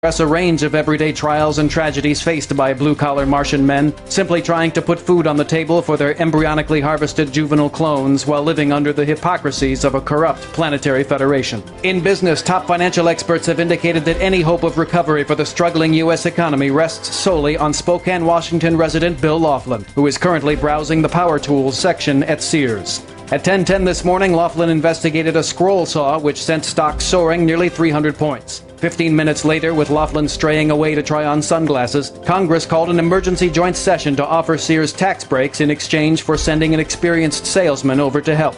A range of everyday trials and tragedies faced by blue-collar Martian men, simply trying to put food on the table for their embryonically harvested juvenile clones while living under the hypocrisies of a corrupt planetary federation. In business, top financial experts have indicated that any hope of recovery for the struggling U.S. economy rests solely on Spokane, Washington resident Bill Laughlin, who is currently browsing the power tools section at Sears. At 10:10 this morning, Laughlin investigated a scroll saw which sent stocks soaring nearly 300 points. 15 minutes later, with Laughlin straying away to try on sunglasses, Congress called an emergency joint session to offer Sears tax breaks in exchange for sending an experienced salesman over to help.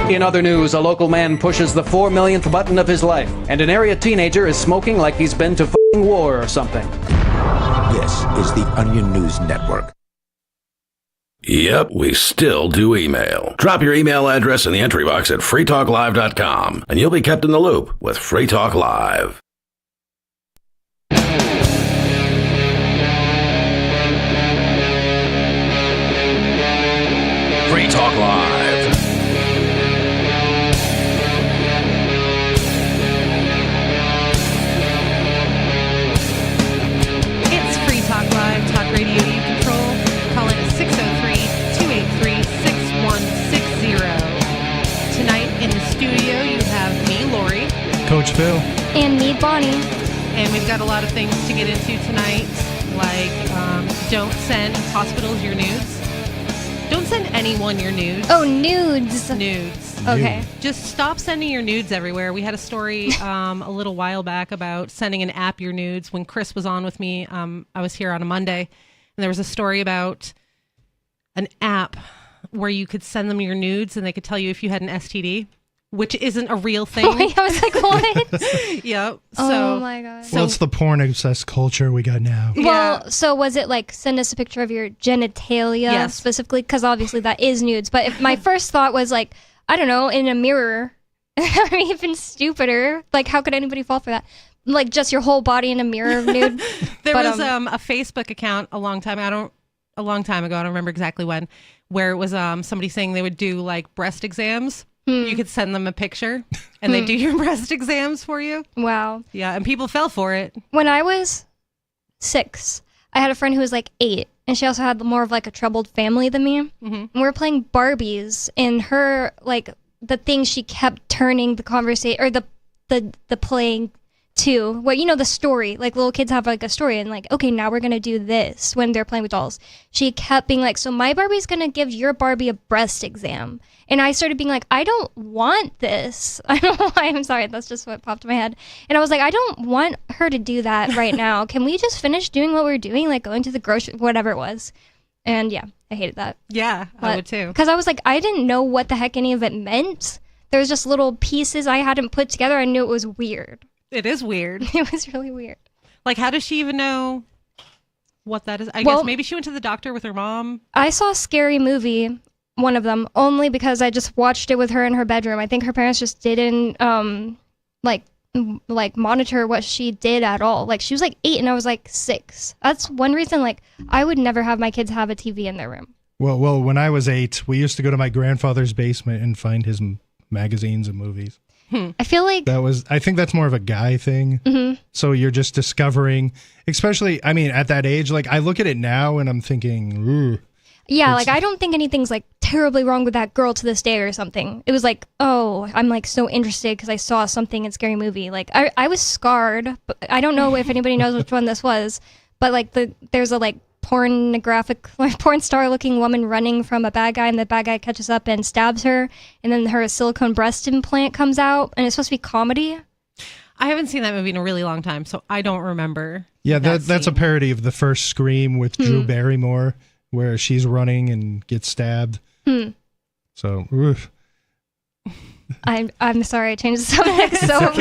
In other news, a local man pushes the 4 millionth button of his life, and an area teenager is smoking like he's been to f***ing war or something. This is the Onion News Network. Yep, we still do email. Drop your email address in the entry box at freetalklive.com, and you'll be kept in the loop with Free Talk Live. Free Talk Live. It's Free Talk Live, talk radio you control. Call in 603-283-6160. Tonight in the studio you have me, Lori. Coach Phil. And me, Bonnie. And we've got a lot of things to get into tonight, like don't send hospitals your nudes. Don't send anyone your nudes. Oh, nudes. Nudes. Okay. Just stop sending your nudes everywhere. We had a story a little while back about sending an app your nudes. When Chris was on with me, I was here on a Monday, and there was a story about an app where you could send them your nudes and they could tell you if you had an STD, which isn't a real thing. Wait, I was like, what? Yep. Oh my God. Well, it's the porn-obsessed culture we got now. Well, so was it like, send us a picture of your genitalia specifically? Because obviously that is nudes. But if my first thought was like, I don't know, in a mirror, or even stupider. Like, how could anybody fall for that? Like, just your whole body in a mirror of nude? There was a Facebook account a long time ago, I don't remember exactly when, where it was somebody saying they would do like breast exams. You could send them a picture and they do your breast exams for you. Wow. Yeah, and people fell for it. When I was 6, I had a friend who was like 8, and she also had more of like a troubled family than me. And we were playing Barbies, and her, like, the thing she kept turning the conversation, or the playing to, well, you know, the story, like little kids have like a story and like, okay, now we're going to do this when they're playing with dolls. She kept being like, so my Barbie's going to give your Barbie a breast exam. And I started being like, I don't want this. I don't know why. I'm sorry. That's just what popped in my head. And I was like, I don't want her to do that right now. Can we just finish doing what we're doing? Like going to the grocery, whatever it was. And yeah, I hated that. Yeah, I would too. Because I was like, I didn't know what the heck any of it meant. There was just little pieces I hadn't put together. I knew it was weird. It is weird. It was really weird. Like, how does she even know what that is? I guess maybe she went to the doctor with her mom. I saw a Scary Movie, one of them, only because I just watched it with her in her bedroom. I think her parents just didn't like monitor what she did at all. Like, she was like 8 and I was like 6. That's one reason, like, I would never have my kids have a TV in their room. Well, when I was 8, we used to go to my grandfather's basement and find his magazines and movies. I feel like I think that's more of a guy thing. So you're just discovering, especially, I mean, at that age, like I look at it now and I'm thinking, ooh. Yeah, like I don't think anything's like terribly wrong with that girl to this day or something. It was like, oh, I'm like so interested because I saw something in Scary Movie. Like I was scarred, but I don't know if anybody knows which one this was, but like there's a like porn star looking woman running from a bad guy, and the bad guy catches up and stabs her, and then her silicone breast implant comes out, and it's supposed to be comedy. I haven't seen that movie in a really long time, so I don't remember. Yeah, that's a parody of the first Scream with Drew Barrymore, where she's running and gets stabbed. So, oof. I'm sorry I changed the subject so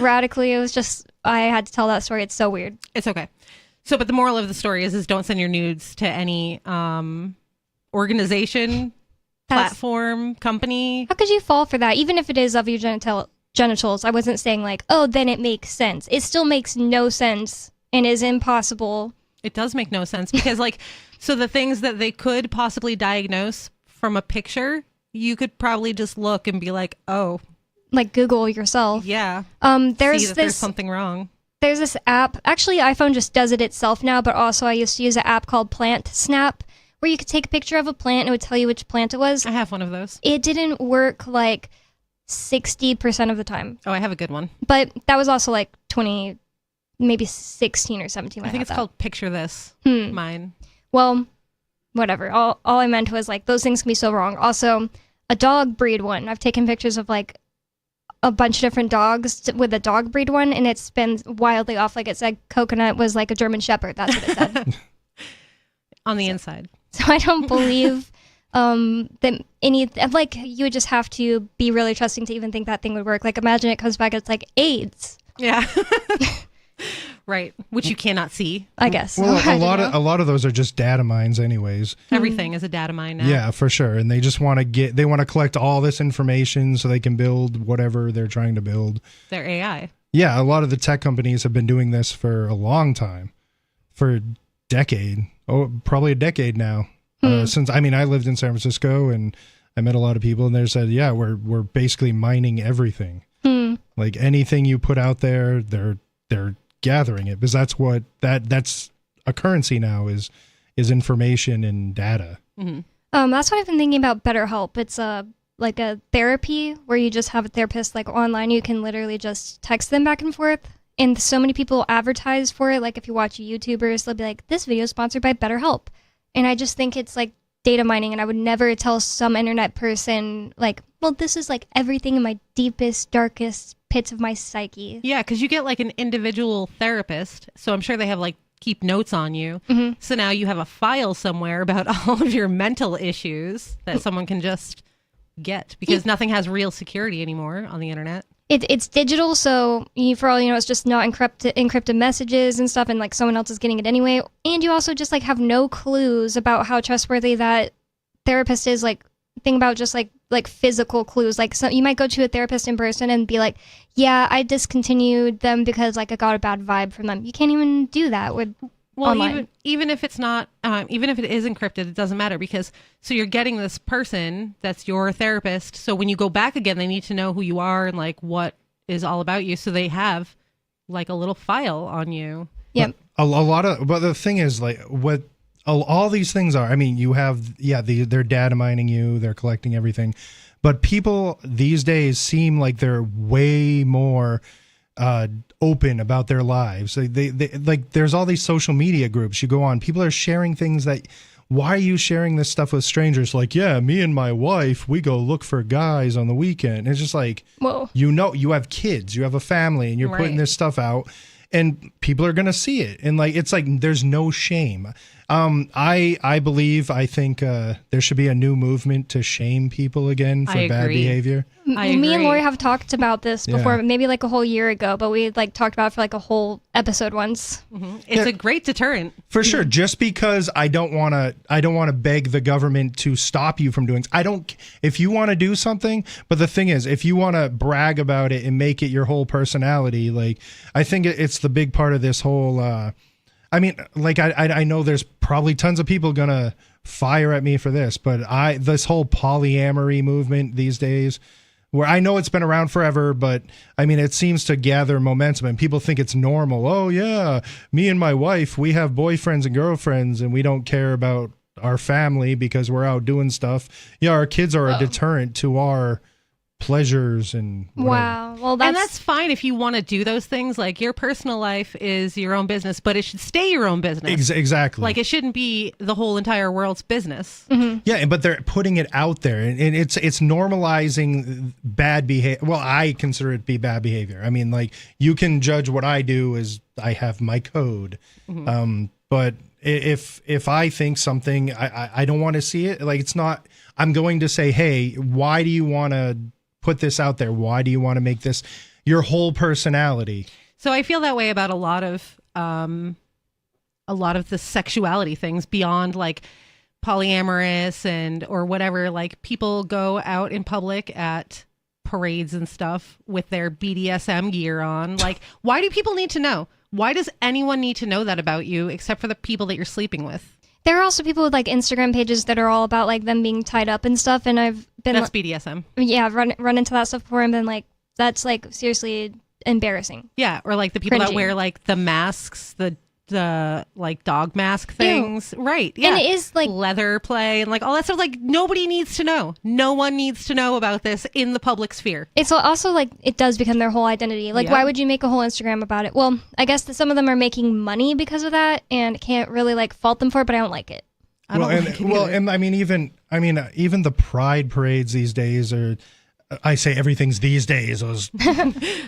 radically. It was just, I had to tell that story. It's so weird. It's okay. So, but the moral of the story is don't send your nudes to any organization, platform, company. How could you fall for that? Even if it is of your genitals. I wasn't saying like, oh, then it makes sense. It still makes no sense and is impossible. It does make no sense because like, so the things that they could possibly diagnose from a picture, you could probably just look and be like, oh. Like Google yourself. Yeah. There's something wrong. there's this app. Actually, iPhone just does it itself now, but also I used to use an app called Plant Snap, where you could take a picture of a plant and it would tell you which plant it was. I have one of those. It didn't work like 60% of the time. Oh, I have a good one. But that was also like 20, maybe 16 or 17. I think it's called Picture This. Mine. Well, whatever. All I meant was like those things can be so wrong. Also, a dog breed one. I've taken pictures of like a bunch of different dogs with a dog breed one, and it's been wildly off. Like it said Coconut was like a German Shepherd. That's what it said. On the inside. So I don't believe that like you would just have to be really trusting to even think that thing would work. Like imagine it comes back, it's like AIDS. Yeah. Right. Which you cannot see. I guess. Well, a lot of those are just data mines anyways. Everything is a data mine now. Yeah, for sure. And they just want to collect all this information so they can build whatever they're trying to build. Their AI. Yeah, a lot of the tech companies have been doing this for a long time. For a decade. Oh, probably a decade now. Since I lived in San Francisco and I met a lot of people and they said, yeah, we're basically mining everything. Like anything you put out there, they're gathering it, because that's what that's a currency now is information and data. That's what I've been thinking about BetterHelp. It's like a therapy where you just have a therapist like online. You can literally just text them back and forth, and so many people advertise for it. Like if you watch YouTubers, they'll be like, this video is sponsored by BetterHelp, and I just think it's like data mining, and I would never tell some internet person like, well, this is like everything in my deepest, darkest pits of my psyche. Yeah, because you get like an individual therapist, so I'm sure they have like keep notes on you. So now you have a file somewhere about all of your mental issues that someone can just get, because nothing has real security anymore on the internet. It's digital, so for all you know, it's just not encrypted messages and stuff, and like someone else is getting it anyway. And you also just like have no clues about how trustworthy that therapist is. Like think about just like physical clues. Like so you might go to a therapist in person and be like, yeah, I discontinued them because like I got a bad vibe from them. You can't even do that with online. even if it's not, even if it is encrypted, it doesn't matter, because so you're getting this person that's your therapist. So when you go back again, they need to know who you are and like what is all about you. So they have like a little file on you. Yep. But the thing is, like, what all these things are, you have, they're data mining you, they're collecting everything, but people these days seem like they're way more open about their lives. They like, there's all these social media groups you go on, people are sharing things that, why are you sharing this stuff with strangers? Like, yeah, me and my wife, we go look for guys on the weekend. And it's just like, whoa, you have kids, you have a family, and you're putting this stuff out, and people are gonna see it, and like it's like there's no shame. I think there should be a new movement to shame people again for bad behavior. Me and Lori have talked about this before, maybe like a whole year ago, but we like talked about it for like a whole episode once. It's a great deterrent for sure. Just because I don't want to beg the government to stop you from doing. If you want to do something, but the thing is, if you want to brag about it and make it your whole personality, like I think it's the big part of this whole. I know there's probably tons of people gonna fire at me for this, but this whole polyamory movement these days, where I know it's been around forever, but it seems to gather momentum and people think it's normal. Oh yeah, me and my wife, we have boyfriends and girlfriends and we don't care about our family because we're out doing stuff. Yeah, our kids are a deterrent to our pleasures and whatever. Wow. Well, that's fine if you want to do those things. Like your personal life is your own business, but it should stay your own business. Exactly. Like it shouldn't be the whole entire world's business. Yeah, but they're putting it out there, and it's normalizing bad behavior. Well, I consider it to be bad behavior. Like you can judge what I do as I have my code, but if I think something, I don't want to see it. Like it's not. I'm going to say, hey, why do you want to put this out there? Why do you want to make this your whole personality? So I feel that way about a lot of the sexuality things beyond like polyamorous or whatever. Like people go out in public at parades and stuff with their BDSM gear on. Like, why do people need to know? Why does anyone need to know that about you except for the people that you're sleeping with? There are also people with like Instagram pages that are all about like them being tied up and stuff, and I've been that's BDSM. Yeah, I've run into that stuff before and been like, that's like seriously embarrassing. Yeah, or like the people that Cringy. wear like the masks, the like dog mask things. Right. Yeah. And it is like leather play and like all that stuff. Like nobody needs to know. No one needs to know about this in the public sphere. it's also like it does become their whole identity. Like, Yeah. why would you make a whole Instagram about it? Well, I guess that some of them are making money because of that, and can't really like fault them for it. But I don't like it. I don't like it either. and I mean, even the pride parades these days are. I say everything's these days,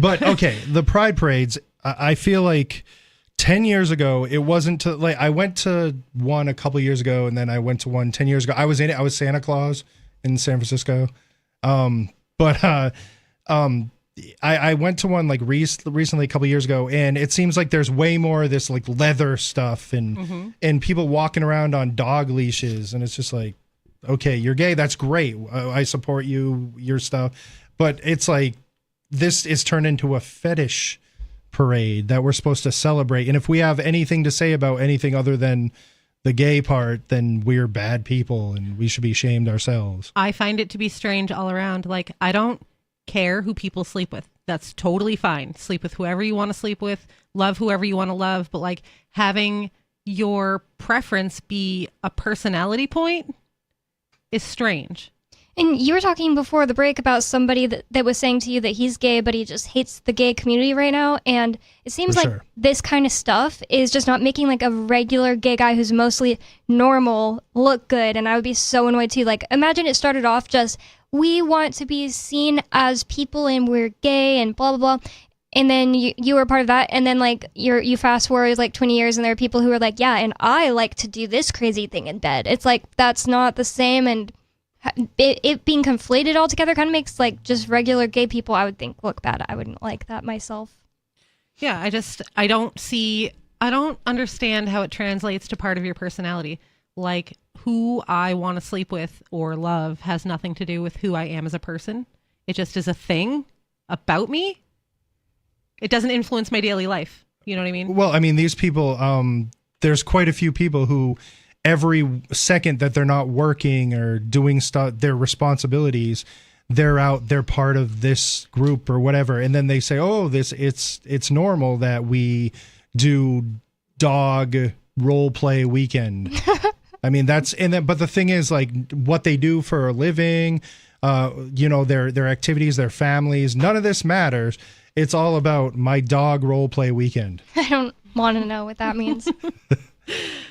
but okay, the pride parades. I feel like 10 years ago, it wasn't to like. I went to one a couple years ago, and then I went to one 10 years ago. I was in it. I was Santa Claus in San Francisco, I went to one like recently a couple years ago, and it seems like there's way more of this like leather stuff and people walking around on dog leashes, and it's just like, okay, you're gay, that's great, I support your stuff, but it's like this is turned into a fetish parade that we're supposed to celebrate, and if we have anything to say about anything other than the gay part, then we're bad people and we should be shamed ourselves. I find it to be strange all around. Like, I don't care who people sleep with. That's totally fine. Sleep with whoever you want to sleep with, love whoever you want to love, but like having your preference be a personality point is strange. And you were talking before the break about somebody that was saying to you that he's gay, but he just hates the gay community right now. And it seems For like sure. this kind of stuff is just not making like a regular gay guy who's mostly normal look good. And I would be so annoyed too. Like, imagine it started off just, we want to be seen as people and we're gay and blah, blah, blah. And then you were part of that. And then like you fast forward like 20 years and there are people who are like, yeah, and I like to do this crazy thing in bed. It's like, that's not the same. And it being conflated all together kind of makes like just regular gay people, I would think, look bad. I wouldn't like that myself. Yeah, I don't understand how it translates to part of your personality. Like, who I want to sleep with or love has nothing to do with who I am as a person. It just is a thing about me. It doesn't influence my daily life. You know what I mean? Well, I mean, these people, there's quite a few people who every second that they're not working or doing stuff, their responsibilities, they're part of this group or whatever. And then they say, oh, it's normal that we do dog role play weekend. I mean, but the thing is, like, what they do for a living, their activities, their families, none of this matters. It's all about my dog role play weekend. I don't want to know what that means.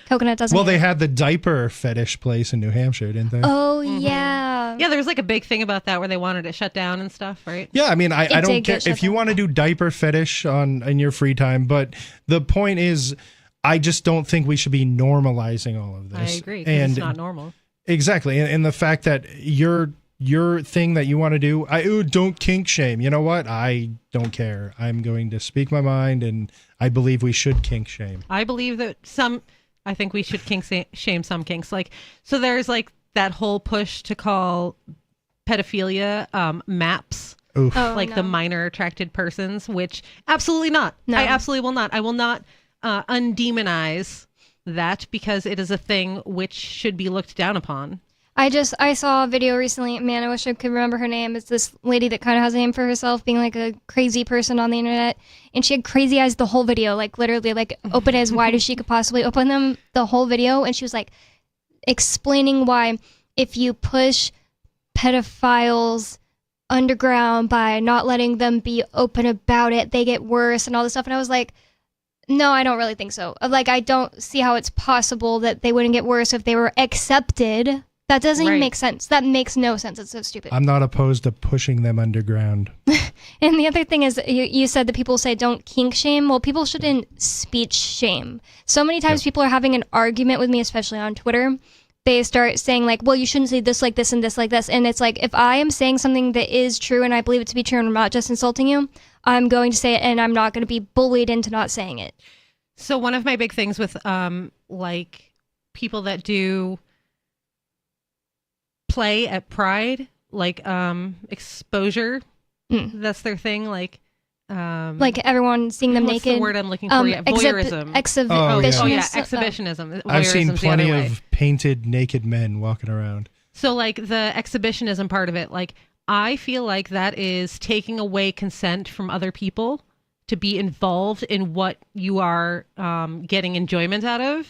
Coconut doesn't. Well, they either. had the diaper fetish place in New Hampshire, didn't they? Oh, yeah. Yeah, there was like a big thing about that where they wanted it shut down and stuff, right? Yeah, I mean, I don't did care get shut if you down. want to do diaper fetish in your free time, but the point is, I just don't think we should be normalizing all of this. I agree. 'Cause And it's not normal. exactly, and the fact that your thing that you want to do, don't kink shame. You know what? I don't care. I'm going to speak my mind, and I believe we should kink shame. I believe that I think we should shame some kinks. Like, so there's like that whole push to call pedophilia MAPS. Oof. Oh, Like no. the minor attracted persons, which absolutely not. No. I absolutely will not. I will not undemonize that because it is a thing which should be looked down upon. I saw a video recently. Man, I wish I could remember her name. It's this lady that kind of has a name for herself, being like a crazy person on the internet. And she had crazy eyes the whole video, like literally like open as wide as she could possibly open them the whole video. And she was like explaining why if you push pedophiles underground by not letting them be open about it, they get worse and all this stuff. And I was like, no, I don't really think so. Like, I don't see how it's possible that they wouldn't get worse if they were accepted. That doesn't even Right. make sense. That makes no sense. It's so stupid. I'm not opposed to pushing them underground. And the other thing is, you said that people say don't kink shame. Well, people shouldn't speech shame. So many times people are having an argument with me, especially on Twitter. They start saying like, well, you shouldn't say this like this and this like this. And it's like, if I am saying something that is true and I believe it to be true and I'm not just insulting you, I'm going to say it and I'm not going to be bullied into not saying it. So one of my big things with like people that do play at Pride, like exposure, that's their thing. Like everyone seeing them what's naked. the word I'm looking for? Yeah, voyeurism. Oh, yeah. Exhibitionism. I've seen Voyeurism's the plenty other way. of painted naked men walking around. So like the exhibitionism part of it, like I feel like that is taking away consent from other people to be involved in what you are getting enjoyment out of.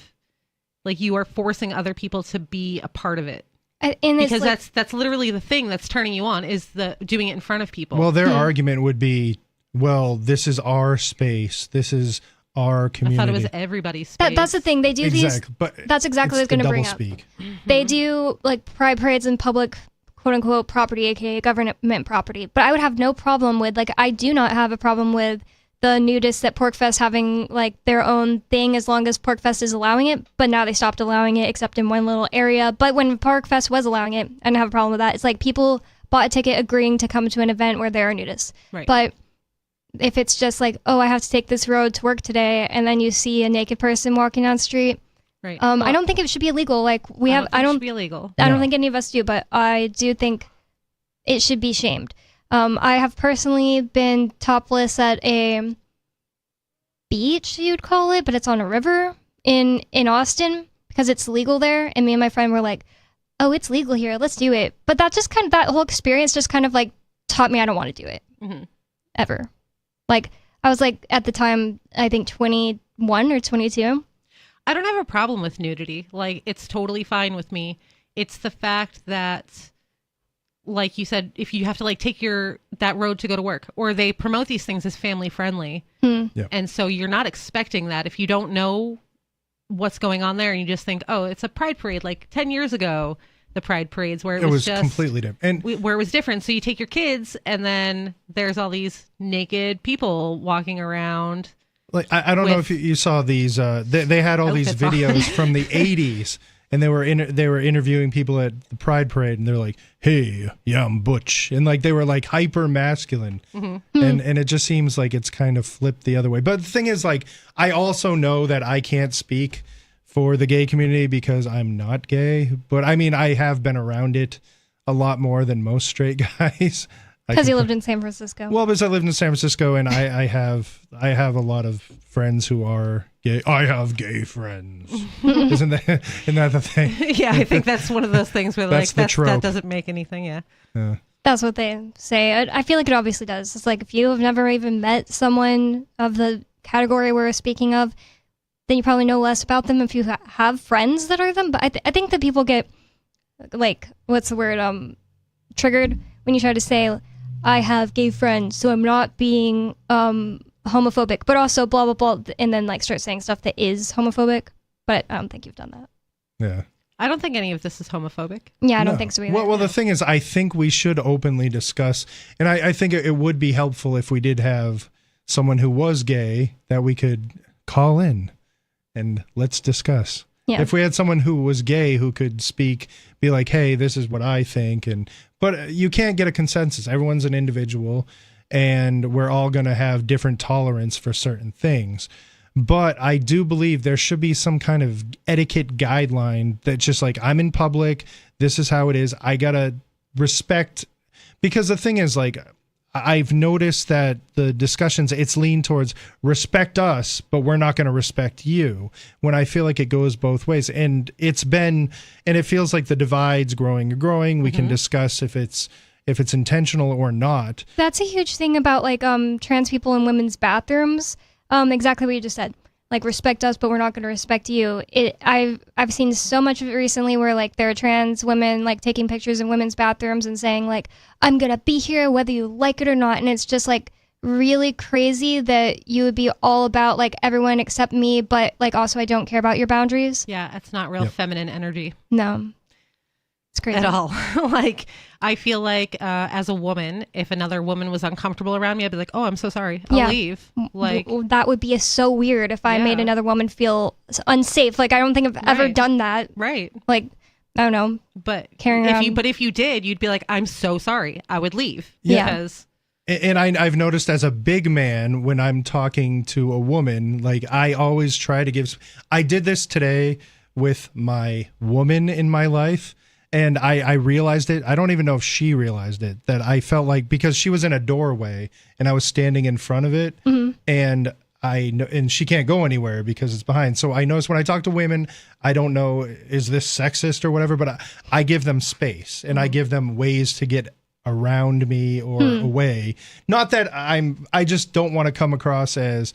Like you are forcing other people to be a part of it. And Because like, that's literally the thing that's turning you on is the doing it in front of people. Well, their argument would be, well, this is our space. This is our I community. thought it was everybody's space. that's the thing. They do these. But That's exactly what I was going to bring up. Speak. They do like pride parades in public, quote unquote, property, aka government property. But I would have no problem with, like, I do not have a problem with the nudists at PorcFest having like their own thing as long as PorcFest is allowing it. But now they stopped allowing it except in one little area. But when PorcFest was allowing it, I didn't have a problem with that. It's like people bought a ticket agreeing to come to an event where there are nudists. Right. But if it's just like, oh, I have to take this road to work today, and then you see a naked person walking down the street, Right. I don't think it should be illegal. Like it should be illegal. I don't think any of us do, but I do think it should be shamed. I have personally been topless at a beach, you'd call it, but it's on a river in Austin because it's legal there. And me and my friend were like, oh, it's legal here, let's do it. But that just kind of, that whole experience just kind of like taught me I don't want to do it ever. Like I was like at the time, I think 21 or 22. I don't have a problem with nudity. Like, it's totally fine with me. It's the fact that, like you said, if you have to like take that road to go to work, or they promote these things as family friendly. Yeah. And so you're not expecting that if you don't know what's going on there and you just think, oh, it's a pride parade. Like 10 years ago, the pride parades where it was just completely different. And where it was different. So you take your kids and then there's all these naked people walking around. like I don't know if you saw these. They had all these outfits on. videos from the 80s, and they were interviewing people at the Pride Parade, and they're like, "Hey, yeah, I'm butch," and like they were like hyper masculine, and it just seems like it's kind of flipped the other way. But the thing is, like, I also know that I can't speak for the gay community because I'm not gay, but I mean, I have been around it a lot more than most straight guys. Because you lived in San Francisco. Well, because I lived in San Francisco, and I have a lot of friends who are gay. I have gay friends. Isn't that the thing? Yeah, I think that's one of those things where That's like the trope. that doesn't make anything. Yeah. That's what they say. I feel like it obviously does. It's like if you have never even met someone of the category we're speaking of, then you probably know less about them if you have friends that are them. But I think that people get, like, what's the word, triggered when you try to say, I have gay friends, so I'm not being homophobic, but also blah, blah, blah, and then like start saying stuff that is homophobic. But I don't think you've done that. Yeah. I don't think any of this is homophobic. Yeah, I don't think so either. Well, the thing is, I think we should openly discuss, and I think it would be helpful if we did have someone who was gay that we could call in and let's discuss. Yeah. If we had someone who was gay who could speak, be like, hey, this is what I think. But you can't get a consensus. Everyone's an individual, and we're all going to have different tolerance for certain things. But I do believe there should be some kind of etiquette guideline that's just like, I'm in public, this is how it is. I got to respect, because the thing is, like, I've noticed that the discussions, it's leaned towards respect us, but we're not going to respect you, when I feel like it goes both ways. And it feels like the divide's growing and growing. We can discuss if it's intentional or not. That's a huge thing about like trans people in women's bathrooms. Exactly what you just said. Like, respect us, but we're not going to respect you. I've seen so much of it recently where like there are trans women like taking pictures in women's bathrooms and saying like, I'm going to be here whether you like it or not. And it's just like really crazy that you would be all about like everyone except me, but like also I don't care about your boundaries. Yeah, it's not real feminine energy. No. It's crazy. At all. Like, I feel like as a woman, if another woman was uncomfortable around me, I'd be like, oh, I'm so sorry. I'll leave. Like, that would be so weird if I made another woman feel unsafe. Like, I don't think I've ever done that. Right. Like, I don't know. But carrying if you did, you'd be like, I'm so sorry. I would leave. Yeah. Because And I've noticed as a big man, when I'm talking to a woman, like, I always try to give. I did this today with my woman in my life. And I realized it. I don't even know if she realized it, that I felt like, because she was in a doorway and I was standing in front of it, and she can't go anywhere because it's behind. So I notice when I talk to women, I don't know, is this sexist or whatever, but I give them space and I give them ways to get around me or away. Not that I just don't want to come across as,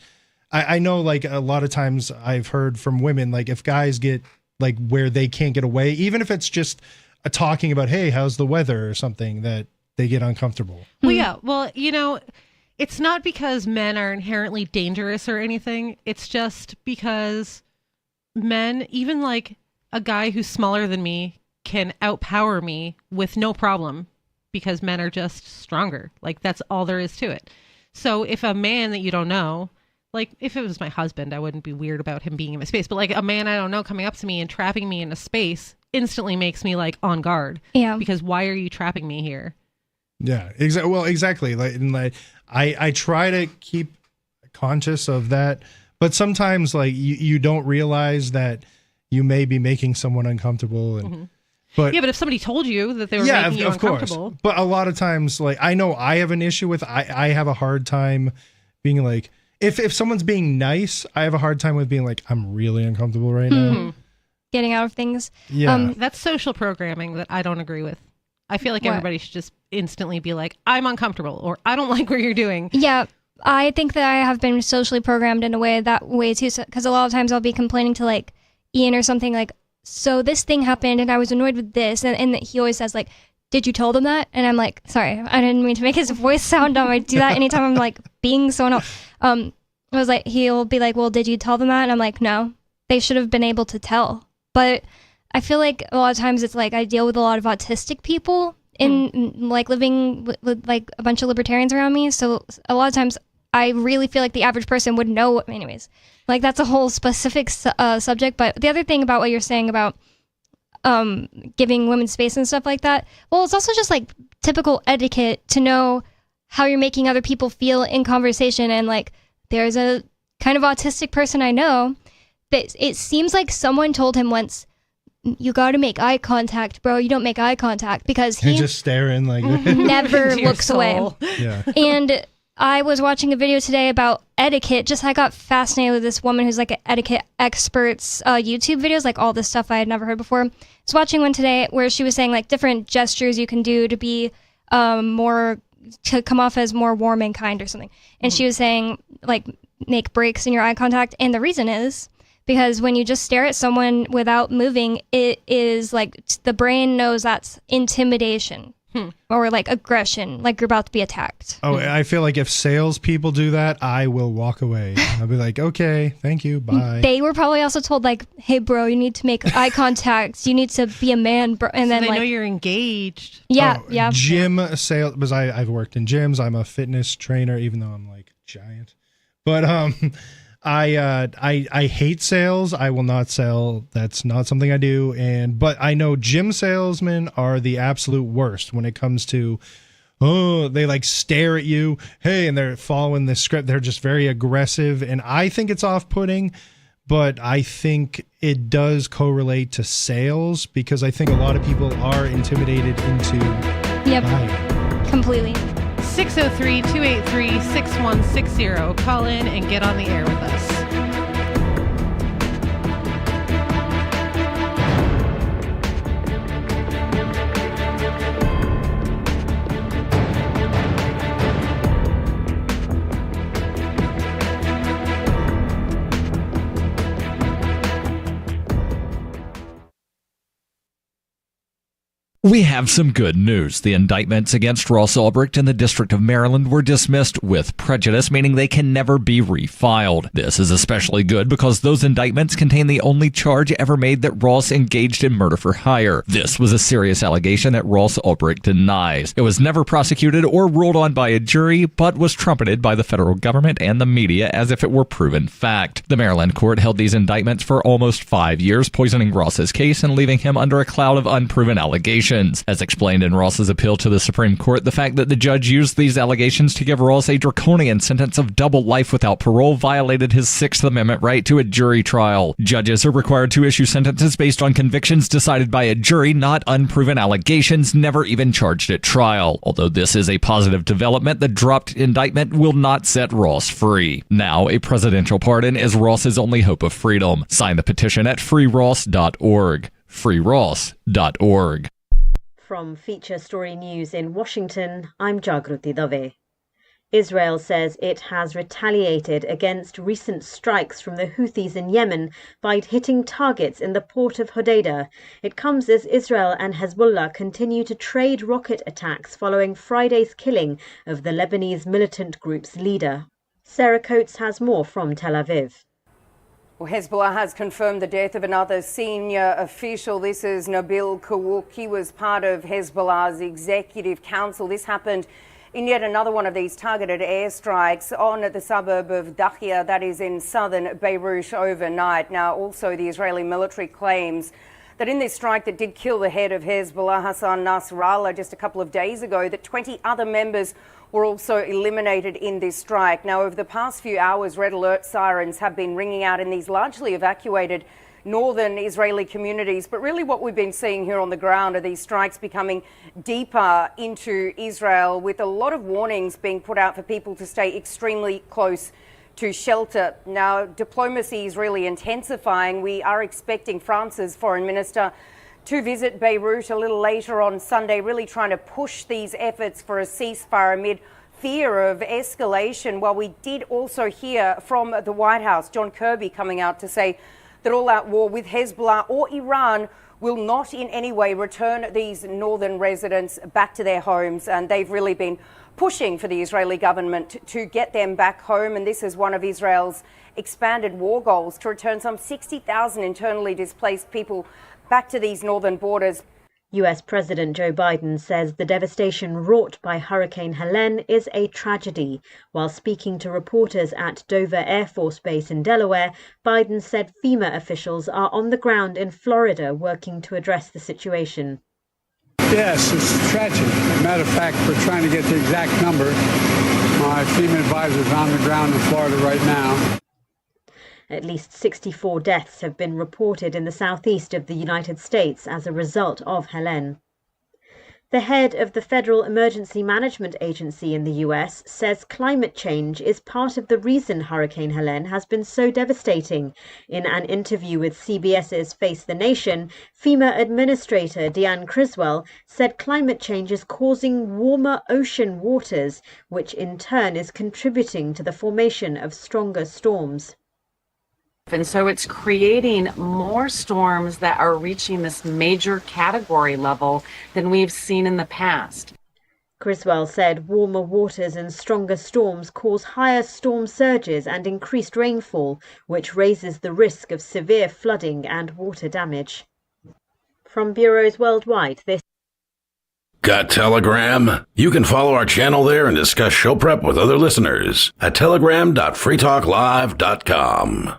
I know like a lot of times I've heard from women, like if guys get like where they can't get away, even if it's just talking about, hey, how's the weather or something, that they get uncomfortable. Well, yeah. Well, it's not because men are inherently dangerous or anything. It's just because men, even like a guy who's smaller than me, can outpower me with no problem because men are just stronger. Like that's all there is to it. So if a man that you don't know, like if it was my husband, I wouldn't be weird about him being in my space. But like a man I don't know coming up to me and trapping me in a space instantly makes me like on guard. Yeah. Because why are you trapping me here? Yeah, exactly. Well, exactly. Like I try to keep conscious of that, but sometimes like you don't realize that you may be making someone uncomfortable, and but yeah, but if somebody told you that they were making you uncomfortable, but a lot of times, like I know I have an issue with, I have a hard time being like, if someone's being nice, I have a hard time with being like, I'm really uncomfortable right now. Getting out of things. Yeah, that's social programming that I don't agree with. I feel like What? everybody should just instantly be like, I'm uncomfortable, or I don't like what you're doing. Yeah, I think that I have been socially programmed in a way too, because a lot of times I'll be complaining to like Ian or something like, so this thing happened and I was annoyed with this, and he always says like, did you tell them that? And I'm like, sorry, I didn't mean to make his voice sound dumb. I do that anytime I'm like being someone else. I was like, he'll be like, well, did you tell them that? And I'm like, no, they should have been able to tell. But I feel like a lot of times it's like I deal with a lot of autistic people in like living with like a bunch of libertarians around me. So a lot of times I really feel like the average person would know. Anyways, like that's a whole specific subject. But the other thing about what you're saying about giving women space and stuff like that, well, it's also just like typical etiquette to know how you're making other people feel in conversation. And like there's a kind of autistic person I know that it seems like someone told him once, you got to make eye contact, bro. You don't make eye contact, because he you're just staring like never To your looks away. soul. yeah. And I was watching a video today about etiquette. I got fascinated with this woman who's like an etiquette expert's YouTube videos, like all this stuff I had never heard before. I was watching one today where she was saying like different gestures you can do to be to come off as more warm and kind or something. And she was saying like make breaks in your eye contact. And the reason is because when you just stare at someone without moving, it is like the brain knows that's intimidation. Or like aggression, like you're about to be attacked. Oh, I feel like if salespeople do that, I will walk away. I'll be like, okay, thank you, bye. They were probably also told like, hey bro, you need to make eye contact, you need to be a man, bro. And then They like, know you're engaged. yeah. Gym sales, because I've worked in gyms. I'm a fitness trainer, even though I'm like giant. But I hate sales. I will not sell. That's not something I do. But I know gym salesmen are the absolute worst when it comes to, they like stare at you, hey, and they're following the script. They're just very aggressive, and I think it's off-putting. But I think it does correlate to sales, because I think a lot of people are intimidated into buying. Completely. 603-283-6160. Call in and get on the air with us. We have some good news. The indictments against Ross Ulbricht in the District of Maryland were dismissed with prejudice, meaning they can never be refiled. This is especially good because those indictments contain the only charge ever made that Ross engaged in murder for hire. This was a serious allegation that Ross Ulbricht denies. It was never prosecuted or ruled on by a jury, but was trumpeted by the federal government and the media as if it were proven fact. The Maryland court held these indictments for almost 5 years, poisoning Ross's case and leaving him under a cloud of unproven allegations. As explained in Ross's appeal to the Supreme Court, the fact that the judge used these allegations to give Ross a draconian sentence of double life without parole violated his Sixth Amendment right to a jury trial. Judges are required to issue sentences based on convictions decided by a jury, not unproven allegations never even charged at trial. Although this is a positive development, the dropped indictment will not set Ross free. Now, a presidential pardon is Ross's only hope of freedom. Sign the petition at freeross.org. freeross.org. From Feature Story News in Washington, I'm Jagruti Dave. Israel says it has retaliated against recent strikes from the Houthis in Yemen by hitting targets in the port of Hodeidah. It comes as Israel and Hezbollah continue to trade rocket attacks following Friday's killing of the Lebanese militant group's leader. Sarah Coates has more from Tel Aviv. Well, Hezbollah has confirmed the death of another senior official. This is Nabil Kawuk. He was part of Hezbollah's executive council. This happened in yet another one of these targeted airstrikes on the suburb of Dakhia, that is in southern Beirut, overnight. Now, also the Israeli military claims that in this strike that did kill the head of Hezbollah, Hassan Nasrallah, just a couple of days ago, that 20 other members were also eliminated in this strike. Now, over the past few hours, red alert sirens have been ringing out in these largely evacuated northern Israeli communities. But really what we've been seeing here on the ground are these strikes becoming deeper into Israel, with a lot of warnings being put out for people to stay extremely close to shelter. Now, diplomacy is really intensifying. We are expecting France's foreign minister to visit Beirut a little later on Sunday, really trying to push these efforts for a ceasefire amid fear of escalation. While we did also hear from the White House, John Kirby coming out to say that all-out war with Hezbollah or Iran will not in any way return these northern residents back to their homes. And they've really been pushing for the Israeli government to get them back home. And this is one of Israel's expanded war goals, to return some 60,000 internally displaced people back to these northern borders. US President Joe Biden says the devastation wrought by Hurricane Helene is a tragedy. While speaking to reporters at Dover Air Force Base in Delaware, Biden said FEMA officials are on the ground in Florida working to address the situation. Yes, it's a tragedy. Matter of fact, we're trying to get the exact number. My FEMA advisor is on the ground in Florida right now. At least 64 deaths have been reported in the southeast of the United States as a result of Helene. The head of the Federal Emergency Management Agency in the US says climate change is part of the reason Hurricane Helene has been so devastating. In an interview with CBS's Face the Nation, FEMA Administrator Deanne Criswell said climate change is causing warmer ocean waters, which in turn is contributing to the formation of stronger storms. And so it's creating more storms that are reaching this major category level than we've seen in the past. Criswell said warmer waters and stronger storms cause higher storm surges and increased rainfall, which raises the risk of severe flooding and water damage. From bureaus worldwide, this. Got Telegram? You can follow our channel there and discuss show prep with other listeners at telegram.freetalklive.com.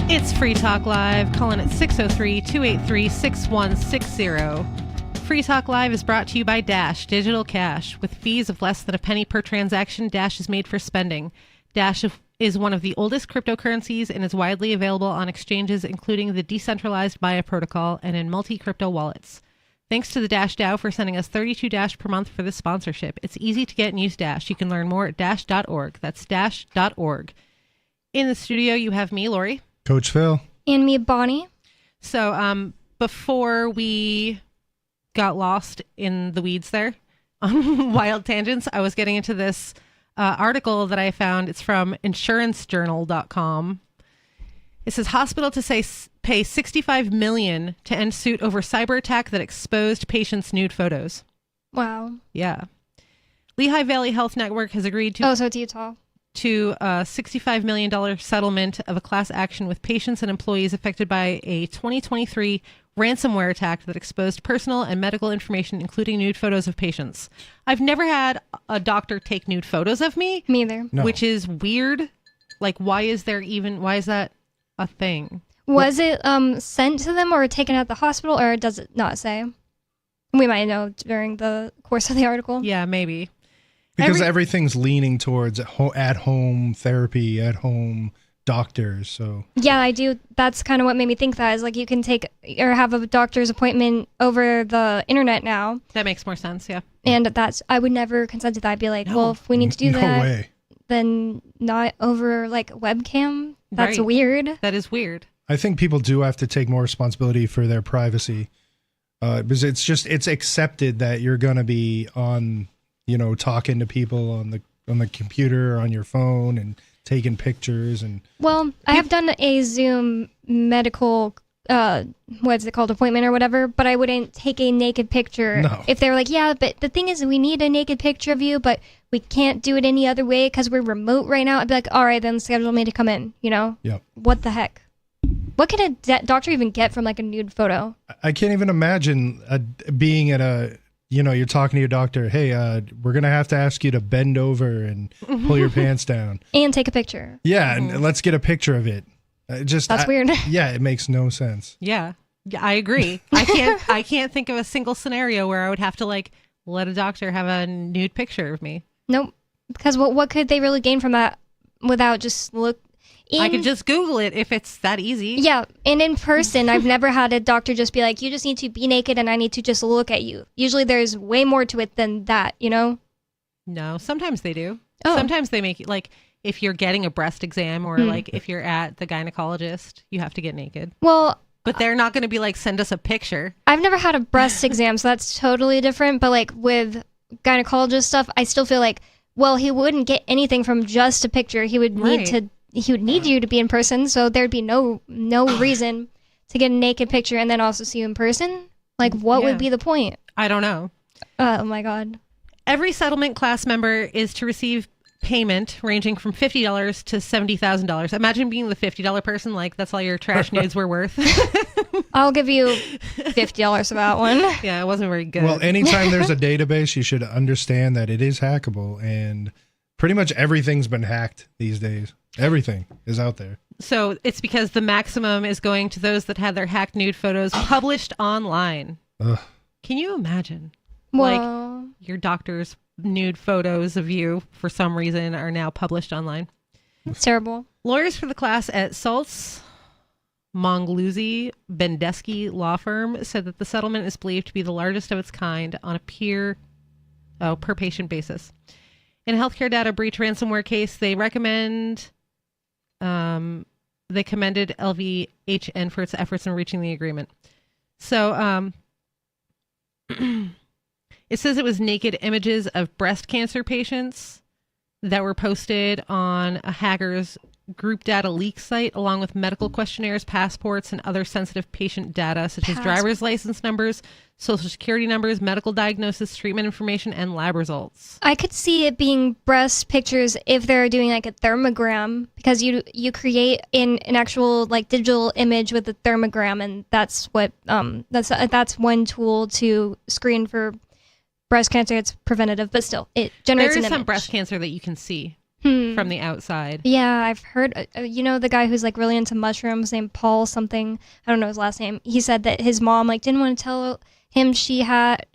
It's Free Talk Live. Calling at 603-283-6160. Free Talk Live is brought to you by Dash Digital Cash. With fees of less than a penny per transaction, Dash is made for spending. Dash is one of the oldest cryptocurrencies and is widely available on exchanges, including the decentralized Maya protocol and in multi-crypto wallets. Thanks to the Dash DAO for sending us 32 Dash per month for this sponsorship. It's easy to get and use Dash. You can learn more at dash.org. That's dash.org. In the studio, you have me, Lori. Coach Phil. And me, Bonnie. So before we got lost in the weeds there on wild tangents, I was getting into this article that I found. It's from insurancejournal.com. It says hospital to pay $65 million to end suit over cyber attack that exposed patients' nude photos. Wow. Yeah. Lehigh Valley Health Network has agreed to... Oh, so it's Utah. To a $65 million settlement of a class action with patients and employees affected by a 2023 ransomware attack that exposed personal and medical information, including nude photos of patients. I've never had a doctor take nude photos of me. Me either. No. Which is weird. Like, why is that a thing? Was it sent to them or taken at the hospital, or does it not say? We might know during the course of the article. Yeah, maybe. Because everything's leaning towards at-home therapy, at-home doctors. So yeah, I do. That's kind of what made me think that is like you can take or have a doctor's appointment over the internet now. That makes more sense. Yeah. And I would never consent to that. I'd be like, well, if we need to do that, way. then not over like webcam. That's Right. weird. That is weird. I think people do have to take more responsibility for their privacy. Because it's accepted that you're going to be on, talking to people on the computer or on your phone and taking pictures and. Well, I have done a Zoom medical, what's it called, appointment or whatever, but I wouldn't take a naked picture. No. If they were like, yeah, but the thing is we need a naked picture of you, but we can't do it any other way because we're remote right now. I'd be like, all right, then schedule me to come in, Yep. What the heck? What can a doctor even get from like a nude photo? I can't even imagine being at a, you're talking to your doctor. Hey, we're going to have to ask you to bend over and pull your pants down. And take a picture. Yeah, and let's get a picture of it. That's weird. Yeah, it makes no sense. Yeah. I agree. I can't think of a single scenario where I would have to like let a doctor have a nude picture of me. Nope. Because what could they really gain from that without just I could just Google it if it's that easy. Yeah, and in person, I've never had a doctor just be like, you just need to be naked and I need to just look at you. Usually there's way more to it than that, No, sometimes they do. Oh. Sometimes they make it like if you're getting a breast exam or like if you're at the gynecologist, you have to get naked. Well, but they're not going to be like, send us a picture. I've never had a breast exam, so that's totally different. But like with gynecologist stuff, I still feel like, well, he wouldn't get anything from just a picture. He would need you to be in person, so there'd be no reason to get a naked picture and then also see you in person. Like, what would be the point? I don't know. Oh my God. Every settlement class member is to receive payment ranging from $50 to $70,000. Imagine being the $50 person. Like, that's all your trash nudes were worth. I'll give you $50 for that one. Yeah, it wasn't very good. Well, anytime there's a database, you should understand that it is hackable, and pretty much everything's been hacked these days. Everything is out there. So it's because the maximum is going to those that had their hacked nude photos published online. Ugh. Can you imagine? Well, Like your doctor's nude photos of you for some reason are now published online. it's terrible. Lawyers for the class at Saltz Mongluzzi Bendesky law firm said that the settlement is believed to be the largest of its kind on a per patient basis. In a healthcare data breach ransomware case, they commended LVHN for its efforts in reaching the agreement. So it says it was naked images of breast cancer patients that were posted on a hacker's group data leak site, along with medical questionnaires, passports, and other sensitive patient data, such as driver's license numbers, social security numbers, medical diagnosis, treatment information, and lab results. I could see it being breast pictures if they're doing like a thermogram, because you create an actual like digital image with a thermogram, and that's what that's one tool to screen for breast cancer. It's preventative, but still, it generates There an is some image. breast cancer that you can see from the outside. Yeah, I've heard, the guy who's like really into mushrooms named Paul something. I don't know his last name. He said that his mom like didn't want to tell him she had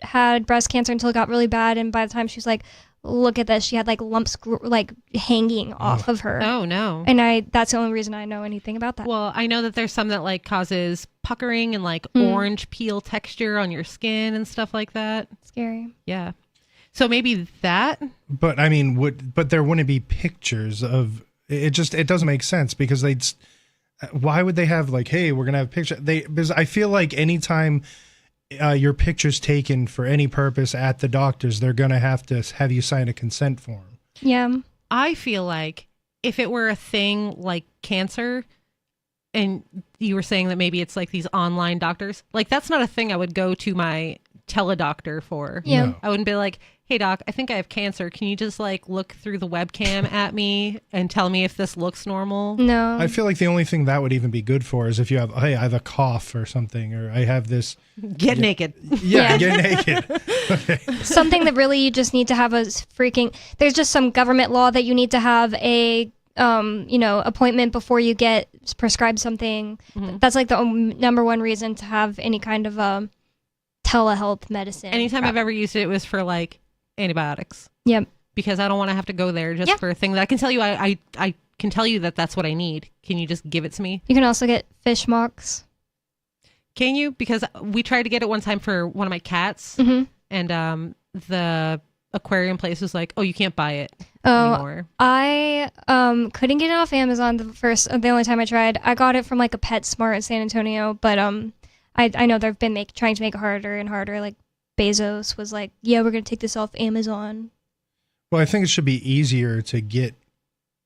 breast cancer until it got really bad. And by the time she was like, look at this, she had like lumps like hanging off of her. Oh, no. And that's the only reason I know anything about that. Well, I know that there's some that like causes puckering and like orange peel texture on your skin and stuff like that. Scary. Yeah. So maybe that. But I mean, but there wouldn't be pictures of it. It doesn't make sense because why would they have like, hey, we're gonna have picture? Because I feel like anytime your picture's taken for any purpose at the doctor's, they're gonna have to have you sign a consent form. Yeah. I feel like if it were a thing like cancer, and you were saying that maybe it's like these online doctors, like that's not a thing I would go to my teledoctor for. Yeah. No. I wouldn't be like, hey doc, I think I have cancer. Can you just like look through the webcam at me and tell me if this looks normal? No. I feel like the only thing that would even be good for is if you have, hey, I have a cough or something, or I have this. Get naked. Yeah, get naked. Okay. Something that really you just need to have a there's just some government law that you need to have a appointment before you get prescribed something. That's like the number one reason to have any kind of telehealth medicine. Anytime I've ever used it, it was for like antibiotics. Yep. Because I don't want to have to go there just for a thing that I can tell you. I can tell you that that's what I need. Can you just give it to me? You can also get fish mocks. Can you? Because we tried to get it one time for one of my cats, and the aquarium place was like, "Oh, you can't buy it anymore." I couldn't get it off Amazon the only time I tried. I got it from like a PetSmart in San Antonio, but I know they've been trying to make it harder and harder. Like Bezos was like, "Yeah, we're gonna take this off Amazon." Well, I think it should be easier to get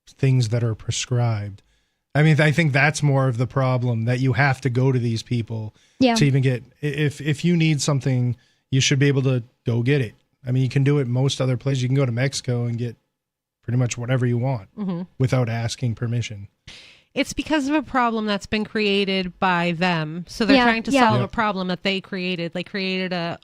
things that are prescribed. I mean, I think that's more of the problem, that you have to go to these people to even get. If you need something, you should be able to go get it. I mean, you can do it most other places. You can go to Mexico and get pretty much whatever you want without asking permission. It's because of a problem that's been created by them. So they're trying to solve a problem that they created. They created a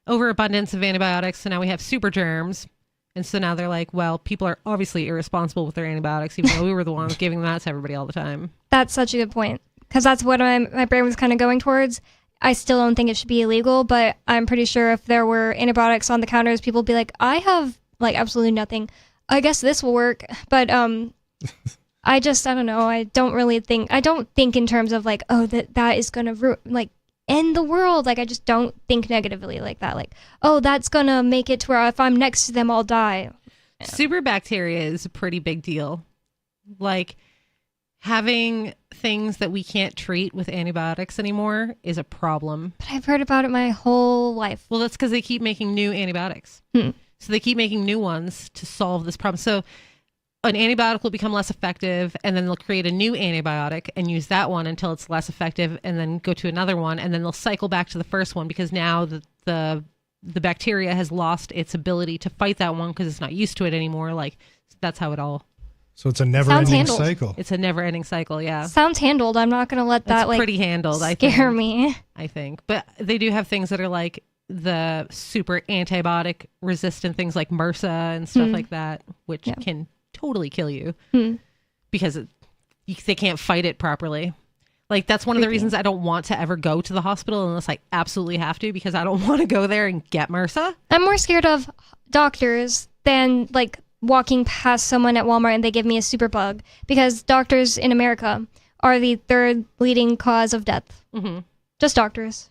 overabundance of antibiotics, so now we have super germs. And so now they're like, well, people are obviously irresponsible with their antibiotics, even though we were the ones giving them out to everybody all the time. That's such a good point, because that's what my brain was kind of going towards. I still don't think it should be illegal, but I'm pretty sure if there were antibiotics on the counters, people would be like, I have like absolutely nothing. I guess this will work. But I don't know. I don't think in terms of like, oh, that is going to end the world. Like, I just don't think negatively like that. Like, oh, that's going to make it to where if I'm next to them, I'll die. Yeah. Super bacteria is a pretty big deal. Like, having things that we can't treat with antibiotics anymore is a problem. But I've heard about it my whole life. Well, that's because they keep making new antibiotics. So they keep making new ones to solve this problem. So an antibiotic will become less effective, and then they'll create a new antibiotic and use that one until it's less effective, and then go to another one, and then they'll cycle back to the first one, because now the bacteria has lost its ability to fight that one because it's not used to it anymore. Like, that's how it all... So it's a never-ending cycle. It's a never-ending cycle, yeah. Sounds handled. I'm not going to let that pretty handled, scare me. I think. But they do have things that are like the super antibiotic resistant things like MRSA and stuff like that, which can totally kill you because they can't fight it properly. Like, that's one of the reasons I don't want to ever go to the hospital unless I absolutely have to, because I don't want to go there and get MRSA. I'm more scared of doctors than like walking past someone at Walmart and they give me a super bug, because doctors in America are the third leading cause of death. Just doctors.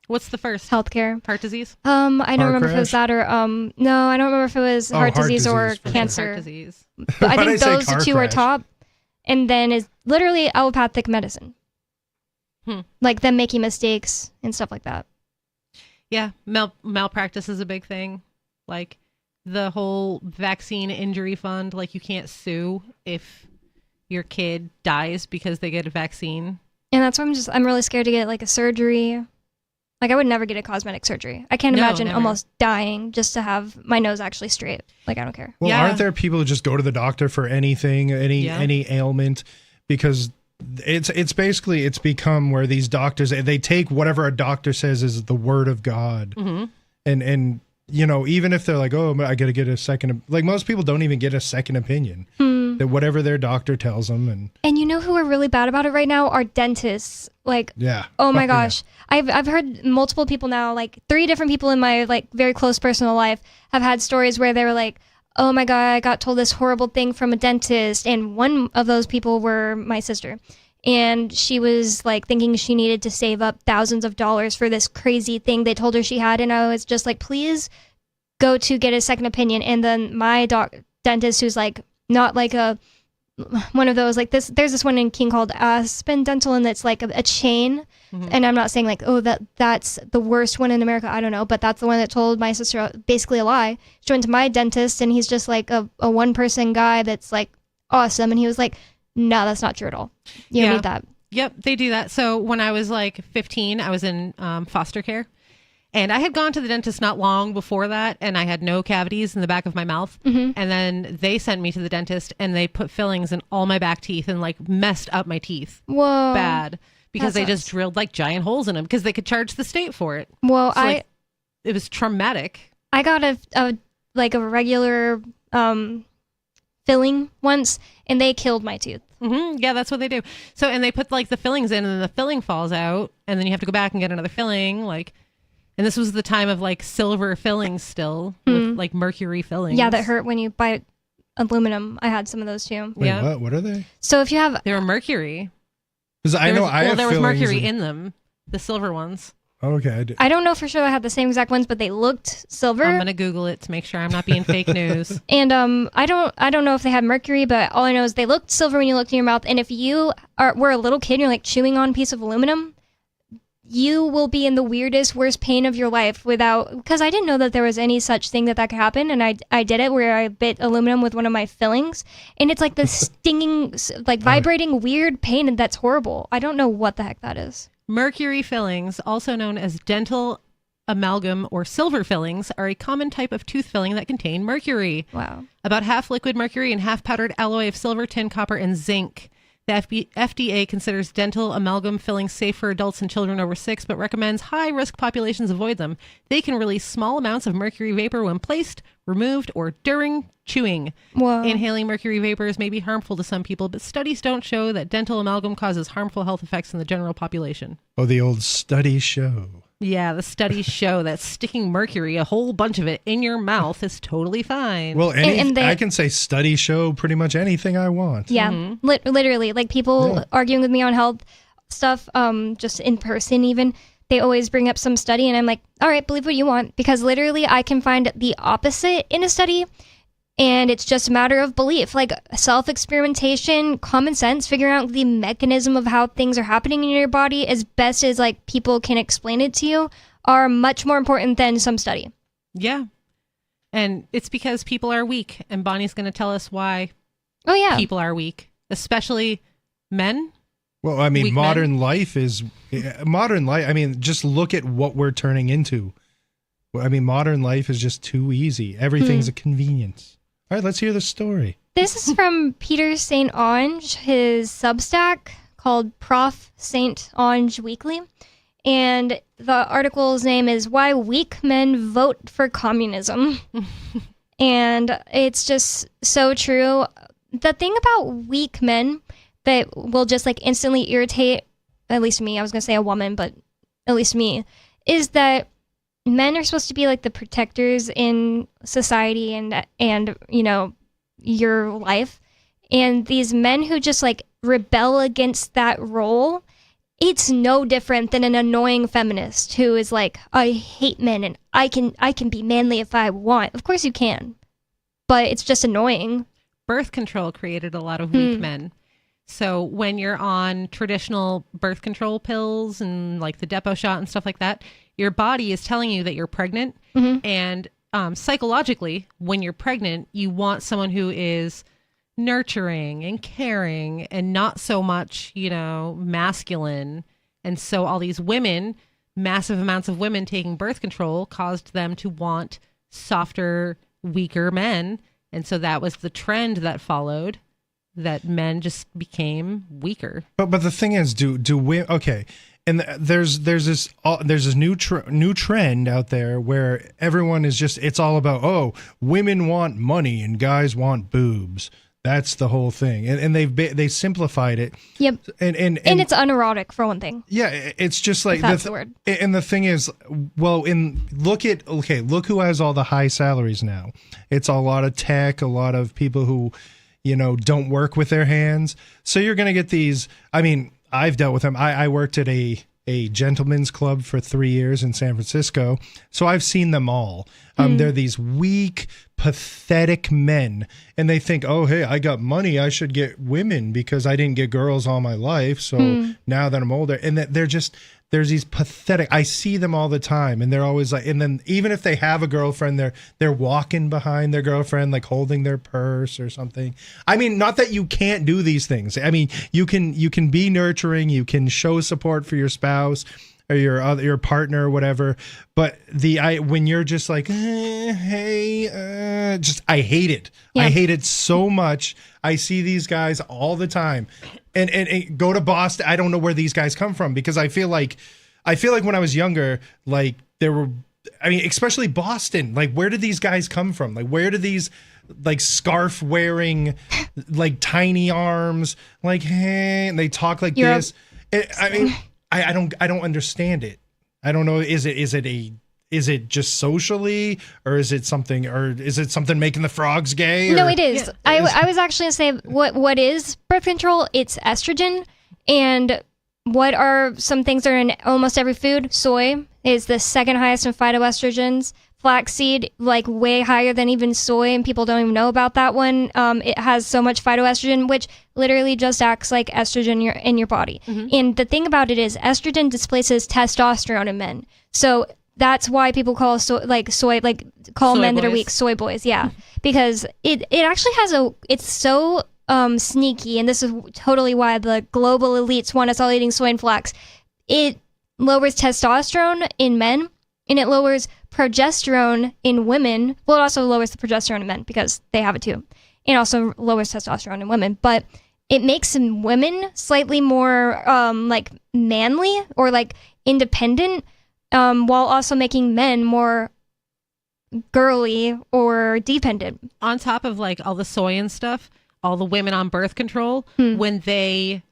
What's the first? Healthcare. Heart disease? I don't remember if it was that or no, I don't remember if it was heart disease or cancer. Heart disease. But I think those two are top, and then is literally allopathic medicine. Like them making mistakes and stuff like that. Yeah, malpractice is a big thing. Like the whole vaccine injury fund, like you can't sue if your kid dies because they get a vaccine. And that's why I'm really scared to get like a surgery. Like, I would never get a cosmetic surgery. I can't imagine almost dying just to have my nose actually straight. Like, I don't care. Well, aren't there people who just go to the doctor for anything, any ailment? Because it's basically, it's become where these doctors, they take whatever a doctor says is the word of God. And you know, even if they're like, oh, I got to get a second, like most people don't even get a second opinion. That whatever their doctor tells them. And you know who are really bad about it right now are dentists. Like, oh my gosh. I've heard multiple people now, like 3 different people in my like very close personal life have had stories where they were like, oh my God, I got told this horrible thing from a dentist. And one of those people were my sister. And she was like thinking she needed to save up thousands of dollars for this crazy thing they told her she had. And I was just like, please go to get a second opinion. And then my dentist, who's like not like one of those, like this, there's this one in King called Aspen Dental, and it's like a chain. And I'm not saying like, oh, that's the worst one in America. I don't know. But that's the one that told my sister basically a lie. She went to my dentist, and he's just like a one-person guy that's like awesome. And he was like, no, that's not true at all. You don't need that. Yep, they do that. So when I was like 15, I was in foster care. And I had gone to the dentist not long before that, and I had no cavities in the back of my mouth. And then they sent me to the dentist, and they put fillings in all my back teeth and like messed up my teeth. Whoa. Bad. Because they just drilled like giant holes in them because they could charge the state for it. Well, so, it was traumatic. I got a regular filling once, and they killed my tooth. Yeah, that's what they do. So, and they put like the fillings in, and then the filling falls out, and then you have to go back and get another filling. Like, And this was the time of like silver fillings still, with like mercury fillings. Yeah, that hurt when you buy aluminum. I had some of those too. Wait, Yeah. what are they? So if you have, They were mercury. Because I know I have there was fillings mercury and- in them, the silver ones. Okay. I don't know for sure I had the same exact ones, but they looked silver. I'm gonna Google it to make sure I'm not being fake news. And I don't know if they had mercury, but all I know is they looked silver when you looked in your mouth. And if you were a little kid and you're like chewing on a piece of aluminum, you will be in the weirdest, worst pain of your life because I didn't know that there was any such thing that could happen. And I did it where I bit aluminum with one of my fillings, and it's like this stinging, like vibrating weird pain, and that's horrible. I don't know what the heck that is. Mercury fillings, also known as dental amalgam or silver fillings, are a common type of tooth filling that contain mercury. Wow. About half liquid mercury and half powdered alloy of silver, tin, copper, and zinc. The FDA considers dental amalgam fillings safe for adults and children over 6, but recommends high-risk populations avoid them. They can release small amounts of mercury vapor when placed, removed, or during chewing. Whoa. Inhaling mercury vapors may be harmful to some people, but studies don't show that dental amalgam causes harmful health effects in the general population. Oh, the old study show. Yeah, the studies show that sticking mercury, a whole bunch of it, in your mouth is totally fine. Well, I can say study show pretty much anything I want. Yeah, literally, like people arguing with me on health stuff, just in person even, they always bring up some study and I'm like, all right, believe what you want, because literally I can find the opposite in a study, and it's just a matter of belief, like self-experimentation, common sense, figuring out the mechanism of how things are happening in your body as best as like people can explain it to you are much more important than some study. Yeah. And it's because people are weak, and Bonnie's going to tell us why people are weak, especially men. Well, I mean, Weak modern life. I mean, just look at what we're turning into. I mean, modern life is just too easy. Everything's a convenience. All right, let's hear the story. This is from Peter St. Onge, his Substack called Prof. St. Onge Weekly. And the article's name is Why Weak Men Vote for Communism. And it's just so true. The thing about weak men that will just like instantly irritate, at least me, I was going to say a woman, but at least me, is that men are supposed to be like the protectors in society and you know, your life. And these men who just like rebel against that role, it's no different than an annoying feminist who is like, I hate men and I can be manly if I want. Of course you can, but it's just annoying. Birth control created a lot of weak men. So when you're on traditional birth control pills and like the Depo shot and stuff like that, your body is telling you that you're pregnant. And psychologically, when you're pregnant, you want someone who is nurturing and caring and not so much, you know, masculine. And so all these women, massive amounts of women taking birth control caused them to want softer, weaker men. And so that was the trend that followed, that men just became weaker. But the thing is, do we okay? And there's this new trend out there where everyone is just, it's all about, women want money and guys want boobs. That's the whole thing, and they simplified it. Yep. And it's unerotic for one thing. Yeah, it's just like that's the word. And the thing is, well, look who has all the high salaries now. It's a lot of tech, a lot of people who, you know, don't work with their hands. So you're gonna get these. I mean, I've dealt with them. I worked at a gentleman's club for 3 years in San Francisco, so I've seen them all. They're these weak, pathetic men, and they think, oh, hey, I got money, I should get women because I didn't get girls all my life, so now that I'm older. And that there's these pathetic, I see them all the time, and they're always like, and then even if they have a girlfriend, they're walking behind their girlfriend, like holding their purse or something. I mean, not that you can't do these things. I mean, you can be nurturing, you can show support for your spouse or your partner or whatever, but when you're just like, I hate it. Yeah. I hate it so much. I see these guys all the time, and go to Boston. I don't know where these guys come from, because I feel like when I was younger, like there were, I mean, especially Boston, like where did these guys come from? Like where do these like scarf wearing, like tiny arms, like, hey, and they talk like this. I mean, I don't understand it. I don't know. Is it a is it just socially, or is it something making the frogs gay? No, or- it is. I was actually going to say what is birth control? It's estrogen. And what are some things that are in almost every food? Soy is the second highest in phytoestrogens. Flaxseed, like way higher than even soy, and people don't even know about that one. It has so much phytoestrogen, which literally just acts like estrogen in your body. And the thing about it is estrogen displaces testosterone in men. So that's why people call soy men that are weak soy boys. Yeah, because it actually has it's so sneaky, and this is totally why the global elites want us all eating soy and flax. It lowers testosterone in men, and it lowers progesterone in women. Well, it also lowers the progesterone in men because they have it too, and also lowers testosterone in women. But it makes women slightly more like manly or like independent, while also making men more girly or dependent. On top of like all the soy and stuff, all the women on birth control, when they,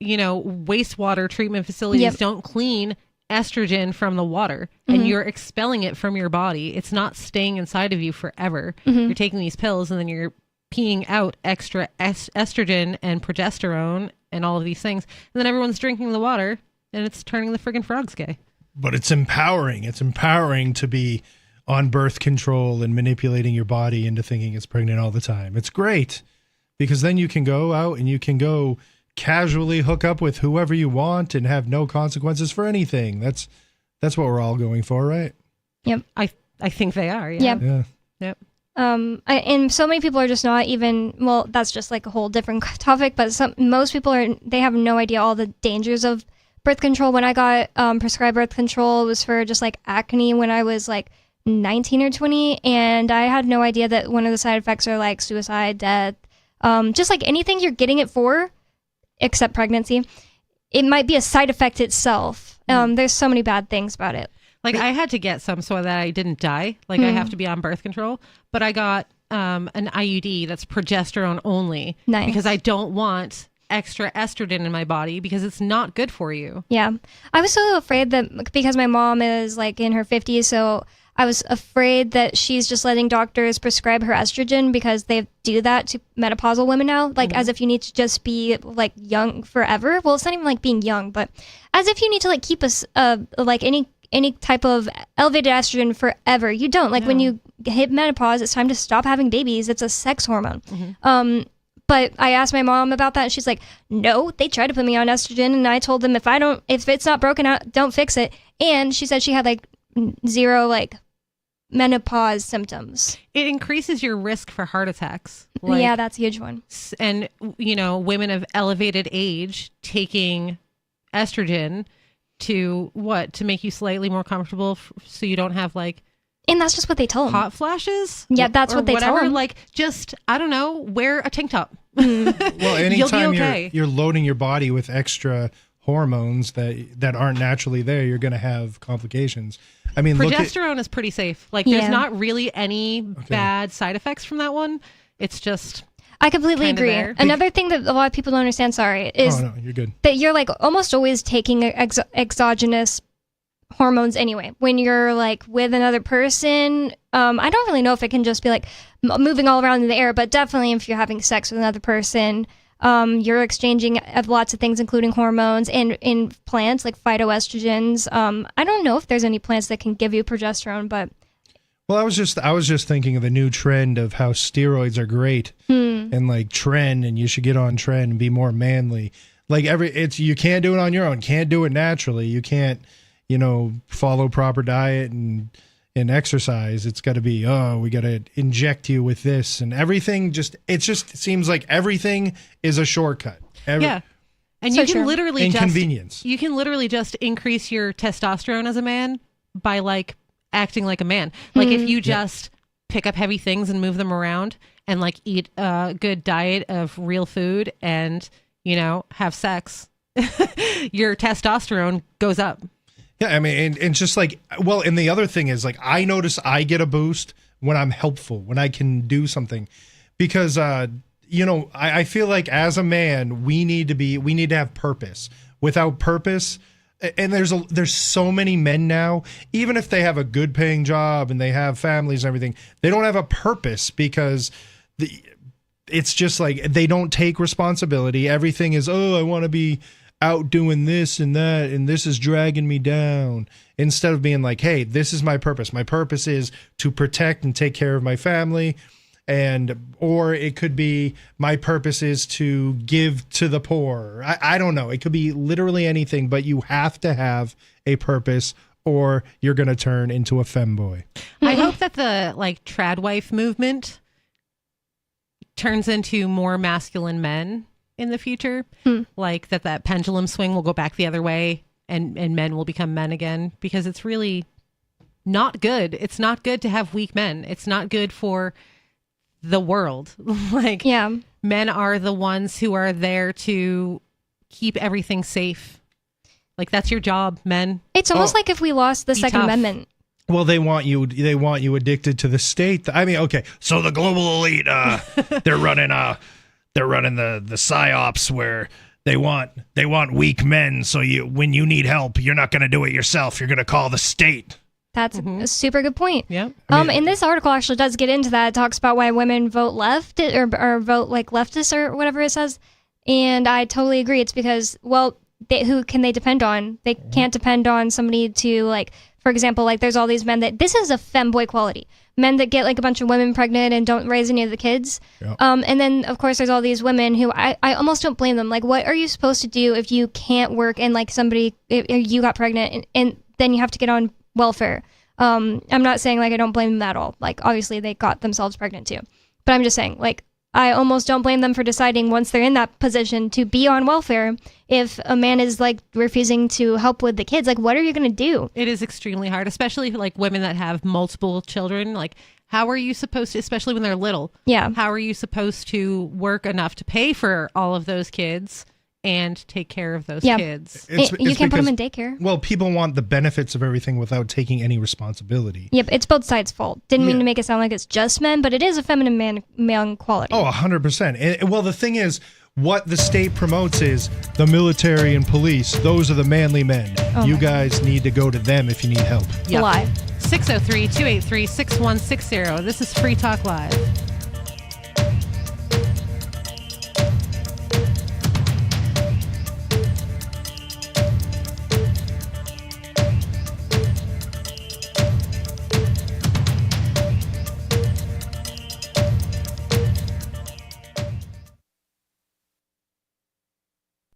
wastewater treatment facilities don't clean estrogen from the water, and you're expelling it from your body. It's not staying inside of you forever. You're taking these pills, and then you're peeing out extra estrogen and progesterone and all of these things. And then everyone's drinking the water, and it's turning the friggin' frogs gay. But it's empowering. It's empowering to be on birth control and manipulating your body into thinking it's pregnant all the time. It's great, because then you can go out and you can go casually hook up with whoever you want and have no consequences for anything. That's what we're all going for, right? Yep. I think they are. Yeah. Yep. And so many people are just not even, well, that's just like a whole different topic, but most people they have no idea all the dangers of birth control. When I got prescribed birth control, it was for just like acne when I was like 19 or 20, and I had no idea that one of the side effects are like suicide, death, just like anything you're getting it for, except pregnancy. It might be a side effect itself. There's so many bad things about it. Like I had to get some so that I didn't die. Like I have to be on birth control, but I got an IUD that's progesterone only. Nice. Because I don't want extra estrogen in my body because it's not good for you. Yeah. I was so afraid that because my mom is like in her 50s, so I was afraid that she's just letting doctors prescribe her estrogen because they do that to menopausal women now, like as if you need to just be like young forever. Well, it's not even like being young, but as if you need to like keep us like any type of elevated estrogen forever. You don't. Like when you hit menopause, it's time to stop having babies. It's a sex hormone. But I asked my mom about that, and she's like, no, they tried to put me on estrogen, and I told them if it's not broken out, don't fix it. And she said she had like 0 like menopause symptoms. It increases your risk for heart attacks. Yeah, that's a huge one. And, women of elevated age taking estrogen to make you slightly more comfortable so you don't have like and that's just what they tell them. Hot flashes? Yeah, that's what they tell them. Like just I don't know, wear a tank top. Well, anytime okay. you're loading your body with extra hormones that aren't naturally there, you're going to have complications. I mean, progesterone is pretty safe. Like there's not really any bad side effects from that one. It's just I completely agree. There. Another thing that a lot of people don't understand, is you're good. That you're like almost always taking exogenous hormones anyway. When you're like with another person, I don't really know if it can just be like moving all around in the air, but definitely if you're having sex with another person, you're exchanging lots of things, including hormones, and in plants like phytoestrogens. I don't know if there's any plants that can give you progesterone, but well, I was just thinking of the new trend of how steroids are great and like trend, and you should get on trend and be more manly. Like you can't do it on your own. Can't do it naturally. You can't, follow proper diet and exercise. It's got to be, we got to inject you with this and everything. It seems like everything is a shortcut. Yeah. And so you can literally inconvenience. You can literally just increase your testosterone as a man by like acting like a man. Like if you just pick up heavy things and move them around and like eat a good diet of real food and, have sex, your testosterone goes up. Yeah, I mean, and just like, well, and the other thing is like, I notice I get a boost when I'm helpful, when I can do something, because, I feel like as a man, we need to have purpose. Without purpose, And there's so many men now, even if they have a good paying job and they have families and everything, they don't have a purpose because it's just like they don't take responsibility. Everything is, I want to be out doing this and that, and this is dragging me down. Instead of being like, hey, this is my purpose. My purpose is to protect and take care of my family. Or it could be my purpose is to give to the poor. I don't know. It could be literally anything, but you have to have a purpose or you're going to turn into a femboy. I hope that the trad wife movement turns into more masculine men in the future. Like that pendulum swing will go back the other way and men will become men again, because it's really not good. It's not good to have weak men. It's not good for the world. Men are the ones who are there to keep everything safe. That's your job, men. It's almost like if we lost the Second Amendment. Well, they want you addicted to the state. I mean, okay, so the global elite, they're running the psyops where they want weak men. So when you need help, you're not going to do it yourself. You're going to call the state. That's a super good point. Yeah. And this article actually does get into that. It talks about why women vote left or vote leftist or whatever it says. And I totally agree. It's because, who can they depend on? They can't depend on somebody to, for example, there's all these men this is a femboy quality. Men that get a bunch of women pregnant and don't raise any of the kids. Yep. And then, of course, there's all these women who I almost don't blame them. What are you supposed to do if you can't work and if you got pregnant and then you have to get on welfare? I'm not saying I don't blame them at all. Obviously they got themselves pregnant too, but I'm just saying I almost don't blame them for deciding once they're in that position to be on welfare. If a man is refusing to help with the kids, what are you going to do? It is extremely hard, especially women that have multiple children. How are you supposed to, especially when they're little? Yeah. How are you supposed to work enough to pay for all of those kids and take care of those kids? You can't put them in daycare. Well, people want the benefits of everything without taking any responsibility. Yep, it's both sides' fault. Didn't mean to make it sound like it's just men, but it is a feminine male quality. Oh, 100%. Well, the thing is, what the state promotes is the military and police. Those are the manly men. You guys need to go to them if you need help. Yep. Live. 603-283-6160. This is Free Talk Live.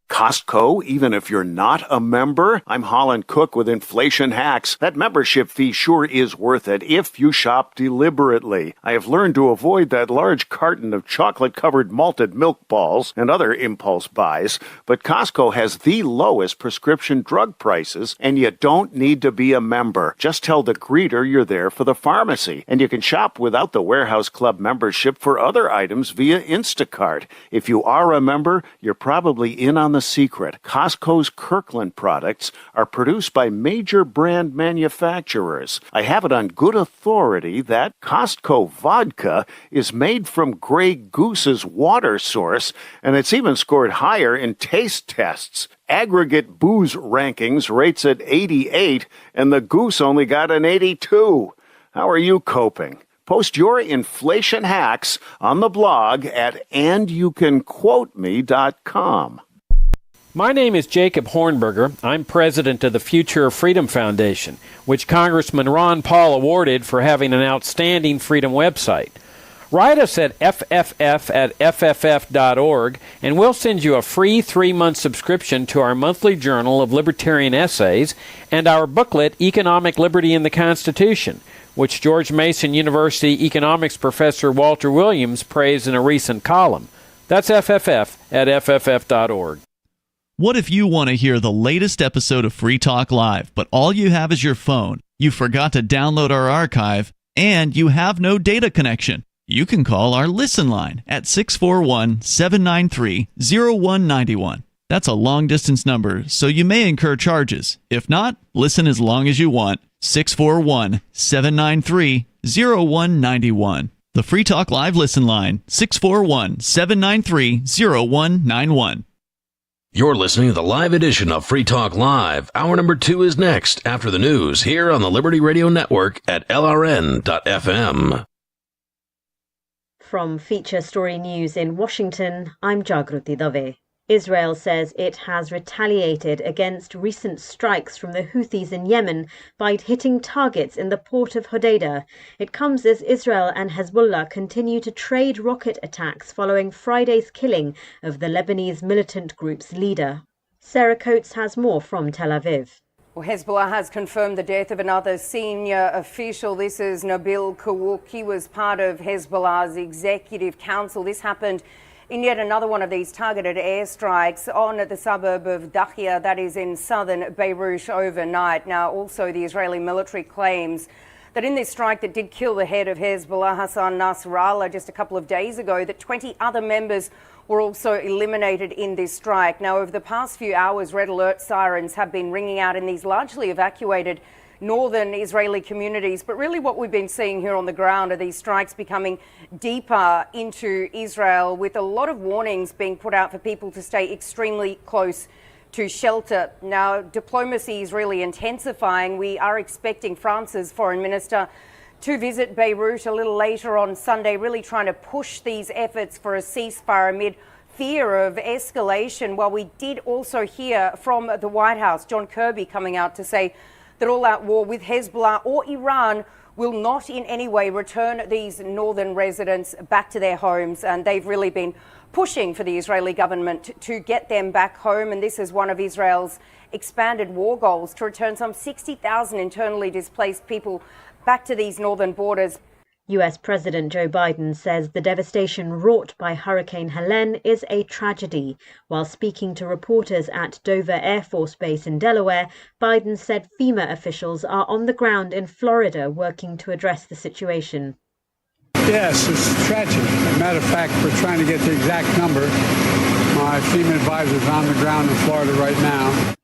Costco, even if you're not a member? I'm Holland Cook with Inflation Hacks. That membership fee sure is worth it if you shop deliberately. I have learned to avoid that large carton of chocolate-covered malted milk balls and other impulse buys, but Costco has the lowest prescription drug prices, and you don't need to be a member. Just tell the greeter you're there for the pharmacy, and you can shop without the Warehouse Club membership for other items via Instacart. If you are a member, you're probably in on the secret. Costco's Kirkland products are produced by major brand manufacturers. I have it on good authority that Costco vodka is made from Grey Goose's water source, and it's even scored higher in taste tests. Aggregate booze rankings rates it 88, and the Goose only got an 82. How are you coping? Post your inflation hacks on the blog at andyoucanquoteme.com. My name is Jacob Hornberger. I'm president of the Future of Freedom Foundation, which Congressman Ron Paul awarded for having an outstanding freedom website. Write us at fff@fff.org, and we'll send you a free 3-month subscription to our monthly journal of libertarian essays and our booklet, Economic Liberty in the Constitution, which George Mason University economics professor Walter Williams praised in a recent column. That's fff@fff.org. What if you want to hear the latest episode of Free Talk Live, but all you have is your phone, you forgot to download our archive, and you have no data connection? You can call our Listen line at 641-793-0191. That's a long-distance number, so you may incur charges. If not, listen as long as you want. 641-793-0191. The Free Talk Live Listen line, 641-793-0191. You're listening to the live edition of Free Talk Live. Hour number 2 is next after the news here on the Liberty Radio Network at LRN.FM. From Feature Story News in Washington, I'm Jagruti Dave. Israel says it has retaliated against recent strikes from the Houthis in Yemen by hitting targets in the port of Hodeidah. It comes as Israel and Hezbollah continue to trade rocket attacks following Friday's killing of the Lebanese militant group's leader. Sarah Coates has more from Tel Aviv. Well, Hezbollah has confirmed the death of another senior official. This is Nabil Kawuk. He was part of Hezbollah's executive council. This happened in yet another one of these targeted airstrikes on the suburb of Dakhia, that is in southern Beirut, overnight. Now, also the Israeli military claims that in this strike that did kill the head of Hezbollah, Hassan Nasrallah, just a couple of days ago, that 20 other members were also eliminated in this strike. Now, over the past few hours, red alert sirens have been ringing out in these largely evacuated northern Israeli communities. But really what we've been seeing here on the ground are these strikes becoming deeper into Israel, with a lot of warnings being put out for people to stay extremely close to shelter. Now, diplomacy is really intensifying. We are expecting France's foreign minister to visit Beirut a little later on Sunday, really trying to push these efforts for a ceasefire amid fear of escalation. While we did also hear from the White House, John Kirby coming out to say that all-out war with Hezbollah or Iran will not in any way return these northern residents back to their homes. And they've really been pushing for the Israeli government to get them back home. And this is one of Israel's expanded war goals, to return some 60,000 internally displaced people back to these northern borders. US President Joe Biden says the devastation wrought by Hurricane Helene is a tragedy. While speaking to reporters at Dover Air Force Base in Delaware, Biden said FEMA officials are on the ground in Florida working to address the situation. Yes, it's tragic. As a matter of fact, we're trying to get the exact number. My FEMA advisor is on the ground in Florida right now.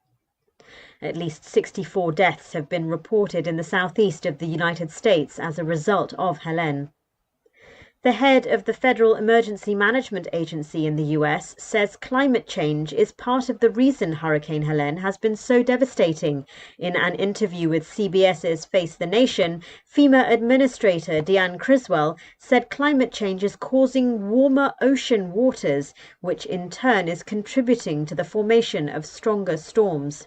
At least 64 deaths have been reported in the southeast of the United States as a result of Helene. The head of the Federal Emergency Management Agency in the US says climate change is part of the reason Hurricane Helene has been so devastating. In an interview with CBS's Face the Nation, FEMA Administrator Deanne Criswell said climate change is causing warmer ocean waters, which in turn is contributing to the formation of stronger storms.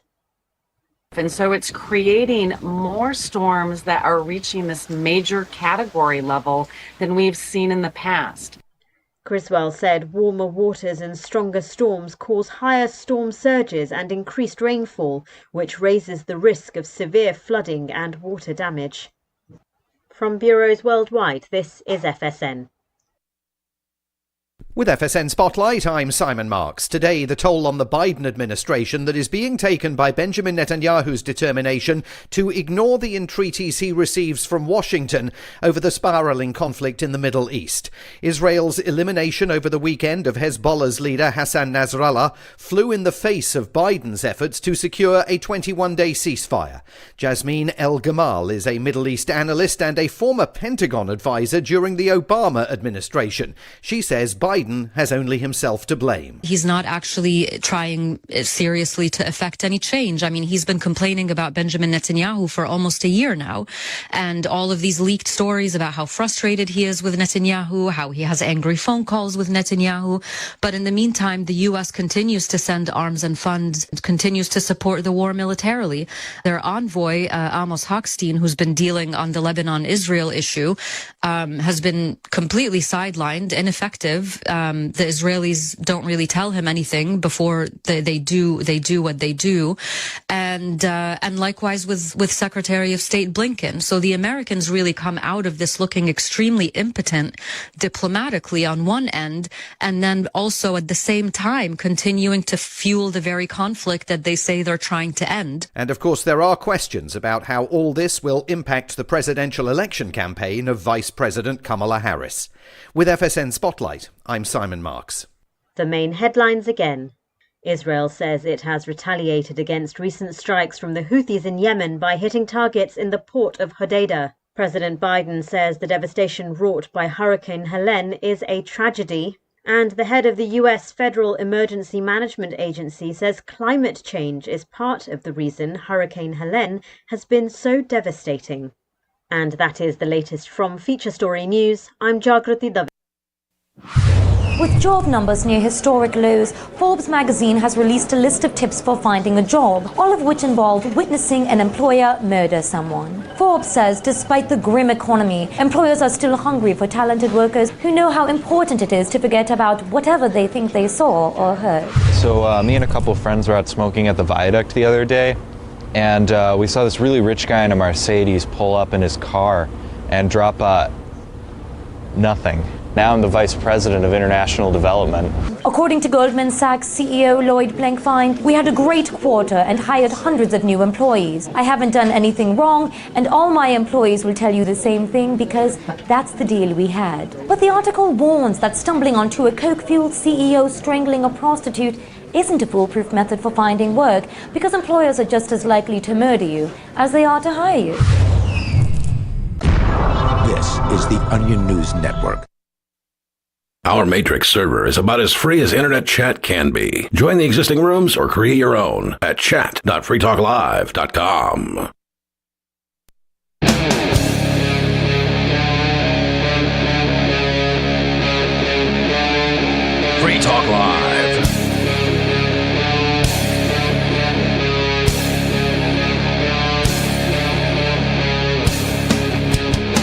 And so it's creating more storms that are reaching this major category level than we've seen in the past. Criswell said warmer waters and stronger storms cause higher storm surges and increased rainfall, which raises the risk of severe flooding and water damage. From bureaus worldwide, this is FSN. With FSN Spotlight, I'm Simon Marks. Today, the toll on the Biden administration that is being taken by Benjamin Netanyahu's determination to ignore the entreaties he receives from Washington over the spiraling conflict in the Middle East. Israel's elimination over the weekend of Hezbollah's leader Hassan Nasrallah flew in the face of Biden's efforts to secure a 21-day ceasefire. Jasmine El-Gamal is a Middle East analyst and a former Pentagon advisor during the Obama administration. She says Biden has only himself to blame. He's not actually trying seriously to effect any change. I mean, he's been complaining about Benjamin Netanyahu for almost a year now. And all of these leaked stories about how frustrated he is with Netanyahu, how he has angry phone calls with Netanyahu. But in the meantime, the U.S. continues to send arms and funds, continues to support the war militarily. Their envoy, Amos Hochstein, who's been dealing on the Lebanon-Israel issue, has been completely sidelined, ineffective. The Israelis don't really tell him anything before they do what they do, and likewise with Secretary of State Blinken. So the Americans really come out of this looking extremely impotent diplomatically on one end, and then also at the same time continuing to fuel the very conflict that they say they're trying to end. And of course, there are questions about how all this will impact the presidential election campaign of Vice President Kamala Harris. With FSN Spotlight, I'm Simon Marks. The main headlines again. Israel says it has retaliated against recent strikes from the Houthis in Yemen by hitting targets in the port of Hodeidah. President Biden says the devastation wrought by Hurricane Helene is a tragedy. And the head of the US Federal Emergency Management Agency says climate change is part of the reason Hurricane Helene has been so devastating. And that is the latest from Feature Story News. I'm Jagrati Dave. With job numbers near historic lows, Forbes magazine has released a list of tips for finding a job, all of which involve witnessing an employer murder someone. Forbes says despite the grim economy, employers are still hungry for talented workers who know how important it is to forget about whatever they think they saw or heard. So me and a couple of friends were out smoking at the Viaduct the other day, and we saw this really rich guy in a Mercedes pull up in his car and drop nothing. Now I'm the Vice President of International Development. According to Goldman Sachs CEO Lloyd Blankfein, we had a great quarter and hired hundreds of new employees. I haven't done anything wrong, and all my employees will tell you the same thing because that's the deal we had. But the article warns that stumbling onto a coke-fueled CEO strangling a prostitute isn't a foolproof method for finding work because employers are just as likely to murder you as they are to hire you. This is the Onion News Network. Our Matrix server is about as free as internet chat can be. Join the existing rooms or create your own at chat.freetalklive.com. Free Talk Live.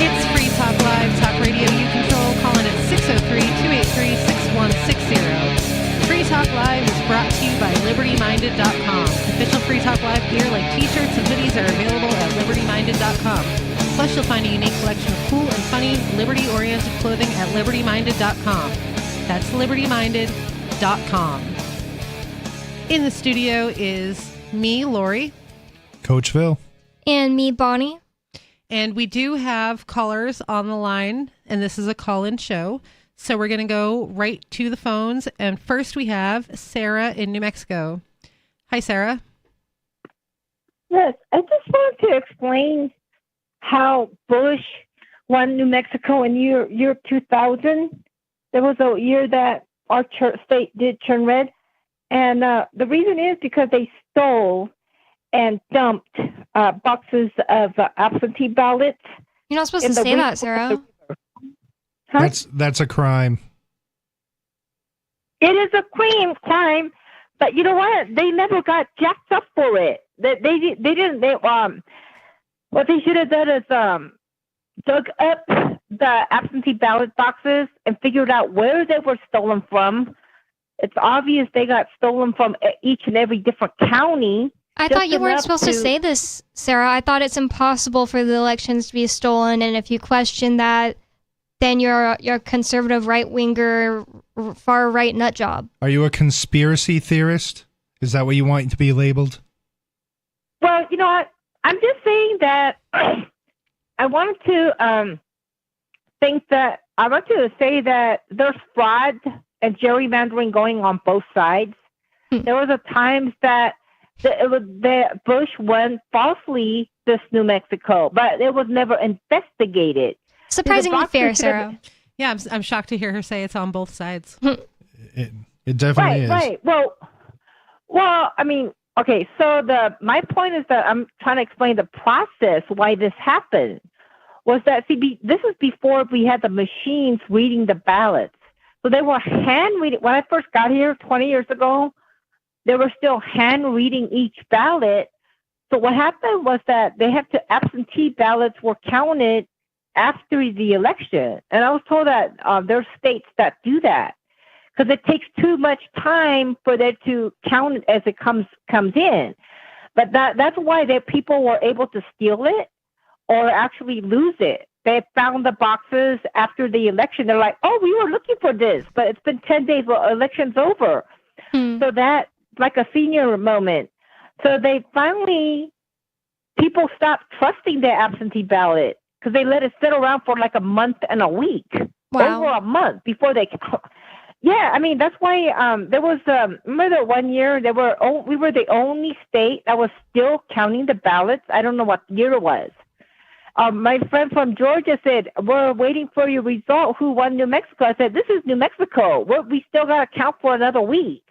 It's Free Talk Live, talk radio you control. Call in at 603-283-6160. Free Talk Live is brought to you by LibertyMinded.com. Official Free Talk Live gear like t-shirts and hoodies are available at LibertyMinded.com. Plus, you'll find a unique collection of cool and funny, liberty-oriented clothing at LibertyMinded.com. That's LibertyMinded.com. In the studio is me, Lori. Coach Phil. And me, Bonnie. And we do have callers on the line, and this is a call-in show. So we're going to go right to the phones. And first we have Sarah in New Mexico. Hi, Sarah. Yes, I just wanted to explain how Bush won New Mexico in year 2000. There was a year that our state did turn red. And the reason is because they stole and dumped boxes of absentee ballots. You're not supposed to say that, Sarah. Huh? That's a crime. It is a crime, but you know what? They never got jacked up for it. They didn't. What they should have done is dug up the absentee ballot boxes and figured out where they were stolen from. It's obvious they got stolen from each and every different county. I thought you weren't supposed to say this, Sarah. I thought it's impossible for the elections to be stolen, and if you question that, then you're a conservative right-winger, far-right nut job. Are you a conspiracy theorist? Is that what you want to be labeled? Well, you know what? I'm just saying that I wanted to say that there's fraud and gerrymandering going on both sides. There was a times that Bush won falsely this New Mexico, but it was never investigated. Surprisingly fair, Sarah. Yeah, I'm shocked to hear her say it's on both sides. It definitely is. Right. Well, I mean, okay. So my point is that I'm trying to explain the process why this happened. Was that this is before we had the machines reading the ballots. So they were hand reading. When I first got here 20 years ago, they were still hand reading each ballot. So what happened was that absentee ballots were counted after the election. And I was told that there are states that do that because it takes too much time for them to count it as it comes in. But that's why people were able to steal it or actually lose it. They found the boxes after the election. They're like, oh, we were looking for this, but it's been 10 days. Well, election's over. So that's like a senior moment. So people stopped trusting their absentee ballot because they let it sit around for like a month and a week. Wow. Over a month before they... Yeah, I mean, that's why there was... remember that one year, we were the only state that was still counting the ballots? I don't know what year it was. My friend from Georgia said, we're waiting for your result. Who won New Mexico? I said, this is New Mexico. We still got to count for another week.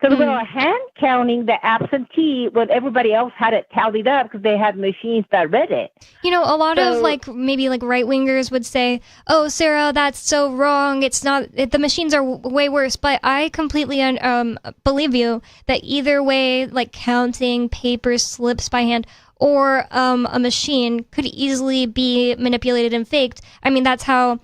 Because we were hand counting the absentee when everybody else had it tallied up because they had machines that read it. You know, a lot of maybe right wingers would say, "Oh, Sarah, that's so wrong. It's not. The machines are way worse." But I completely believe you that either way, like counting paper slips by hand or a machine could easily be manipulated and faked. I mean, that's how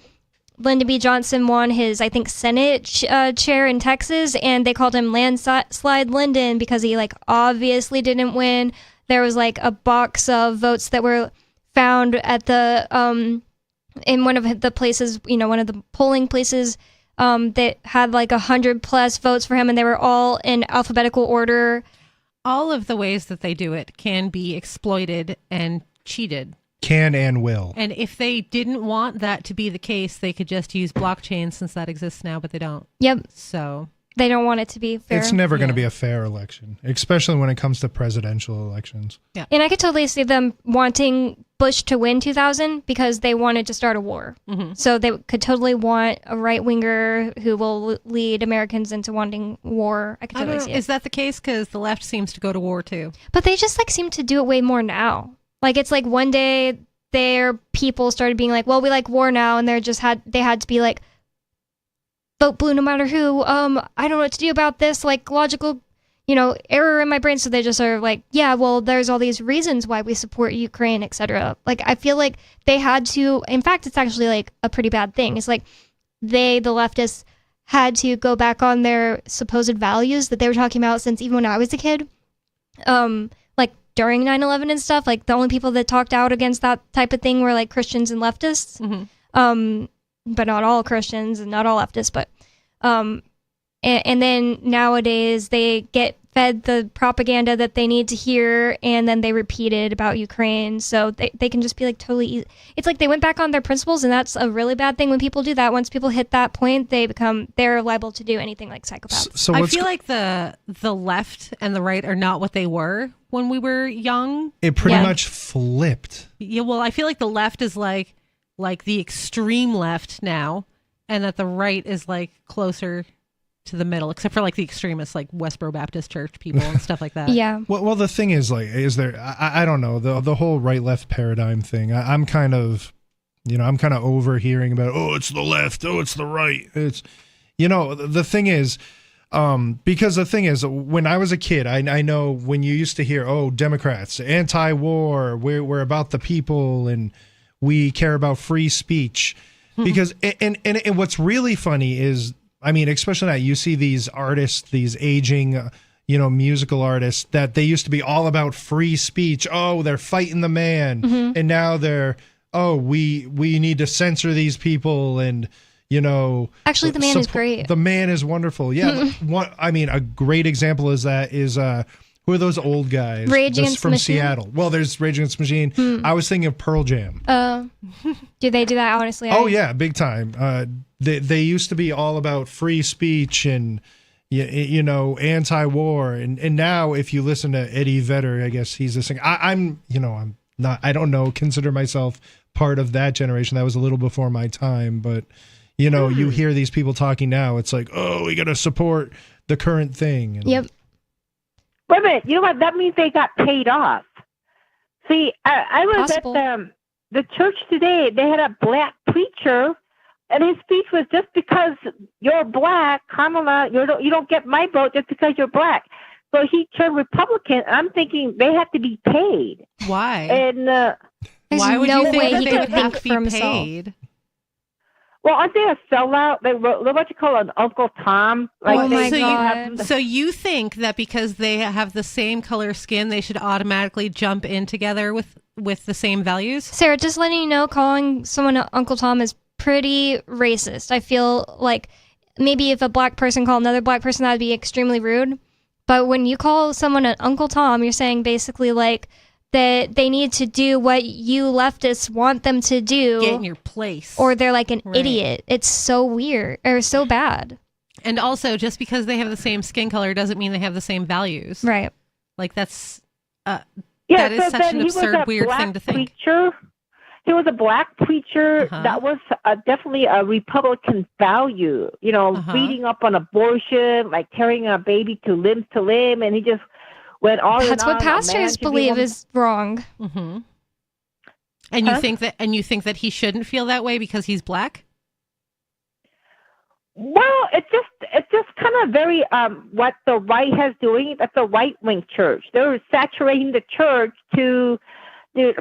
Lyndon B. Johnson won his, I think, Senate chair in Texas, and they called him Landslide Lyndon because he obviously didn't win. There was a box of votes that were found at the in one of the places, one of the polling places that had 100+ votes for him, and they were all in alphabetical order. All of the ways that they do it can be exploited and cheated. Can and will. And if they didn't want that to be the case, they could just use blockchain since that exists now, but they don't. Yep. So they don't want it to be fair. It's never going to be a fair election, especially when it comes to presidential elections. Yeah. And I could totally see them wanting Bush to win 2000 because they wanted to start a war. Mm-hmm. So they could totally want a right-winger who will lead Americans into wanting war. I could totally see it. Is that the case? Because the left seems to go to war too. But they just seem to do it way more now. It's one day their people started being well, we like war now, and they had to be vote blue no matter who. I don't know what to do about this, logical, error in my brain. So they just are yeah, well, there's all these reasons why we support Ukraine, etc. I feel like they had to, in fact, it's actually a pretty bad thing. It's the leftists had to go back on their supposed values that they were talking about since even when I was a kid. During 9/11 and stuff, the only people that talked out against that type of thing were Christians and leftists, but not all Christians and not all leftists. But and then nowadays they get fed the propaganda that they need to hear, and then they repeat it about Ukraine, so they can just be totally easy. It's they went back on their principles, and that's a really bad thing when people do that. Once people hit that point, they're liable to do anything like psychopaths. So I feel like the left and the right are not what they were when we were young. It pretty much flipped. Yeah, well, I feel like the left is like the extreme left now, and that the right is closer to the middle, except for the extremists Westboro Baptist Church people and stuff like that. Yeah. Well, the thing is is there? I don't know, the whole right left paradigm thing. I'm kind of, I'm kind of overhearing about. Oh, it's the left. Oh, it's the right. It's, the thing is. Because the thing is, when I was a kid, I know when you used to hear, oh, Democrats, anti-war, we're about the people and we care about free speech. Because, and what's really funny is, I mean, especially now, you see these artists, these aging, musical artists, that they used to be all about free speech. Oh, they're fighting the man. Mm-hmm. And now they're, oh, we need to censor these people and, actually, the man is great. The man is wonderful. Yeah. A great example is who are those old guys? Rage Against the Machine? Seattle. Well, there's Rage Against the Machine. I was thinking of Pearl Jam. Do they do that, honestly? Oh, yeah, big time. They used to be all about free speech and, anti-war. And now if you listen to Eddie Vedder, I guess he's a singer. I'm not, I don't know, consider myself part of that generation. That was a little before my time, but... you hear these people talking now. It's oh, we got to support the current thing. And yep. Wait a minute. You know what? That means they got paid off. See, I was Possible. at the church today. They had a black preacher, and his speech was just because you're black, Kamala, you don't get my vote just because you're black. So he turned Republican. I'm thinking they have to be paid. Why? And why would no you think way that he they could would think have to for be himself. paid? well, aren't they a sellout? They wrote what you call an Uncle Tom. Oh my God. So you think that because they have the same color skin, they should automatically jump in together with the same values? Sarah, just letting you know, calling someone Uncle Tom is pretty racist. I feel like maybe if a black person called another black person, that would be extremely rude. But when you call someone an Uncle Tom, you're saying basically that they need to do what you leftists want them to do. Get in your place. Or they're an idiot. It's so weird or so bad. And also, just because they have the same skin color doesn't mean they have the same values. Right. That's that is such an absurd, weird thing to think. Preacher, he was a black preacher that was definitely a Republican value. You know, reading up on abortion, like carrying a baby to limb, and he just went on. That's and what on. pastors believe is wrong. Mm-hmm. And you think that he shouldn't feel that way because he's black? Well, it's just kind of very what the right has doing. That's a right wing church. They're saturating the church to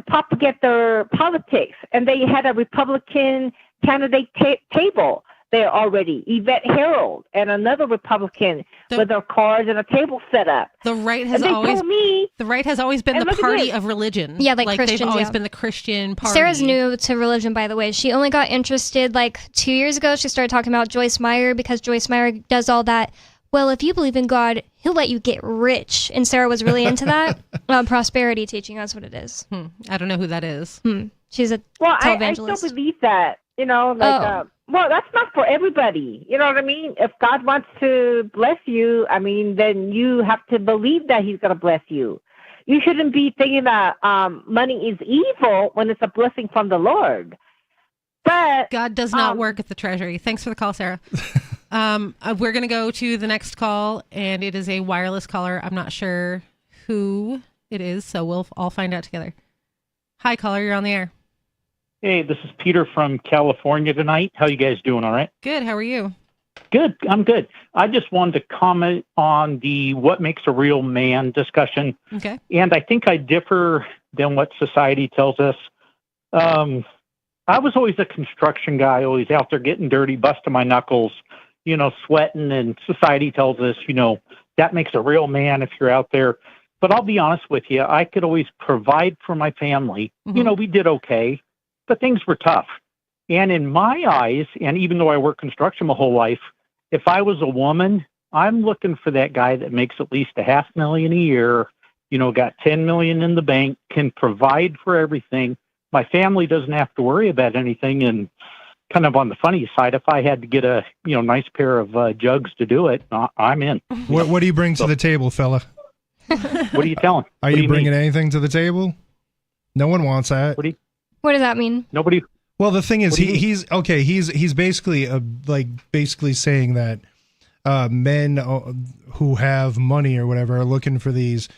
propagate their politics, and they had a Republican candidate table there already. Yvette Harold and another Republican with their cars and a table set up. The right has always been the party of religion. Yeah, like Christians, they've always yeah. been the Christian party. Sarah's new to religion, by the way. She only got interested like 2 years ago. She started talking about Joyce Meyer because Joyce Meyer does all that. Well, if you believe in God, he'll let you get rich. And Sarah was really into that. Prosperity teaching, that's what it is. I don't know who that is. She's a I televangelist. still believe that. You know, like, well, that's not for everybody. You know what I mean? If God wants to bless you, I mean, then you have to believe that he's going to bless you. You shouldn't be thinking that money is evil when it's a blessing from the Lord. But God does not work at the Treasury. Thanks for the call, Sarah. We're going to go to the next call, and it is a wireless caller. I'm not sure who it is, so we'll all find out together. Hi, caller. You're on the air. Hey, this is Peter from California tonight. How you guys doing? All right? Good. How are you? Good. I'm good. I just wanted to comment on the what makes a real man discussion. Okay. And I think I differ than what society tells us. I was always a construction guy, always out there getting dirty, busting my knuckles, you know, sweating. And society tells us, you know, that makes a real man if you're out there. But I'll be honest with you, I could always provide for my family. You know, we did okay. But things were tough. And in my eyes, and even though I worked construction my whole life, if I was a woman, I'm looking for that guy that makes at least $500,000 a year, you know, got $10 million in the bank, can provide for everything. My family doesn't have to worry about anything. And kind of on the funny side, if I had to get a, you know, nice pair of jugs to do it, I'm in. What do you bring to the table, fella? What are you telling? Are you bringing anything to the table? No one wants that. What does that mean? Nobody. Well, the thing is, he's okay. He's basically basically saying that men who have money or whatever are looking for these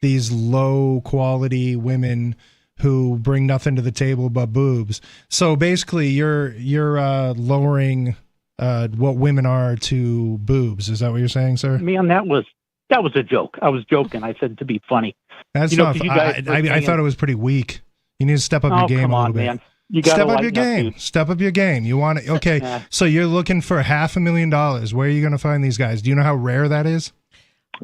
low quality women who bring nothing to the table but boobs. So basically, you're lowering what women are to boobs. Is that what you're saying, sir? Man, that was a joke. I was joking. I said to be funny. That's not. I thought it was pretty weak. You need to step up your game come a on, little bit. Man. You gotta step up your game. Step up your game. You want it? Okay. So you're looking for $500,000. Where are you going to find these guys? Do you know how rare that is?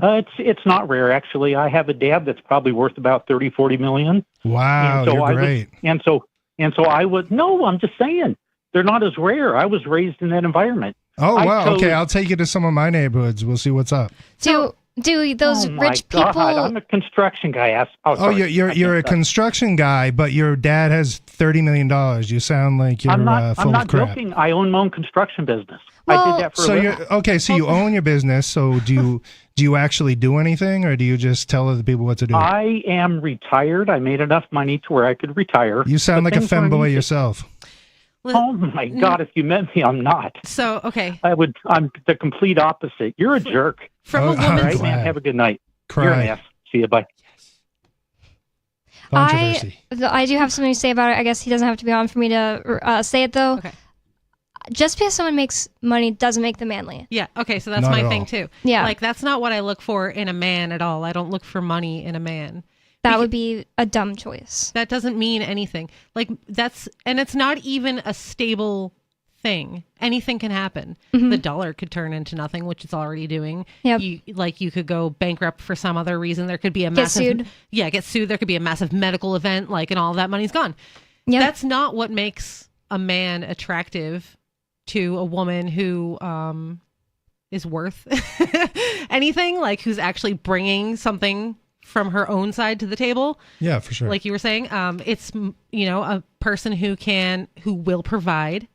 It's not rare, actually. I have a dad that's probably worth about 30-40 million. Wow, and so you're great. And so I would. No, I'm just saying they're not as rare. I was raised in that environment. Oh wow. Okay, I'll take you to some of my neighborhoods. We'll see what's up. Do those rich people? I'm a construction guy. You're a construction guy, but your dad has $30 million. You sound like you're full of crap. I'm not joking. I own my own construction business. I did that for a living. So you own your business. So do you actually do anything, or do you just tell other people what to do? I am retired. I made enough money to where I could retire. You sound like a femboy yourself. Oh my God! If you met me, I'm not. So okay, I'm the complete opposite. You're a jerk. From a woman's all right, man. Have a good night. You're an ass. See you. Bye. Controversy. I do have something to say about it. I guess he doesn't have to be on for me to say it though. Okay. Just because someone makes money doesn't make them manly. Yeah. Okay. So that's Not my at thing all. too. Yeah. Like that's not what I look for in a man at all. I don't look for money in a man. That would be a dumb choice. That doesn't mean anything. Like and it's not even a stable thing. Anything can happen. Mm-hmm. The dollar could turn into nothing, which it's already doing. Yep. You could go bankrupt for some other reason. There could be a Get massive sued. Yeah, get sued. There could be a massive medical event, and all that money's gone. Yep. That's not what makes a man attractive to a woman who is worth anything, who's actually bringing something from her own side to the table. Yeah, for sure. Like you were saying, it's a person who will provide,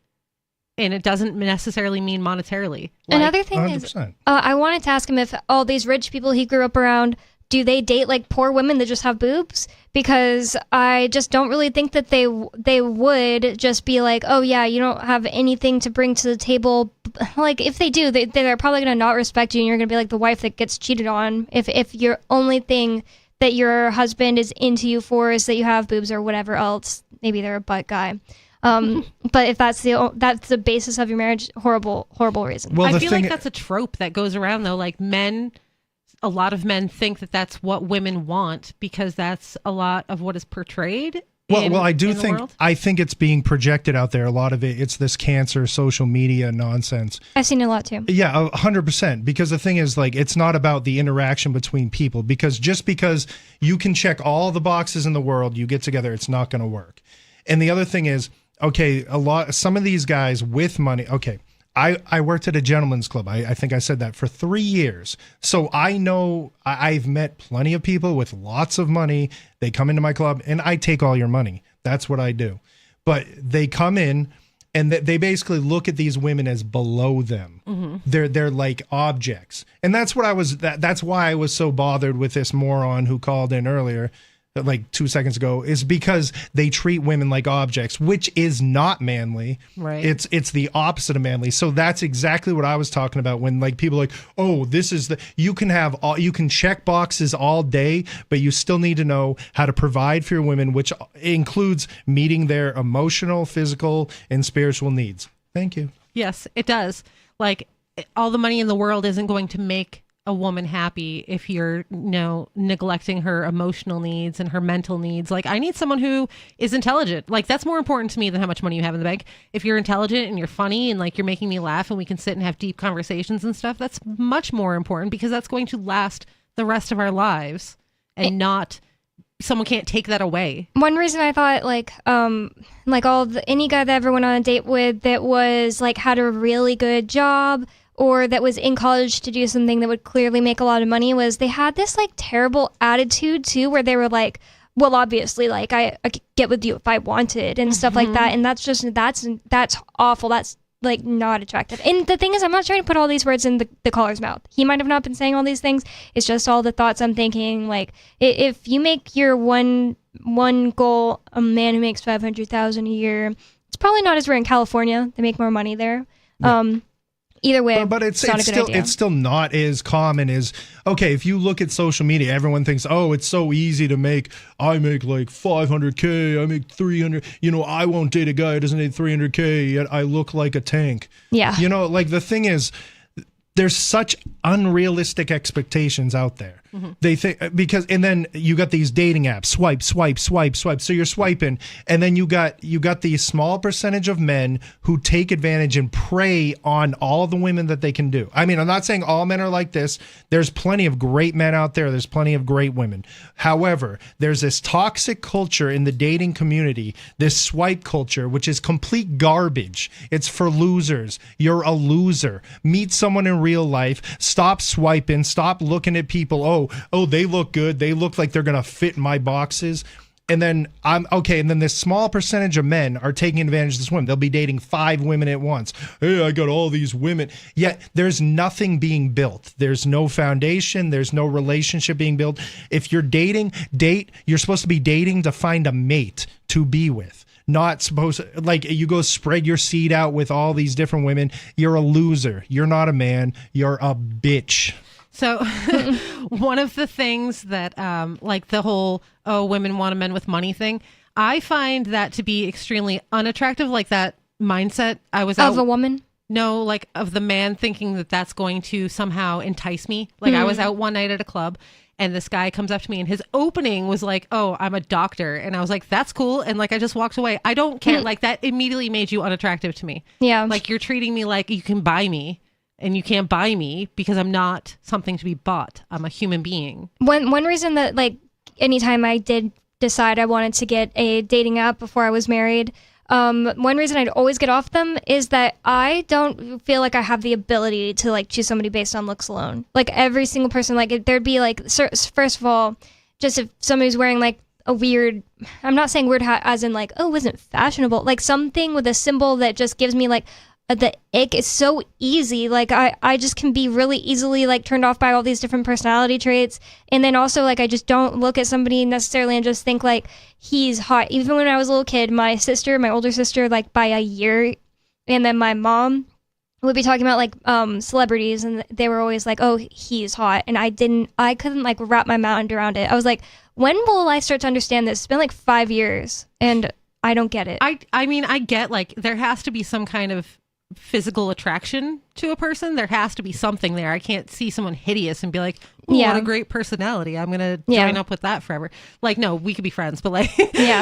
and it doesn't necessarily mean monetarily. Another thing is, I wanted to ask him if all these rich people he grew up around do they date like poor women that just have boobs? Because I just don't really think that they would just be like, oh yeah, you don't have anything to bring to the table. Like if they do, they're probably gonna not respect you, and you're gonna be like the wife that gets cheated on if your only thing that your husband is into you for is that you have boobs or whatever else. Maybe they're a butt guy. But if that's the basis of your marriage, horrible reason. Well, I feel like that's a trope that goes around though. Like a lot of men think that that's what women want because that's a lot of what is portrayed. I think it's being projected out there. A lot of it's this cancer social media nonsense. I've seen it a lot too. Yeah, 100%. Because the thing is, like, it's not about the interaction between people. Because just because you can check all the boxes in the world, you get together, it's not going to work. And the other thing is, okay, some of these guys with money. Okay, I worked at a gentleman's club. I think I said that for 3 years. So I know I've met plenty of people with lots of money. They come into my club and I take all your money. That's what I do. But they come in and they basically look at these women as below them. Mm-hmm. They're like objects. And that's why I was so bothered with this moron who called in earlier, like 2 seconds ago, is because they treat women like objects, which is not manly. Right. It's the opposite of manly. So that's exactly what I was talking about when like people are like, oh, you can check boxes all day, but you still need to know how to provide for your women, which includes meeting their emotional, physical, and spiritual needs. Thank you. Yes, it does. Like all the money in the world isn't going to make a woman happy if you're neglecting her emotional needs and her mental needs. Like I need someone who is intelligent. Like that's more important to me than how much money you have in the bank. If you're intelligent and you're funny and like you're making me laugh and we can sit and have deep conversations and stuff, that's much more important because that's going to last the rest of our lives and not someone can't take that away. One reason I thought any guy that I ever went on a date with that was like had a really good job or that was in college to do something that would clearly make a lot of money was they had this like terrible attitude too, where they were like, well, obviously, like I could get with you if I wanted and stuff like that. And that's awful. That's like not attractive. And the thing is, I'm not trying to put all these words in the caller's mouth. He might have not been saying all these things. It's just all the thoughts I'm thinking. Like if you make your one goal a man who makes $500,000 a year, it's probably not as rare in California. They make more money there. Yeah. Either way, but it's still not as common as, okay, if you look at social media, everyone thinks, oh, it's so easy to make. I make like $500K, I make 300. I won't date a guy who doesn't make 300K, yet I look like a tank. Yeah. Like the thing is, there's such unrealistic expectations out there. Mm-hmm. They think and then you got these dating apps, swipe. So you're swiping, and then you got the small percentage of men who take advantage and prey on all the women that they can do. I mean, I'm not saying all men are like this. There's plenty of great men out there. There's plenty of great women. However, there's this toxic culture in the dating community, this swipe culture, which is complete garbage. It's for losers. You're a loser. Meet someone in real life. Stop swiping. Stop looking at people. Oh, they look good. They look like they're going to fit my boxes. And then and then this small percentage of men are taking advantage of this woman. They'll be dating 5 women at once. Hey, I got all these women. Yet there's nothing being built. There's no foundation. There's no relationship being built. If you're you're supposed to be dating to find a mate to be with. Not supposed to, like, you go spread your seed out with all these different women. You're a loser. You're not a man. You're a bitch. So one of the things that like the whole, women want a man with money thing, I find that to be extremely unattractive, like that mindset. Of a woman? No, like of the man thinking that that's going to somehow entice me. Like I was out one night at a club and this guy comes up to me and his opening was like, oh, I'm a doctor. And I was like, that's cool. And like, I just walked away. I don't care. Like that immediately made you unattractive to me. Yeah. Like you're treating me like you can buy me. And you can't buy me because I'm not something to be bought. I'm a human being. One reason that like anytime I did decide I wanted to get a dating app before I was married, one reason I'd always get off them is that I don't feel like I have the ability to like choose somebody based on looks alone. Like every single person, like there'd be like, first of all, just if somebody's wearing like a weird, I'm not saying weird hat as in like, oh, isn't fashionable, like something with a symbol that just gives me like, the ick is so easy. Like I just can be really easily like turned off by all these different personality traits. And then also like I just don't look at somebody necessarily and just think like he's hot. Even when I was a little kid, my older sister, like by a year, and then my mom would be talking about like celebrities, and they were always like, oh, he's hot. And I couldn't like wrap my mind around it. I was like, when will I start to understand this? It's been like 5 years and I don't get it. I mean, I get like there has to be some kind of physical attraction to a person. There has to be something there. I can't see someone hideous and be like, ooh, what a great personality. I'm going to join up with that forever. Like, no, we could be friends, but like,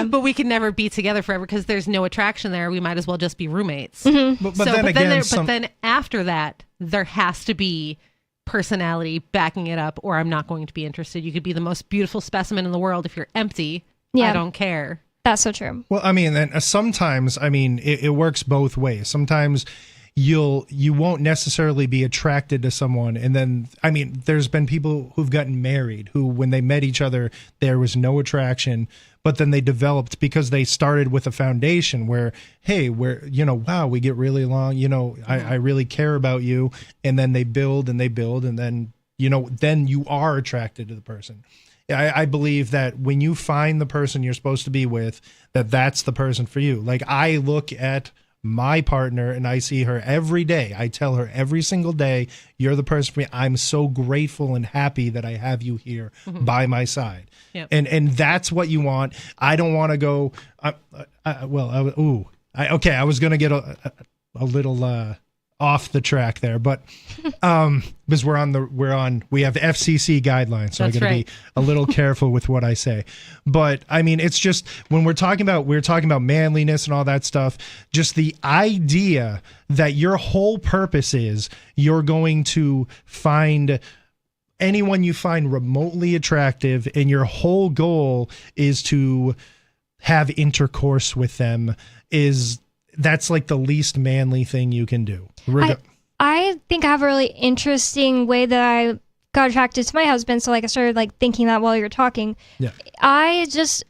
but we could never be together forever because there's no attraction there. We might as well just be roommates. Mm-hmm. But then after that, there has to be personality backing it up, or I'm not going to be interested. You could be the most beautiful specimen in the world. If you're empty, I don't care. That's so true. Well, I mean, and sometimes, I mean, it works both ways. Sometimes you won't necessarily be attracted to someone, and then, I mean, there's been people who've gotten married who, when they met each other, there was no attraction, but then they developed because they started with a foundation where, hey, wow, we get really along, I really care about you, and then they build, and then, then you are attracted to the person. I believe that when you find the person you're supposed to be with, that's the person for you. Like, I look at my partner and I see her every day. I tell her every single day, you're the person for me. I'm so grateful and happy that I have you here by my side. Yep. And that's what you want. I don't want to go, I was going to get a little off the track there, but because we have FCC guidelines, so I got to be a little careful with what I say. But I mean, it's just when we're talking about manliness and all that stuff, just the idea that your whole purpose is you're going to find anyone you find remotely attractive, and your whole goal is to have intercourse with them that's like the least manly thing you can do. I think I have a really interesting way that I got attracted to my husband. So like I started like thinking that while you were talking. Yeah. I was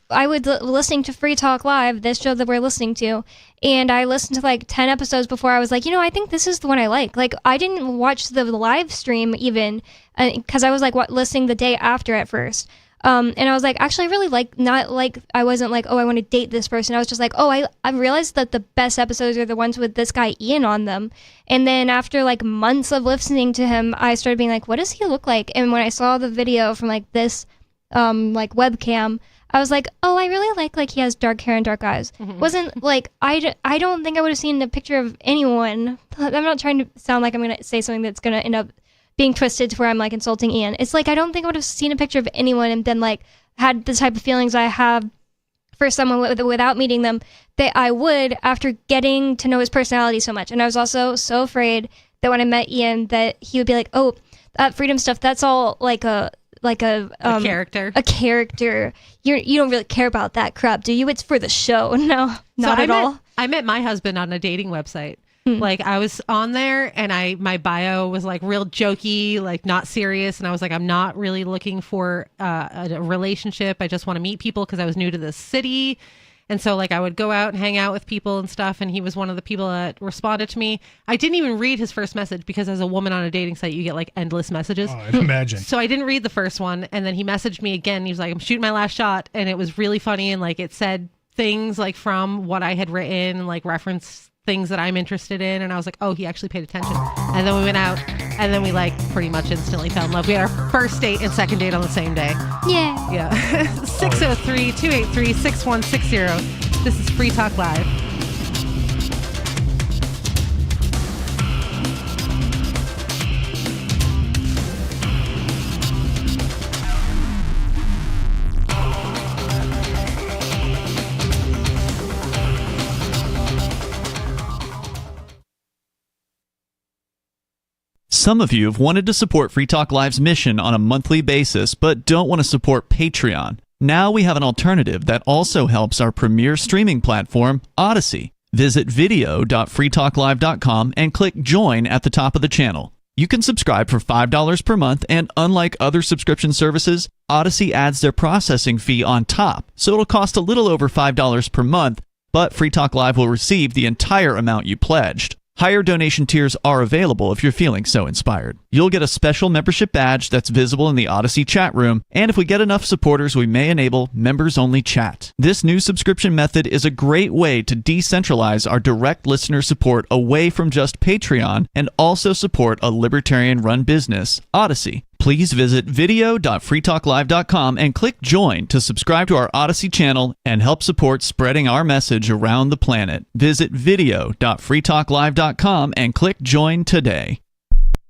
listening to Free Talk Live, this show that we're listening to, and I listened to like 10 episodes before I was like, I think this is the one I like. Like I didn't watch the live stream even because I was like listening the day after at first. And I was like, actually, I really I wasn't like, oh, I want to date this person. I was just like, oh, I realized that the best episodes are the ones with this guy Ian on them. And then after like months of listening to him, I started being like, what does he look like? And when I saw the video from like this like webcam, I was like, oh, I really like he has dark hair and dark eyes. Mm-hmm. Wasn't like, I don't think I would have seen a picture of anyone. I'm not trying to sound like I'm going to say something that's going to end up being twisted to where I'm like insulting Ian. It's like I don't think I would have seen a picture of anyone and then like had the type of feelings I have for someone without meeting them that I would after getting to know his personality so much. And I was also so afraid that when I met Ian that he would be like, oh, that freedom stuff, that's all like a character. A character. You don't really care about that crap, do you? It's for the show. No, not at all. I met my husband on a dating website. Like I was on there and my bio was like real jokey, like not serious. And I was like, I'm not really looking for a relationship. I just want to meet people because I was new to this city. And so like I would go out and hang out with people and stuff. And he was one of the people that responded to me. I didn't even read his first message because as a woman on a dating site, you get like endless messages. Oh, I'd imagine. So I didn't read the first one. And then he messaged me again. He was like, I'm shooting my last shot. And it was really funny. And like it said things like from what I had written and like reference things that I'm interested in, and I was like, oh, he actually paid attention. And then we went out, and then we like pretty much instantly fell in love. We had our first date and second date on the same day. Yeah. 603-283-6160. This is Free Talk Live. Some of you have wanted to support Free Talk Live's mission on a monthly basis, but don't want to support Patreon. Now we have an alternative that also helps our premier streaming platform, Odyssey. Visit video.freetalklive.com and click Join at the top of the channel. You can subscribe for $5 per month, and unlike other subscription services, Odyssey adds their processing fee on top, so it'll cost a little over $5 per month, but Free Talk Live will receive the entire amount you pledged. Higher donation tiers are available if you're feeling so inspired. You'll get a special membership badge that's visible in the Odyssey chat room, and if we get enough supporters, we may enable members-only chat. This new subscription method is a great way to decentralize our direct listener support away from just Patreon and also support a libertarian-run business, Odyssey. Please visit video.freetalklive.com and click join to subscribe to our Odyssey channel and help support spreading our message around the planet. Visit video.freetalklive.com and click join today.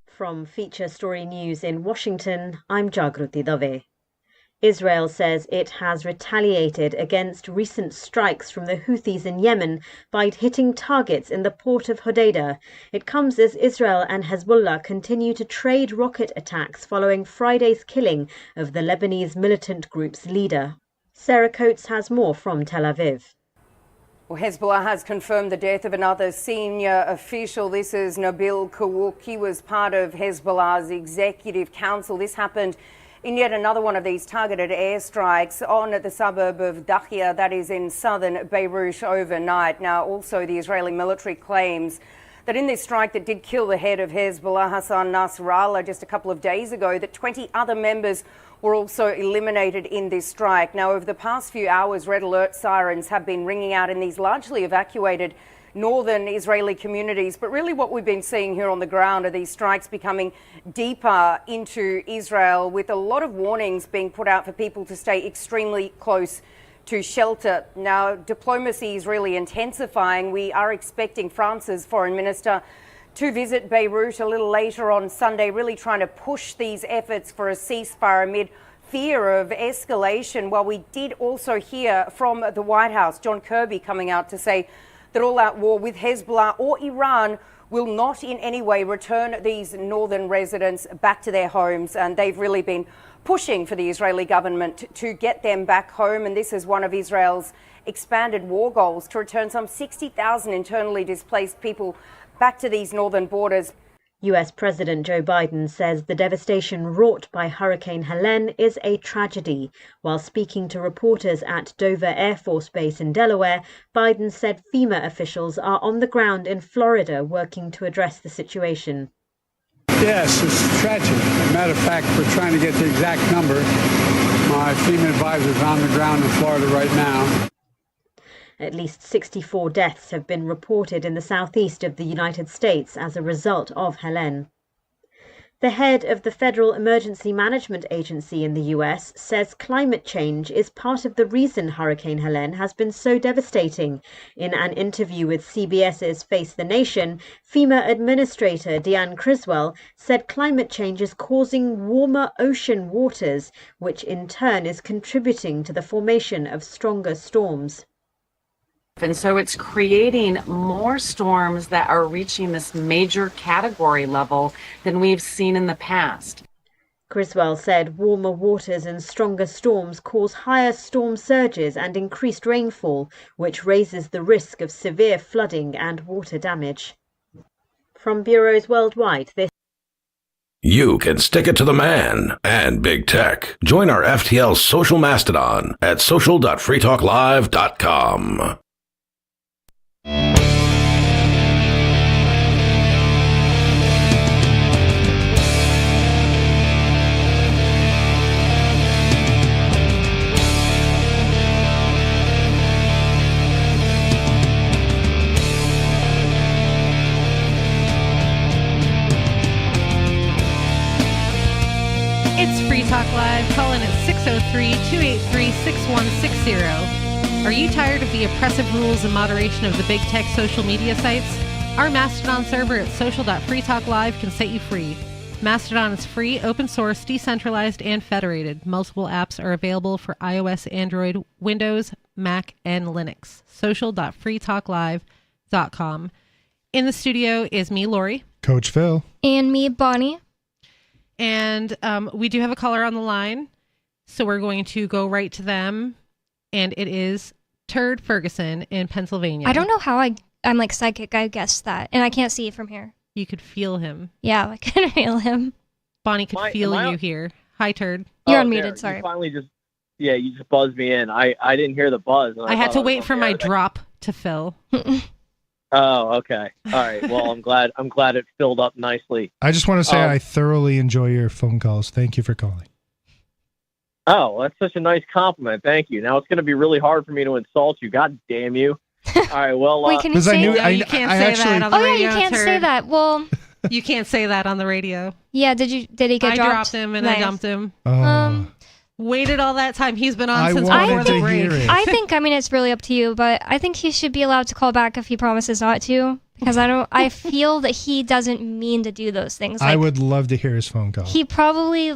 From Feature Story News in Washington, I'm Jagruti Dave. Israel says it has retaliated against recent strikes from the Houthis in Yemen by hitting targets in the port of Hodeidah. It comes as Israel and Hezbollah continue to trade rocket attacks following Friday's killing of the Lebanese militant group's leader. Sarah Coates has more from Tel Aviv. Well, Hezbollah has confirmed the death of another senior official. This is Nabil Kawouk. He was part of Hezbollah's executive council. This happened in yet another one of these targeted airstrikes on the suburb of Dakhia, that is in southern Beirut, overnight. Now, also the Israeli military claims that in this strike that did kill the head of Hezbollah, Hassan Nasrallah, just a couple of days ago, that 20 other members were also eliminated in this strike. Now, over the past few hours, red alert sirens have been ringing out in these largely evacuated northern Israeli communities. But really what we've been seeing here on the ground are these strikes becoming deeper into Israel, with a lot of warnings being put out for people to stay extremely close to shelter. Now, diplomacy is really intensifying. We are expecting France's foreign minister to visit Beirut a little later on Sunday, really trying to push these efforts for a ceasefire amid fear of escalation. Well, we did also hear from the White House, John Kirby, coming out to say that all-out war with Hezbollah or Iran will not in any way return these northern residents back to their homes. And they've really been pushing for the Israeli government to get them back home. And this is one of Israel's expanded war goals, to return some 60,000 internally displaced people back to these northern borders. US President Joe Biden says the devastation wrought by Hurricane Helene is a tragedy. While speaking to reporters at Dover Air Force Base in Delaware, Biden said FEMA officials are on the ground in Florida working to address the situation. Yes, it's tragic. As a matter of fact, we're trying to get the exact number. My FEMA advisor is on the ground in Florida right now. At least 64 deaths have been reported in the southeast of the United States as a result of Helene. The head of the Federal Emergency Management Agency in the US says climate change is part of the reason Hurricane Helene has been so devastating. In an interview with CBS's Face the Nation, FEMA Administrator Deanne Criswell said climate change is causing warmer ocean waters, which in turn is contributing to the formation of stronger storms. And so it's creating more storms that are reaching this major category level than we've seen in the past. Criswell said warmer waters and stronger storms cause higher storm surges and increased rainfall, which raises the risk of severe flooding and water damage. From bureaus worldwide, this You can stick it to the man and big tech. Join our FTL social mastodon at social.freetalklive.com. It's Free Talk Live. Call in at 603-283-6160. Are you tired of the oppressive rules and moderation of the big tech social media sites? Our Mastodon server at social.freetalklive can set you free. Mastodon is free, open source, decentralized, and federated. Multiple apps are available for iOS, Android, Windows, Mac, and Linux. Social.freetalklive.com. In the studio is me, Lori. Coach Phil. And me, Bonnie. And we do have a caller on the line, so we're going to go right to them. And it is Turd Ferguson in Pennsylvania. I don't know how I'm like psychic. I guessed that. And I can't see it from here. You could feel him. Yeah, I can feel him. Bonnie could feel you here. Hi, Turd. You're unmuted, sorry. You finally you just buzzed me in. I didn't hear the buzz. I had to wait for my drop to fill. Oh, okay. All right. Well, I'm glad it filled up nicely. I just want to say I thoroughly enjoy your phone calls. Thank you for calling. Oh, that's such a nice compliment. Thank you. Now it's going to be really hard for me to insult you. God damn you. All right. Well, Wait, can you say No, you can't say that on the radio. you can't say that. Well, you can't say that on the radio. yeah. Did he get I dropped? dropped him and I dumped him. Oh. Waited all that time. He's been on since wanted before to the break. hear it. I think, I mean, it's really up to you, but I think he should be allowed to call back if he promises not to, because I feel that he doesn't mean to do those things. I would love to hear his phone call. He probably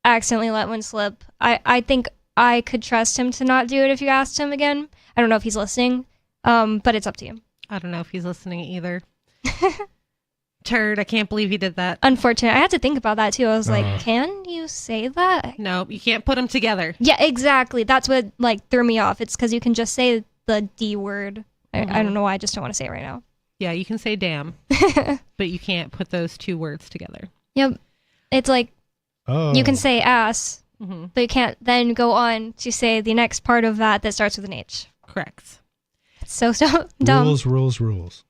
accidentally let one slip. I think I could trust him to not do it if you asked him again. I don't know if he's listening, but it's up to you. I don't know if he's listening either. Turd, I can't believe he did that. Unfortunate. I had to think about that too. I was like, can you say that? No, you can't put them together. Yeah, exactly. That's what threw me off. It's because you can just say the D word. I don't know why. I just don't want to say it right now. Yeah, you can say damn, but you can't put those two words together. Yep. It's like you can say ass, but you can't then go on to say the next part of that starts with an H. Correct. It's so dumb. Rules.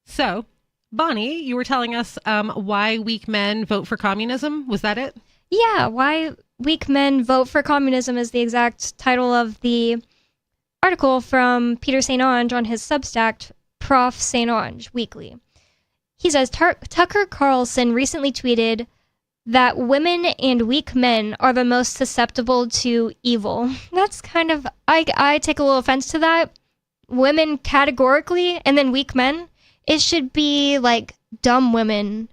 So, Bonnie, you were telling us why weak men vote for communism. Was that it? Yeah, why weak men vote for communism is the exact title of the article from Peter St. Onge on his Substack, Prof. St. Onge Weekly. He says, Tucker Carlson recently tweeted that women and weak men are the most susceptible to evil. That's kind of, I take a little offense to that. Women categorically, and then weak men. It should be dumb women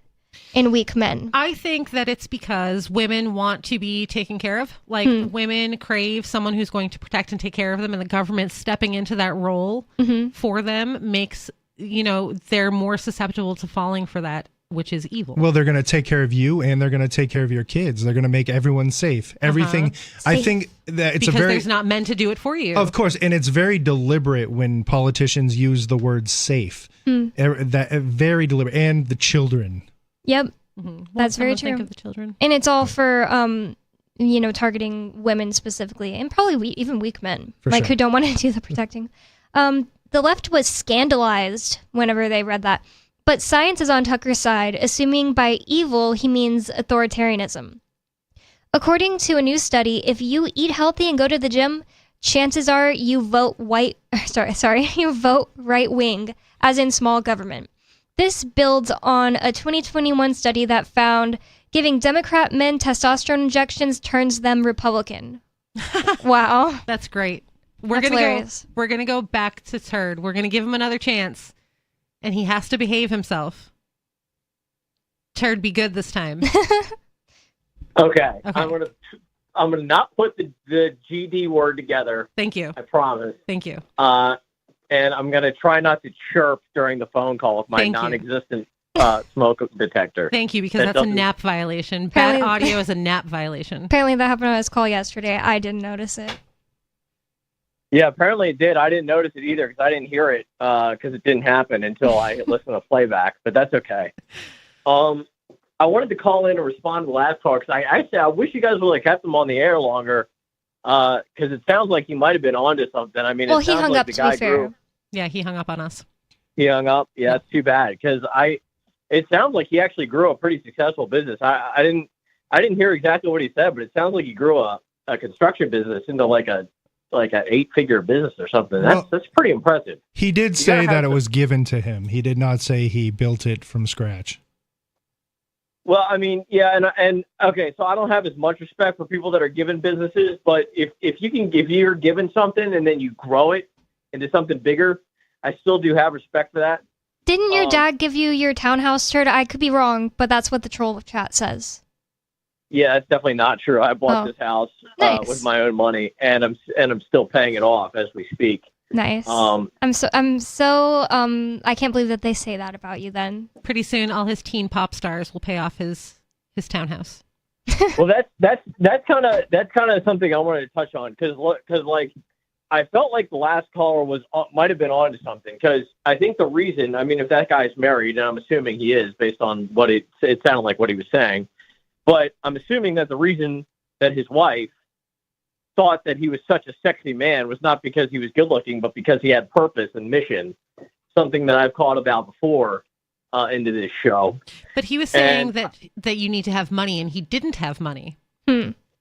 and weak men. I think that it's because women want to be taken care of. Women crave someone who's going to protect and take care of them, and the government stepping into that role for them makes, they're more susceptible to falling for that, which is evil. Well, they're going to take care of you, and they're going to take care of your kids. They're going to make everyone safe. Everything. I think that it's because there's not men to do it for you. Of course, and it's very deliberate when politicians use the word safe. That very deliberate, and the children. Yep, that's very true. Think of the children, and it's all for targeting women specifically, and probably even weak men, who don't want to do the protecting. The left was scandalized whenever they read that. But science is on Tucker's side, assuming by evil he means authoritarianism. According to a new study, if you eat healthy and go to the gym, chances are you vote you vote right wing, as in small government. This builds on a 2021 study that found giving Democrat men testosterone injections turns them Republican. Wow, that's great. We're gonna go back to Turd. We're gonna give him another chance. And he has to behave himself. Turd, be good this time. Okay. I'm gonna not put the GD word together. Thank you. I promise. Thank you. And I'm gonna try not to chirp during the phone call with my non-existent smoke detector. Thank you, because that's a nap violation. Bad audio is a nap violation. Apparently that happened on his call yesterday. I didn't notice it. Yeah, apparently it did. I didn't notice it either because I didn't hear it because it didn't happen until I listened to playback. But that's okay. I wanted to call in and respond to the last call because I wish you guys would have kept him on the air longer because it sounds like he might have been onto something. I mean, he hung up. To be fair, yeah, he hung up on us. He hung up. Yeah, it's too bad because it sounds like he actually grew a pretty successful business. I didn't hear exactly what he said, but it sounds like he grew a construction business into like an 8-figure business or something. That's pretty impressive. He did say that it was given to him. He did not say he built it from scratch. Well, I mean, yeah, and okay, so I don't have as much respect for people that are given businesses, but if you're given something and then you grow it into something bigger, I still do have respect for that. Didn't your dad give you your townhouse, Turd? I could be wrong, but that's what the troll chat says. Yeah, that's definitely not true. I bought this house with my own money, and I'm still paying it off as we speak. Nice. I'm so I can't believe that they say that about you. Then pretty soon, all his teen pop stars will pay off his townhouse. Well, that's kind of something I wanted to touch on because like I felt like the last caller might have been on to something because I think the reason, I mean, if that guy's married, and I'm assuming he is based on what it sounded like what he was saying. But I'm assuming that the reason that his wife thought that he was such a sexy man was not because he was good looking, but because he had purpose and mission. something that I've called about before into this show. But he was saying that you need to have money, and he didn't have money.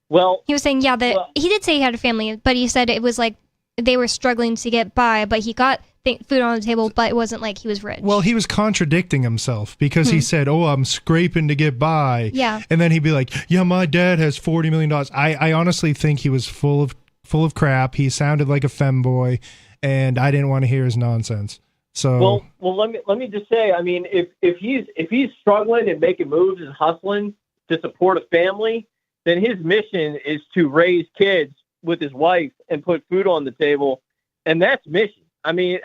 Well, he was saying, he did say he had a family, but he said it was like they were struggling to get by, but he got food on the table, but it wasn't like he was rich. Well, he was contradicting himself because he said, "Oh, I'm scraping to get by." Yeah. And then he'd be like, "Yeah, my dad has $40 million." I honestly think he was full of crap. He sounded like a femboy, and I didn't want to hear his nonsense. So well, let me just say, I mean, if he's struggling and making moves and hustling to support a family, then his mission is to raise kids with his wife and put food on the table, and that's mission. I mean,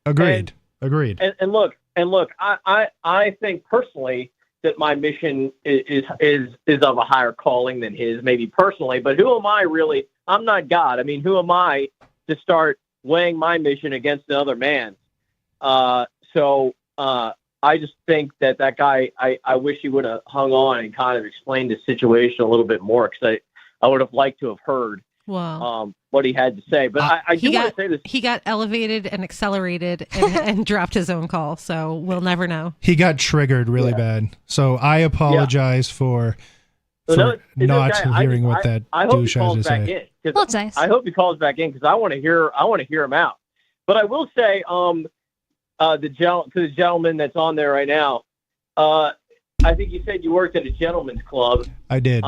agreed. And look, I think personally that my mission is of a higher calling than his, maybe personally. But who am I really? I'm not God. I mean, who am I to start weighing my mission against another man's? So I just think that guy, I wish he would have hung on and kind of explained the situation a little bit more, because I would have liked to have heard what he had to say. But I do want to say this. He got elevated and accelerated and dropped his own call, so we'll never know. He got triggered really bad. So I apologize for not hearing what that douche has to say. Well, it's nice. I hope he calls back in because I want to hear him out. But I will say, to the gentleman that's on there right now, I think you said you worked at a gentleman's club. I did.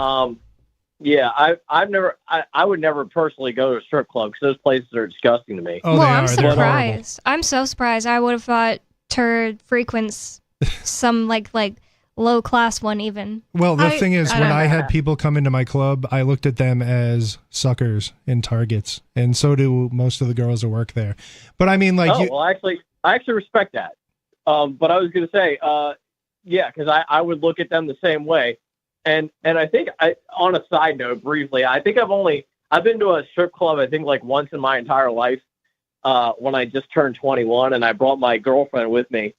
Yeah, I would never personally go to a strip club because those places are disgusting to me. Oh, well, I'm surprised. I'm so surprised. I would have thought Turd frequents some like low class one even. Well, the thing is, when I had people come into my club, I looked at them as suckers and targets, and so do most of the girls that work there. But I mean, like, well, actually, I actually respect that. But I was going to say, yeah, because I would look at them the same way. And I think on a side note, briefly, I think I've been to a strip club, I think like once in my entire life, when I just turned 21, and I brought my girlfriend with me.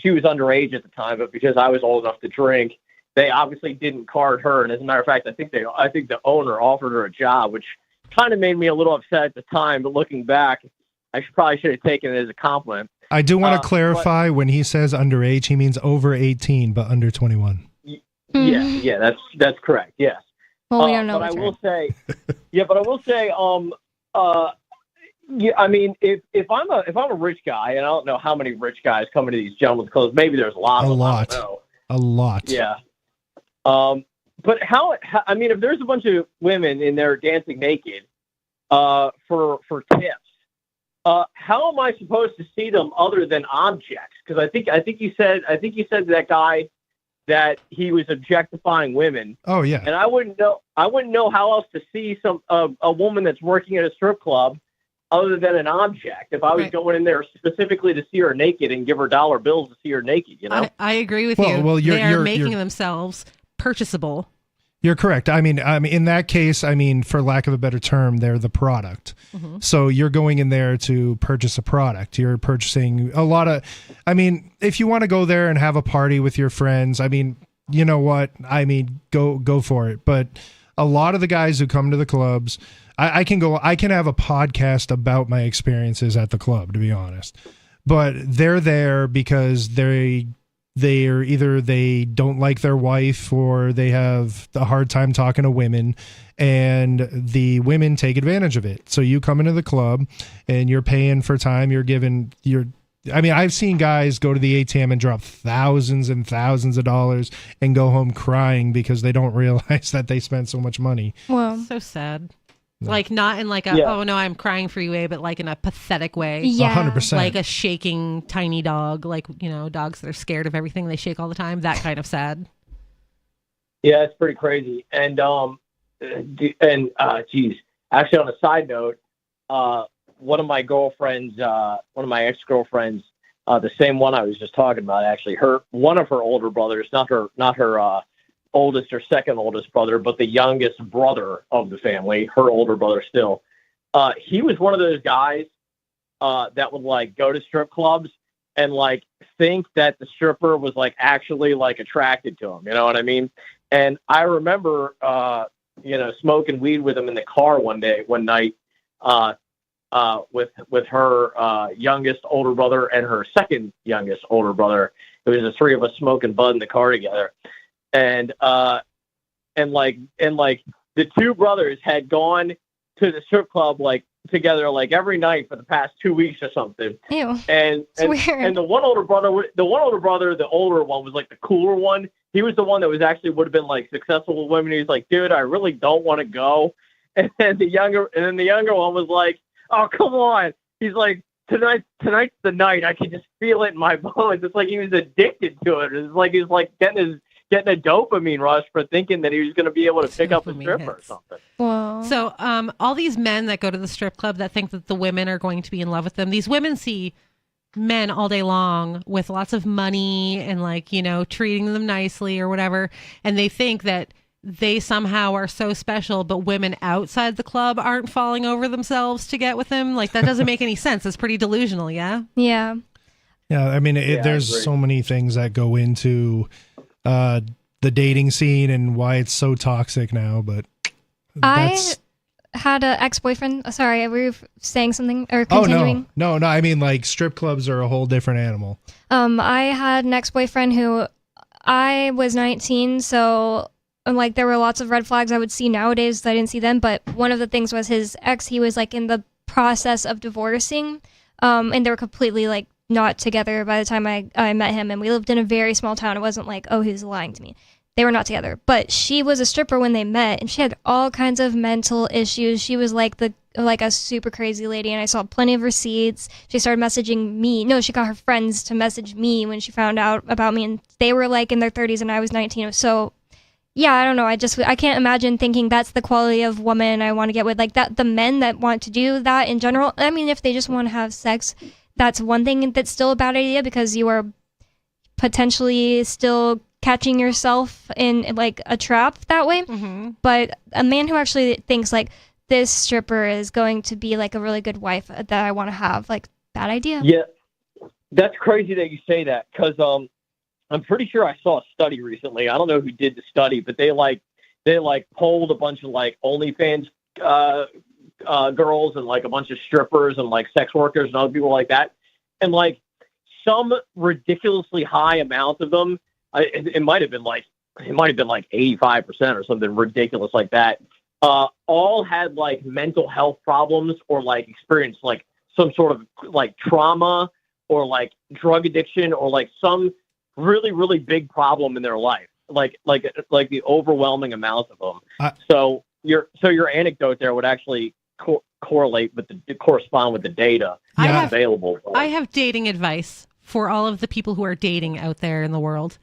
She was underage at the time, but because I was old enough to drink, they obviously didn't card her. And as a matter of fact, I think the owner offered her a job, which kind of made me a little upset at the time. But looking back, I probably should have taken it as a compliment. I do want to clarify, when he says underage, he means over 18, but under 21. Yeah, that's correct. Yes. Well, we don't know. But I will say, yeah, I mean, if I'm a rich guy, and I don't know how many rich guys come into these gentlemen's clubs, maybe there's a lot. A lot. Yeah. But I mean, if there's a bunch of women in there dancing naked, for tips, how am I supposed to see them other than objects? Because I think you said to that guy that he was objectifying women. Oh yeah. And I wouldn't know how else to see a woman that's working at a strip club other than an object. If I was going in there specifically to see her naked and give her dollar bills to see her naked, you know. I agree with you. Well, they're making themselves purchasable. You're correct. I mean, in that case, for lack of a better term, they're the product. Mm-hmm. So you're going in there to purchase a product. You're purchasing a lot of, if you want to go there and have a party with your friends, you know what? Go for it. But a lot of the guys who come to the clubs, I can have a podcast about my experiences at the club, to be honest. But they're there because they're either they don't like their wife or they have a hard time talking to women, and the women take advantage of it. So you come into the club and you're paying for time. I've seen guys go to the ATM and drop thousands and thousands of dollars and go home crying because they don't realize that they spent so much money. Well, so sad. Like not in like a oh no, I'm crying for you way, but like in a pathetic way. Yeah, 100%. Like a shaking tiny dog, like dogs that are scared of everything, they shake all the time. That kind of sad. Yeah, it's pretty crazy. And geez, actually, on a side note, one of my ex-girlfriends, the same one I was just talking about, actually, one of her older brothers, not her oldest or second oldest brother, but the youngest brother of the family, her older brother still. He was one of those guys that would like go to strip clubs and like think that the stripper was like actually like attracted to him. You know what I mean? And I remember, smoking weed with him in the car one night. with her youngest older brother and her second youngest older brother. It was the three of us smoking bud in the car together, and like the two brothers had gone to the strip club like together like every night for the past 2 weeks or something. Ew. And the one older brother, the older one was like the cooler one. He was the one that was actually would have been like successful with women. He was like, dude, I really don't want to go. And then the younger one was like, oh, come on. He's like, tonight's the night. I can just feel it in my bones. It's like he was addicted to it. It's like he was like getting a dopamine rush for thinking that he was going to be able to pick up a stripper or something. Whoa. So all these men that go to the strip club that think that the women are going to be in love with them, these women see men all day long with lots of money and like, treating them nicely or whatever. And they think that they somehow are so special, but women outside the club aren't falling over themselves to get with them. Like that doesn't make any sense. It's pretty delusional. Yeah. Yeah. Yeah. I mean, there's so many things that go into the dating scene and why it's so toxic now, but I had an ex-boyfriend. Sorry, were you saying something or continuing? Oh, no. I mean, like strip clubs are a whole different animal. I had an ex-boyfriend who I was 19, so like there were lots of red flags I would see nowadays that I didn't see then. But one of the things was his ex. He was like in the process of divorcing, and they were completely like not together by the time I met him, and we lived in a very small town. It wasn't like, oh, he was lying to me. They were not together, but she was a stripper when they met, and she had all kinds of mental issues. She was like a super crazy lady, and I saw plenty of receipts. She started messaging me. No, she got her friends to message me when she found out about me, and they were like in their 30s, and I was 19. So, yeah, I don't know. I can't imagine thinking that's the quality of woman I want to get with. Like that, the men that want to do that in general. I mean, if they just want to have sex, that's one thing that's still a bad idea because you are potentially still catching yourself in like a trap that way. Mm-hmm. But a man who actually thinks like this stripper is going to be like a really good wife that I want to have, like bad idea. Yeah, that's crazy that you say that because I'm pretty sure I saw a study recently. I don't know who did the study, but they polled a bunch of like OnlyFans girls and like a bunch of strippers and like sex workers and other people like that, and like some ridiculously high amount of them, it might have been like 85% or something ridiculous like that, all had like mental health problems or like experienced like some sort of like trauma or like drug addiction or like some really, really big problem in their life, like the overwhelming amount of them. So your anecdote there would actually correspond with the data available. I have dating advice for all of the people who are dating out there in the world.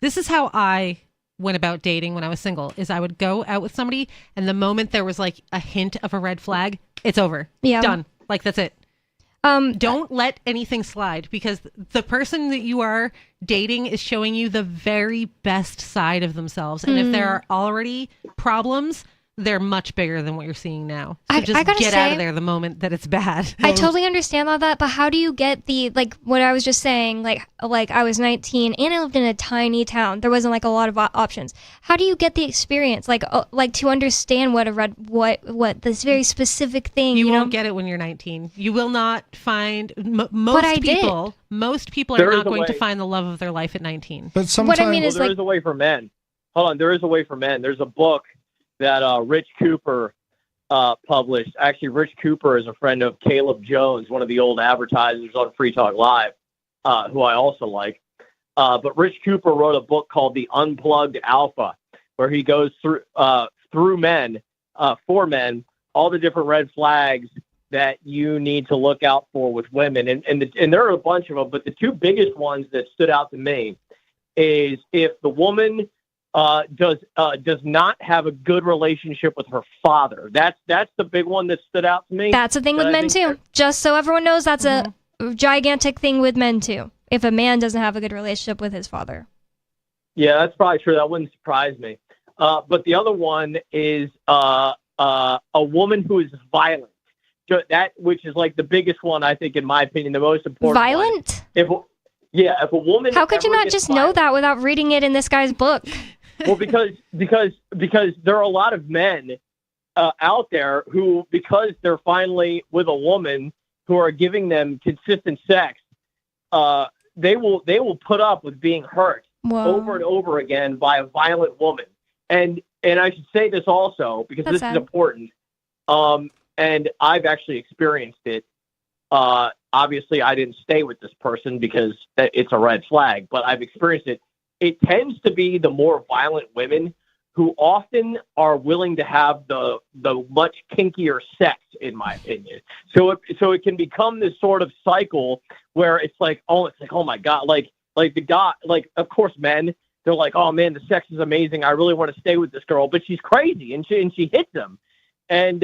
This is how I went about dating when I was single, is I would go out with somebody, and the moment there was like a hint of a red flag, it's over. Yeah. Done. Like, that's it. Don't let anything slide, because the person that you are dating is showing you the very best side of themselves. And if there are already problems, they're much bigger than what you're seeing now. So just get out of there the moment that it's bad. I totally understand all that, but how do you get the, like what I was just saying, like I was 19 and I lived in a tiny town. There wasn't like a lot of options. How do you get the experience, like to understand what this very specific thing? You won't get it when you're 19. You will not find most people are not going to find the love of their life at 19. But sometimes there is a way for men. Hold on, there is a way for men. There's a book that Rich Cooper published. Actually, Rich Cooper is a friend of Caleb Jones, one of the old advertisers on Free Talk Live, who I also like. But Rich Cooper wrote a book called The Unplugged Alpha, where he goes through for men, all the different red flags that you need to look out for with women. And there are a bunch of them, but the two biggest ones that stood out to me is if the woman does not have a good relationship with her father. That's the big one that stood out to me. That's a thing with men too. Just so everyone knows, that's a gigantic thing with men too. If a man doesn't have a good relationship with his father. Yeah, that's probably true. That wouldn't surprise me. But the other one is a woman who is violent. That, which is like the biggest one, I think, in my opinion, the most important. Violent? If a woman. How could you not just know that without reading it in this guy's book? Well, because there are a lot of men out there who, because they're finally with a woman who are giving them consistent sex, they will put up with being hurt over and over again by a violent woman. And I should say this also, because this is important. And I've actually experienced it. Obviously, I didn't stay with this person because it's a red flag, but I've experienced it. It tends to be the more violent women who often are willing to have the much kinkier sex, in my opinion. So it can become this sort of cycle where it's like, oh my God, like the guy, like, of course, men, they're like, oh man, the sex is amazing. I really want to stay with this girl, but she's crazy and she hits them. And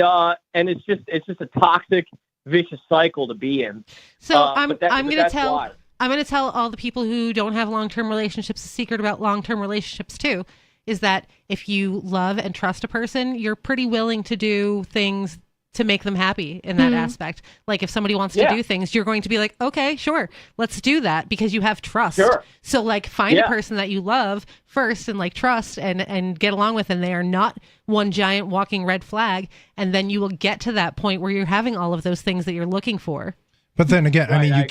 it's just a toxic, vicious cycle to be in. So I'm going to tell all the people who don't have long-term relationships a secret about long-term relationships too, is that if you love and trust a person, you're pretty willing to do things to make them happy in that aspect. Like if somebody wants to do things, you're going to be like, okay, sure, let's do that, because you have trust. Sure. So like find a person that you love first and like trust and get along with, and they are not one giant walking red flag. And then you will get to that point where you're having all of those things that you're looking for. But then again, I mean, you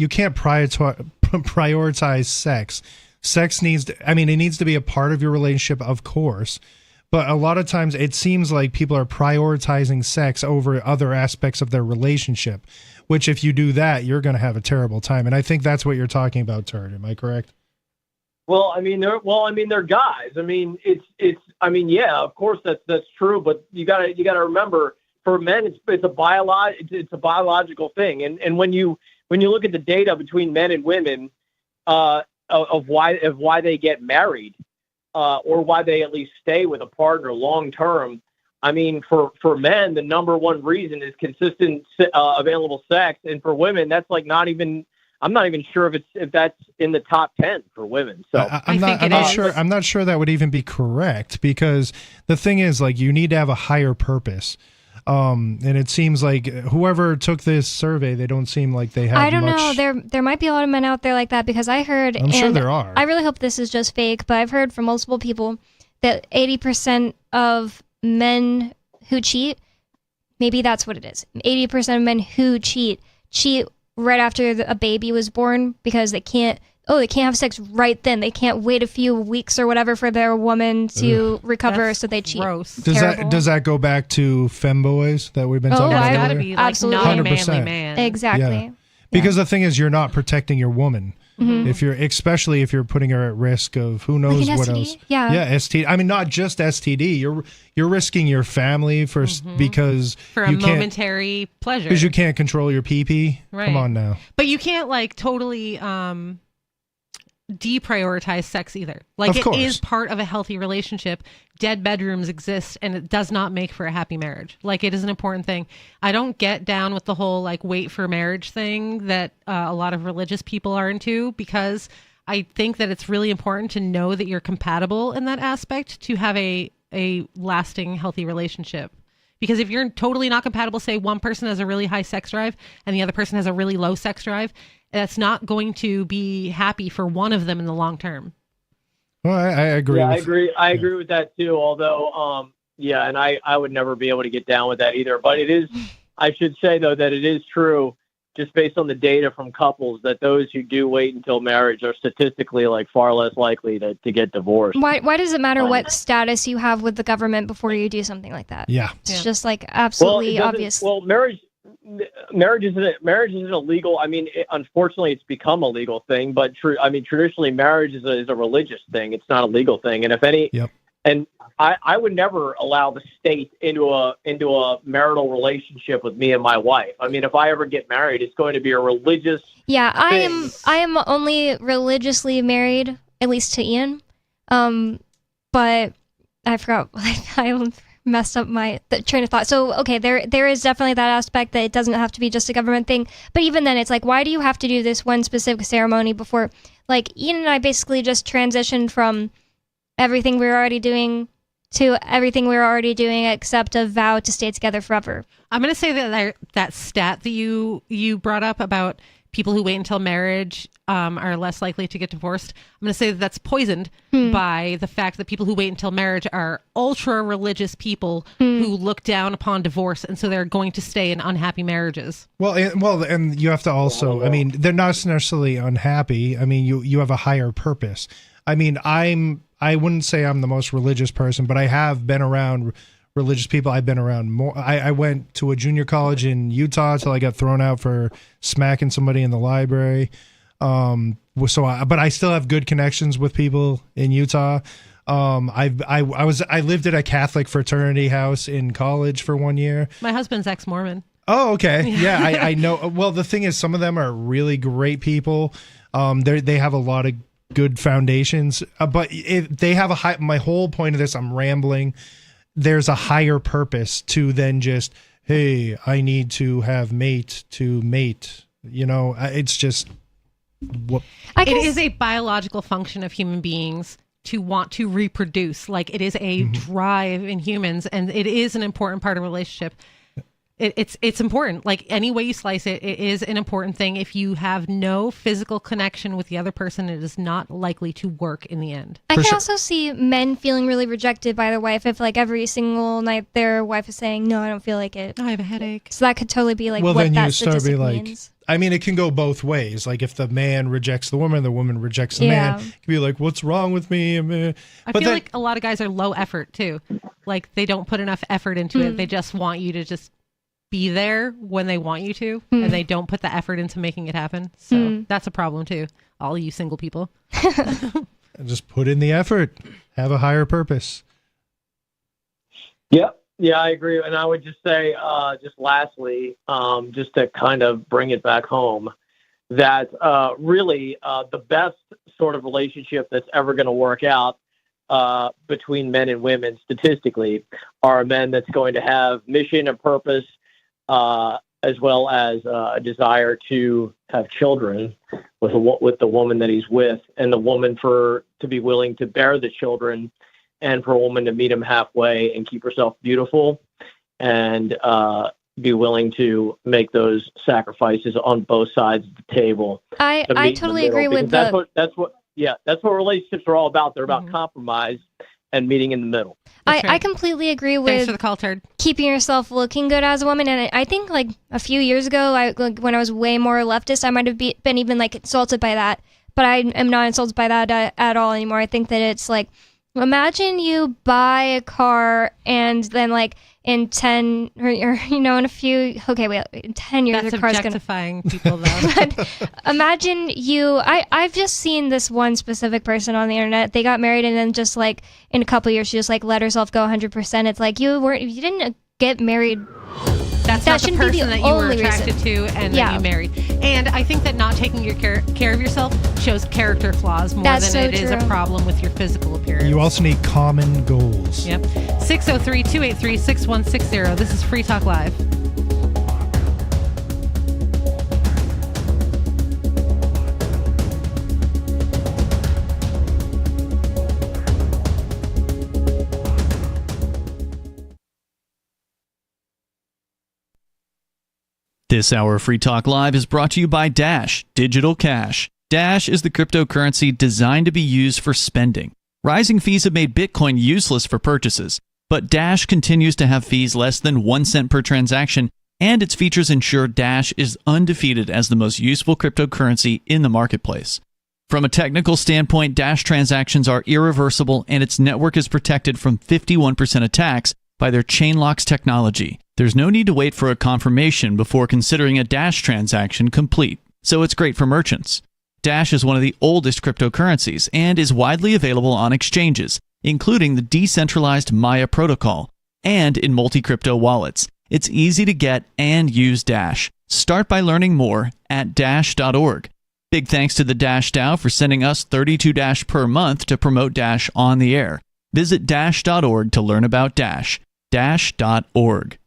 can't prioritize sex. Sex needs to, it needs to be a part of your relationship, of course. But a lot of times it seems like people are prioritizing sex over other aspects of their relationship, which if you do that, you're going to have a terrible time. And I think that's what you're talking about, Turd. Am I correct? Well, they're guys. Yeah, of course that's true. But you gotta you for men, it's a biological thing. And when you look at the data between men and women, of why they get married, or why they at least stay with a partner long term. I mean, for men, the number one reason is consistent available sex, and for women, that's like I'm not even sure if that's in the top 10 for women. So I'm not sure that would even be correct, because the thing is, like, you need to have a higher purpose. And it seems like whoever took this survey, they don't seem like they have I don't know. There might be a lot of men out there like that, because I heard... I'm sure there are. I really hope this is just fake, but I've heard from multiple people that 80% of men who cheat, maybe that's what it is. 80% of men who cheat right after a baby was born, because they can't have sex right then. They can't wait a few weeks or whatever for their woman to recover, so they cheat. Gross. Does that go back to femboys that we've been talking about? Oh, gotta be like not a manly man. Exactly. Yeah. Because the thing is, you're not protecting your woman. Mm-hmm. Especially if you're putting her at risk of who knows what STD? else. Yeah, STD. I mean, not just STD. You're risking your family because for a momentary pleasure. Because you can't control your pee-pee. Right. Come on now. But you can't like totally deprioritize sex either. Like, it is part of a healthy relationship. Dead bedrooms exist, and it does not make for a happy marriage. Like, it is an important thing. I don't get down with the whole like wait for marriage thing that a lot of religious people are into, because I think that it's really important to know that you're compatible in that aspect to have a lasting, healthy relationship. Because if you're totally not compatible, say one person has a really high sex drive and the other person has a really low sex drive, that's not going to be happy for one of them in the long term. Well, I agree. Yeah, I agree with that too. Although, and I would never be able to get down with that either. But it is, I should say though, that it is true, just based on the data from couples, that those who do wait until marriage are statistically like far less likely to get divorced. Why does it matter what status you have with the government before you do something like that? Yeah, it's just like absolutely obvious. Well, marriage isn't illegal. I mean, unfortunately, it's become a legal thing. But traditionally, marriage is a religious thing. It's not a legal thing. And if any, and I would never allow the state into a marital relationship with me and my wife. I mean, if I ever get married, it's going to be a religious. Yeah, thing. I am only religiously married, at least to Ian. But I forgot. I messed up my train of thought. So, okay, there is definitely that aspect that it doesn't have to be just a government thing. But even then, it's like, why do you have to do this one specific ceremony before? Like, Ian and I basically just transitioned from everything we were already doing to everything we were already doing except a vow to stay together forever. I'm going to say that stat that you brought up about people who wait until marriage are less likely to get divorced. I'm going to say that that's poisoned by the fact that people who wait until marriage are ultra religious people who look down upon divorce, and so they're going to stay in unhappy marriages. Well, and you have to also, I mean, they're not necessarily unhappy. I mean, you have a higher purpose. I mean, I wouldn't say I'm the most religious person, but I have been around religious people. I've been around more. I went to a junior college in Utah till I got thrown out for smacking somebody in the library. But I still have good connections with people in Utah. I lived at a Catholic fraternity house in college for 1 year. My husband's ex-Mormon. Oh, okay. Yeah, I know. Well, the thing is, some of them are really great people. They have a lot of good foundations, but they have a high. My whole point of this, I'm rambling. There's a higher purpose to than just, hey, I need to have mate to mate. You know, it's just. It is a biological function of human beings to want to reproduce. Like, it is a drive in humans, and it is an important part of a relationship. It's important. Like, any way you slice it, it is an important thing. If you have no physical connection with the other person, it is not likely to work in the end. I can also see men feeling really rejected by their wife if, like, every single night their wife is saying, no, I don't feel like it. I have a headache. So that could totally be, like, well, what then that you start to be like, means. I mean, it can go both ways. Like, if the man rejects the woman rejects the man, it can be like, what's wrong with me? I feel like a lot of guys are low effort, too. Like, they don't put enough effort into it. They just want you to just be there when they want you to, and they don't put the effort into making it happen. So that's a problem, too. All you single people. Just put in the effort. Have a higher purpose. Yep. Yeah, I agree. And I would just say, just lastly, just to kind of bring it back home, that really the best sort of relationship that's ever going to work out between men and women statistically are men that's going to have mission and purpose, as well as a desire to have children with the woman that he's with, and the woman to be willing to bear the children, and for a woman to meet him halfway and keep herself beautiful, and be willing to make those sacrifices on both sides of the table. I totally agree with that's what relationships are all about. They're about compromise and meeting in the middle. I completely agree with Thanks for the call, Turd. Keeping yourself looking good as a woman. And I think, like, a few years ago, when I was way more leftist, I might have been even, like, insulted by that. But I am not insulted by that at all anymore. I think that it's like, imagine you buy a car and then, like, in 10 or in a few, in 10 years, that's the car's objectifying people, though. But imagine I've just seen this one specific person on the internet. They got married, and then just, like, in a couple of years, she just, like, let herself go 100%. It's like, you didn't get married. That's not the person that you were attracted to and that you married. And I think that not taking care of yourself shows character flaws more than it is a problem with your physical appearance. You also need common goals. Yep. 603-283-6160. This is Free Talk Live. This hour of Free Talk Live is brought to you by Dash Digital Cash. Dash is the cryptocurrency designed to be used for spending. Rising fees have made Bitcoin useless for purchases, but Dash continues to have fees less than 1 cent per transaction, and its features ensure Dash is undefeated as the most useful cryptocurrency in the marketplace. From a technical standpoint, Dash transactions are irreversible, and its network is protected from 51% attacks by their Chainlocks technology. There's no need to wait for a confirmation before considering a Dash transaction complete, so it's great for merchants. Dash is one of the oldest cryptocurrencies and is widely available on exchanges, including the decentralized Maya protocol, and in multi-crypto wallets. It's easy to get and use Dash. Start by learning more at dash.org. Big thanks to the Dash DAO for sending us 32 Dash per month to promote Dash on the air. Visit dash.org to learn about Dash. Dash.org.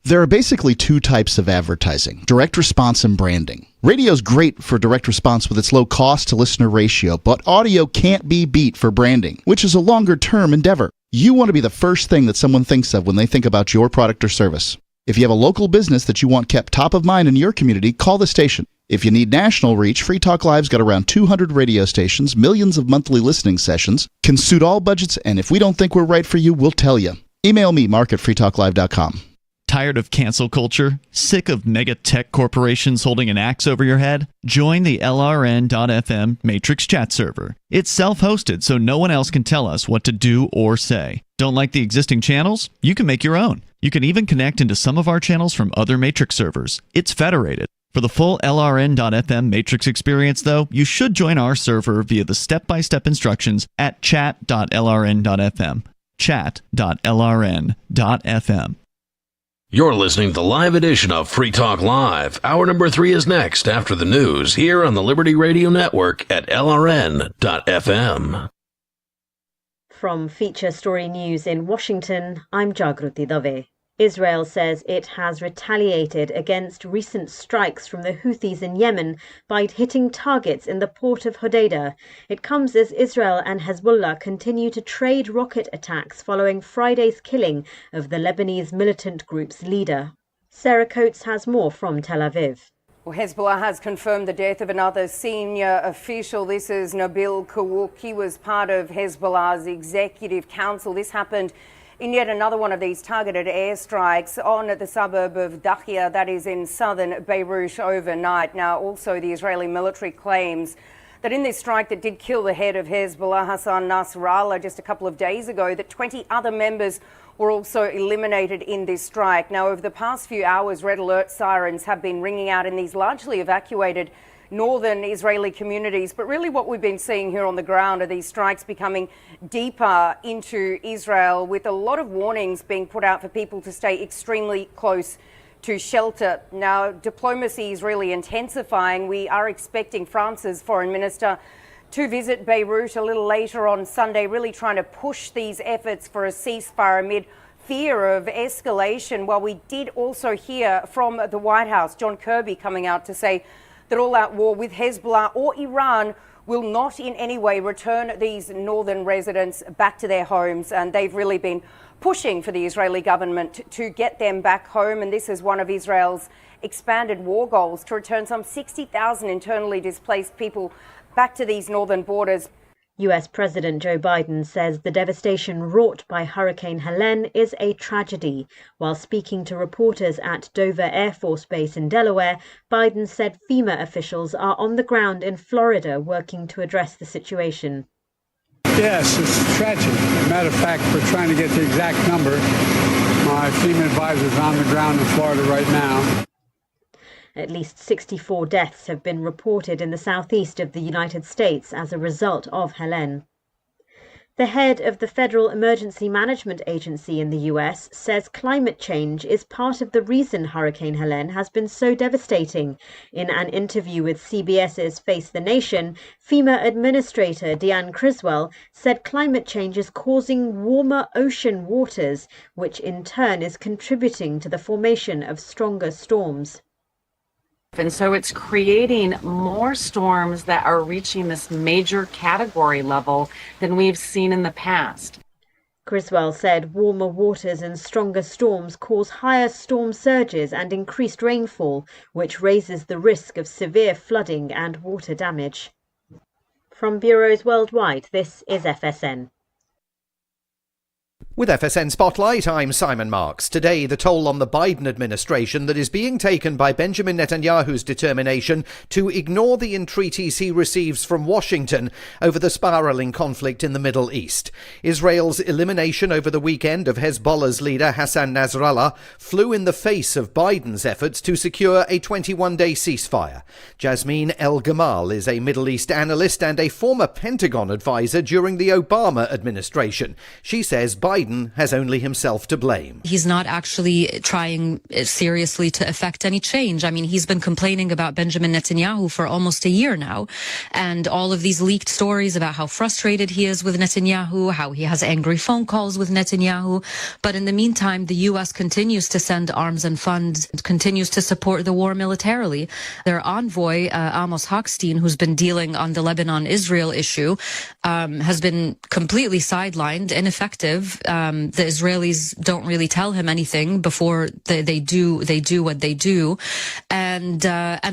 There are basically two types of advertising, direct response and branding. Radio's great for direct response with its low cost to listener ratio, but audio can't be beat for branding, which is a longer term endeavor. You want to be the first thing that someone thinks of when they think about your product or service. If you have a local business that you want kept top of mind in your community, call the station. If you need national reach, Free Talk Live's got around 200 radio stations, millions of monthly listening sessions, can suit all budgets, and if we don't think we're right for you, we'll tell you. Email me, mark@freetalklive.com. Tired of cancel culture? Sick of mega tech corporations holding an axe over your head? Join the LRN.FM Matrix chat server. It's self-hosted, so no one else can tell us what to do or say. Don't like the existing channels? You can make your own. You can even connect into some of our channels from other Matrix servers. It's federated. For the full LRN.FM Matrix experience, though, you should join our server via the step-by-step instructions at chat.lrn.fm. Chat.lrn.fm. You're listening to the live edition of Free Talk Live. Hour number 3 is next after the news here on the Liberty Radio Network at LRN.FM. From Feature Story News in Washington, I'm Jagruti Dave. Israel says it has retaliated against recent strikes from the Houthis in Yemen by hitting targets in the port of Hodeidah. It comes as Israel and Hezbollah continue to trade rocket attacks following Friday's killing of the Lebanese militant group's leader. Sarah Coates has more from Tel Aviv. Well, Hezbollah has confirmed the death of another senior official. This is Nabil Kawuk. He was part of Hezbollah's executive council. This happened in yet another one of these targeted airstrikes on the suburb of Dakhia, that is in southern Beirut, overnight. Now, also the Israeli military claims that in this strike that did kill the head of Hezbollah, Hassan Nasrallah, just a couple of days ago, that 20 other members were also eliminated in this strike. Now, over the past few hours, red alert sirens have been ringing out in these largely evacuated northern Israeli communities. But really what we've been seeing here on the ground are these strikes becoming deeper into Israel, with a lot of warnings being put out for people to stay extremely close to shelter. Now, diplomacy is really intensifying. We are expecting France's foreign minister to visit Beirut a little later on Sunday, really trying to push these efforts for a ceasefire amid fear of escalation. While we did also hear from the White House, John Kirby coming out to say that all-out war with Hezbollah or Iran will not in any way return these northern residents back to their homes. And they've really been pushing for the Israeli government to get them back home. And this is one of Israel's expanded war goals, to return some 60,000 internally displaced people back to these northern borders. US President Joe Biden says the devastation wrought by Hurricane Helene is a tragedy. While speaking to reporters at Dover Air Force Base in Delaware, Biden said FEMA officials are on the ground in Florida working to address the situation. Yes, it's tragic. As a matter of fact, we're trying to get the exact number. My FEMA advisor is on the ground in Florida right now. At least 64 deaths have been reported in the southeast of the United States as a result of Helene. The head of the Federal Emergency Management Agency in the US says climate change is part of the reason Hurricane Helene has been so devastating. In an interview with CBS's Face the Nation, FEMA Administrator Deanne Criswell said climate change is causing warmer ocean waters, which in turn is contributing to the formation of stronger storms. And so it's creating more storms that are reaching this major category level than we've seen in the past. Criswell said warmer waters and stronger storms cause higher storm surges and increased rainfall, which raises the risk of severe flooding and water damage. From bureaus worldwide, this is FSN. With FSN Spotlight, I'm Simon Marks. Today, the toll on the Biden administration that is being taken by Benjamin Netanyahu's determination to ignore the entreaties he receives from Washington over the spiralling conflict in the Middle East. Israel's elimination over the weekend of Hezbollah's leader Hassan Nasrallah flew in the face of Biden's efforts to secure a 21-day ceasefire. Jasmine El-Gamal is a Middle East analyst and a former Pentagon advisor during the Obama administration. She says Biden has only himself to blame. He's not actually trying seriously to affect any change. I mean, he's been complaining about Benjamin Netanyahu for almost a year now. And all of these leaked stories about how frustrated he is with Netanyahu, how he has angry phone calls with Netanyahu. But in the meantime, the U.S. continues to send arms and funds, continues to support the war militarily. Their envoy, Amos Hochstein, who's been dealing on the Lebanon-Israel issue, has been completely sidelined, ineffective. the Israelis don't really tell him anything before they do what they do, and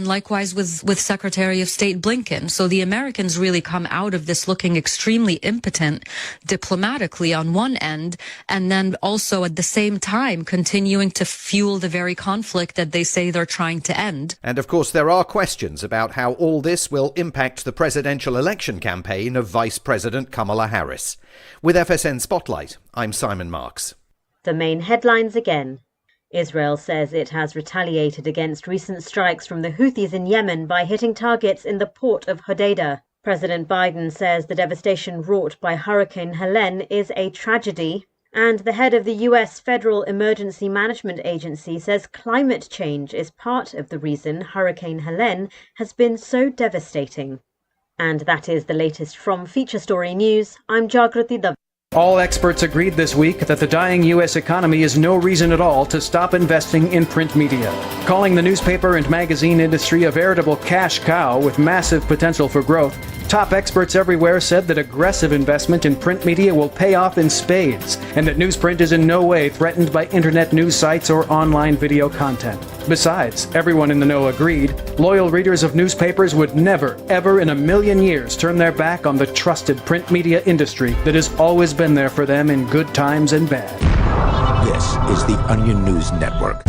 likewise with Secretary of State Blinken. So the Americans really come out of this looking extremely impotent diplomatically on one end, and then also at the same time continuing to fuel the very conflict that they say they're trying to end. And of course, there are questions about how all this will impact the presidential election campaign of Vice President Kamala Harris. With FSN Spotlight, I'm Simon Marks. The main headlines again. Israel says it has retaliated against recent strikes from the Houthis in Yemen by hitting targets in the port of Hodeidah. President Biden says the devastation wrought by Hurricane Helene is a tragedy. And the head of the U.S. Federal Emergency Management Agency says climate change is part of the reason Hurricane Helene has been so devastating. And that is the latest from Feature Story News. I'm Jagrati Dav. All experts agreed this week that the dying U.S. economy is no reason at all to stop investing in print media, calling the newspaper and magazine industry a veritable cash cow with massive potential for growth. Top experts everywhere said that aggressive investment in print media will pay off in spades, and that newsprint is in no way threatened by internet news sites or online video content. Besides, everyone in the know agreed, loyal readers of newspapers would never, ever in a million years turn their back on the trusted print media industry that has always been there for them in good times and bad. This is the Onion News Network.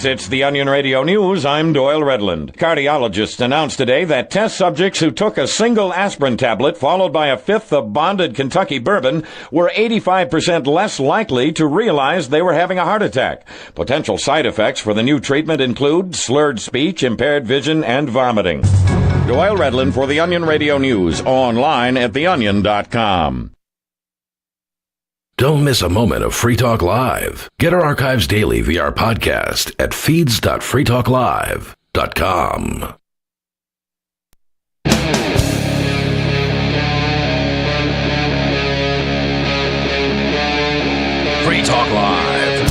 It's the Onion Radio News. I'm Doyle Redland. Cardiologists announced today that test subjects who took a single aspirin tablet followed by a fifth of bonded Kentucky bourbon were 85% less likely to realize they were having a heart attack. Potential side effects for the new treatment include slurred speech, impaired vision, and vomiting. Doyle Redland for the Onion Radio News, online at theonion.com. Don't miss a moment of Free Talk Live. Get our archives daily via our podcast at feeds.freetalklive.com. Free Talk Live.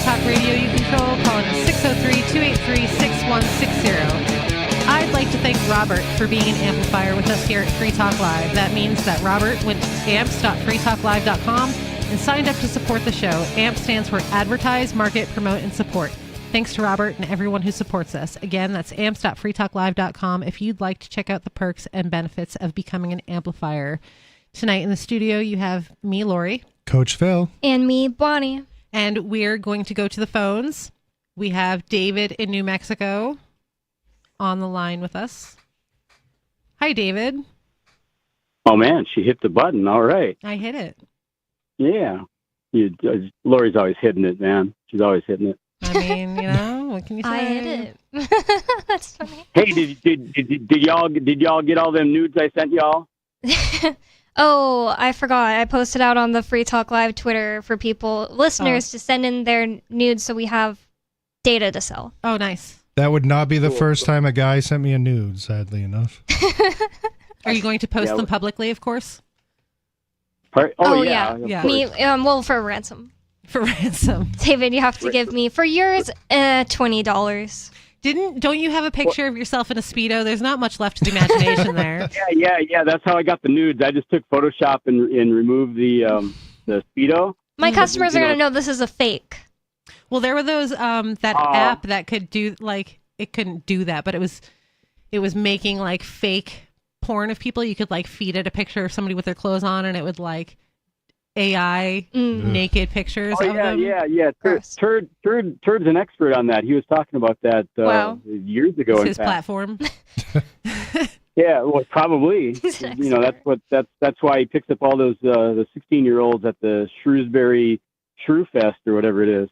Talk radio you control, calling 603-283-6160. I'd like to thank Robert for being an amplifier with us here at Free Talk Live. That means that Robert went to amps.freetalklive.com and signed up to support the show. AMP stands for Advertise, Market, Promote, and Support. Thanks to Robert and everyone who supports us. Again, that's amps.freetalklive.com if you'd like to check out the perks and benefits of becoming an amplifier. Tonight in the studio, you have me, Lori. Coach Phil. And me, Bonnie. And we're going to go to the phones. We have David in New Mexico on the line with us. Hi, David. Oh, man, she hit the button. All right. I hit it. Yeah. Lori's always hitting it, man. She's always hitting it. I mean, what can you say? I hit it. That's funny. Hey, did y'all get all them nudes I sent y'all? Oh, I forgot. I posted out on the Free Talk Live Twitter for listeners to send in their nudes so we have data to sell. Oh, nice. That would not be the first time a guy sent me a nude, sadly enough. Are you going to post them publicly, of course? Oh yeah. Me, well, for ransom. For ransom. David, you have to give me, for yours, $20. Don't you have a picture of yourself in a Speedo? There's not much left to the imagination there. Yeah. That's how I got the nudes. I just took Photoshop and removed the Speedo. My customers are going to know this is a fake. Well, there were those that app that could do it couldn't do that, but it was making fake porn of people. You could feed it a picture of somebody with their clothes on, and it would AI naked pictures of them. Yeah. Turd's an expert on that. He was talking about that years ago. It's his platform. Yeah, well, probably. That's why he picks up all those the 16-year-olds at the Shrewsbury Shrew Fest or whatever it is.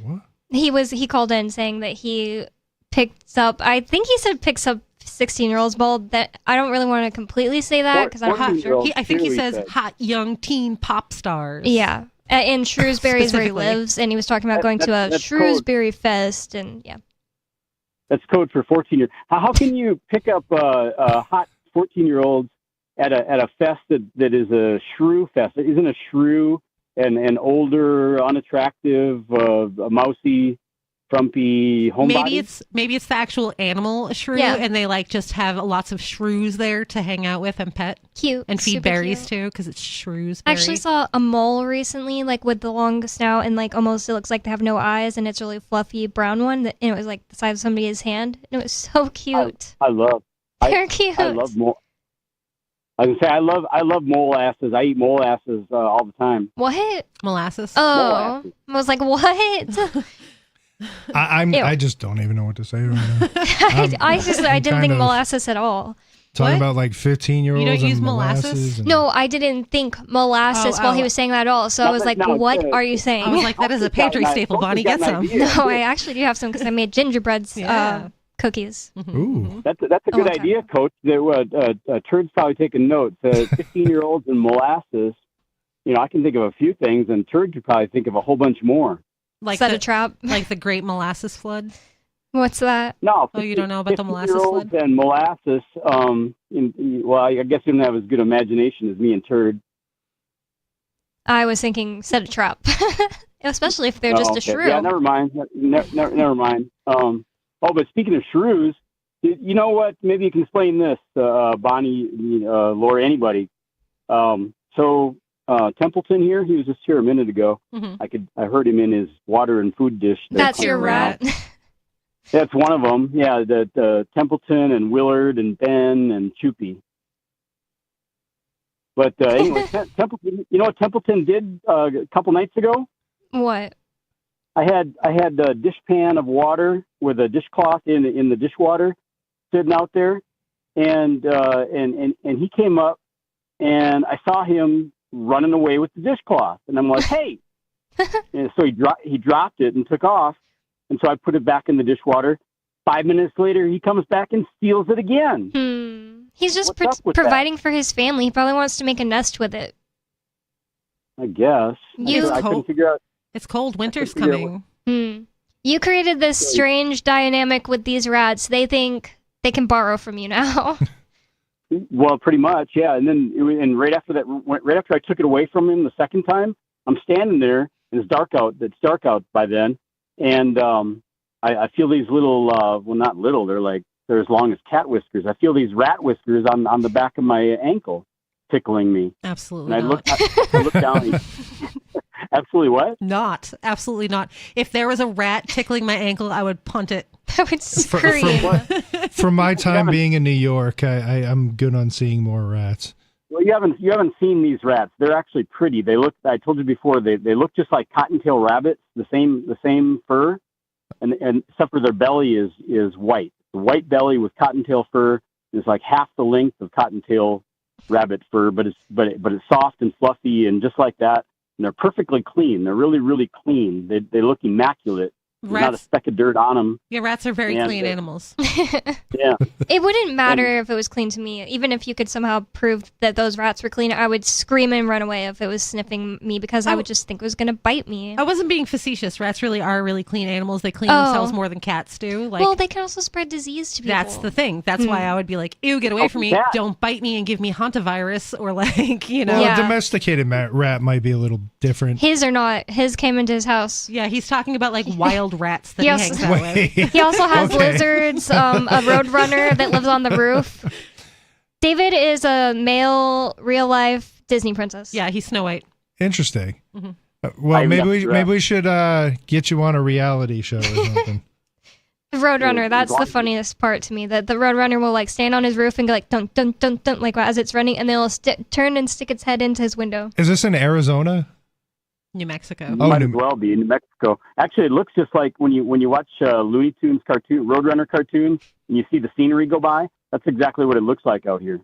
What? He called in saying that he picks up. I think he said picks up 16-year-olds. Well, that I don't really want to completely say that because I'm not sure. I think he says hot young teen pop stars. Yeah, in Shrewsbury is where he lives, and he was talking about going to a Shrewsbury Fest, and yeah. That's code for 14-year. How can you pick up hot 14-year-olds at a fest that is a shrew fest. It isn't a shrew an older, unattractive, mousy, frumpy homebody? Maybe it's the actual animal shrew, Yeah. and they like just have lots of shrews there to hang out with and pet. Cute. And feed Super berries cute. too, because it's shrews. I actually saw a mole recently, like with the long snout, and like almost it looks like they have no eyes, and it's a really fluffy brown one, and it was like the size of somebody's hand. And it was so cute. They're cute. I love mole. I was gonna say I love molasses. I eat molasses all the time. What? Molasses? Oh, Molasses. I was like, what? Ew. I just don't even know what to say right now. I didn't kind think of molasses at all. Talking about like 15-year-olds You don't use and molasses? and- No, I didn't think molasses while he was saying that at all. So I was like, what are you saying? I was like, that is a pantry staple, Bonnie. Get some. No, I actually do have some because I made gingerbreads cookies. Ooh, that's a good idea, Coach. Turd's probably taking notes. 15-year-olds and molasses. You know, I can think of a few things, and Turd could probably think of a whole bunch more. Like Set a trap. Like the Great Molasses Flood. What's that? No. Oh, you don't know about the molasses 15-year-olds flood? and molasses. Well, I guess you don't have as good imagination as me and Turd. I was thinking set a trap, especially if they're just a okay. shrew. Yeah, never mind. Never mind. But speaking of shrews, you know what? Maybe you can explain this, Bonnie, Lori, anybody. Templeton here, he was just here a minute ago. Mhm. I heard him in his water and food dish. That's your rat. That's one of them. Yeah, the Templeton and Willard and Ben and Choopy. But anyway, Templeton. You know what Templeton did a couple nights ago? What? I had a dishpan of water with a dishcloth in the dishwater sitting out there, and he came up, and I saw him running away with the dishcloth, and I'm like, hey! And so he dropped it and took off, and so I put it back in the dishwater. 5 minutes later, he comes back and steals it again. He's just What's up with providing for his family. He probably wants to make a nest with it. I guess. I couldn't figure out. It's cold. Winter's figure out coming. You created this strange dynamic with these rats. They think they can borrow from you now. Well, pretty much, yeah. And right after I took it away from him the second time, I'm standing there and it's dark out. It's dark out by then, and I feel these little, well, not little. They're as long as cat whiskers. I feel these rat whiskers on the back of my ankle tickling me. Absolutely. And not. I look down. Absolutely what? Not. Absolutely not. If there was a rat tickling my ankle, I would punt it. I would scream. From my time being in New York, I'm good on seeing more rats. Well, you haven't seen these rats. They're actually pretty. They look. I told you before. They look just like cottontail rabbits. The same fur, and except for their belly is white. The white belly with cottontail fur is like half the length of cottontail rabbit fur, but it's soft and fluffy and just like that. And they're perfectly clean. They're really, really clean. They look immaculate. There's not a speck of dirt on them. Yeah, rats are very clean animals. Yeah. It wouldn't matter if it was clean to me. Even if you could somehow prove that those rats were clean, I would scream and run away if it was sniffing me because I would just think it was going to bite me. I wasn't being facetious. Rats really are really clean animals. They clean themselves more than cats do. Well, they can also spread disease to people. That's the thing. That's why I would be like, ew, get away from me. Yeah. Don't bite me and give me hantavirus or Well, a domesticated rat might be a little different. His or not. His came into his house. Yeah, he's talking about like wild rats that he hangs out with. He also has lizards, a roadrunner that lives on the roof. David is a male, real-life Disney princess. Yeah, he's Snow White. Interesting. Mm-hmm. Well, maybe we should get you on a reality show or something. The roadrunner, that's the funniest part to me. That the roadrunner will like stand on his roof and go like dun dun dun dun like as it's running, and then it'll turn and stick its head into his window. Is this in Arizona? New Mexico. Might as well be in New Mexico. Actually, it looks just like when you watch Looney Tunes cartoon, Roadrunner cartoon, and you see the scenery go by. That's exactly what it looks like out here.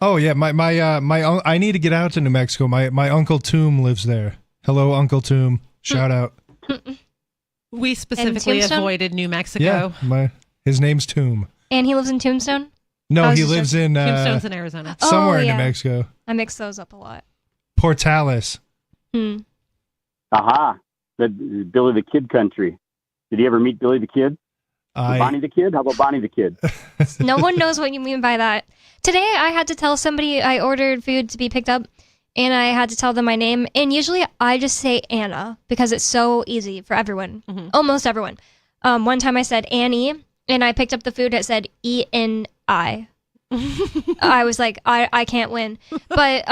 Oh yeah, I need to get out to New Mexico. My Uncle Toom lives there. Hello, Uncle Toom. Shout out. We specifically avoided New Mexico. Yeah, his name's Toom. And he lives in Tombstone? No, he lives in Tombstone's in Arizona. Somewhere in New Mexico. I mix those up a lot. Portales. Aha. Billy the Kid country. Did you ever meet Billy the Kid? Bonnie the Kid? How about Bonnie the Kid? No one knows what you mean by that. Today, I had to tell somebody I ordered food to be picked up, and I had to tell them my name. And usually, I just say Anna because it's so easy for everyone, almost everyone. One time, I said Annie, and I picked up the food. It said E-N-I. I was like, I can't win. But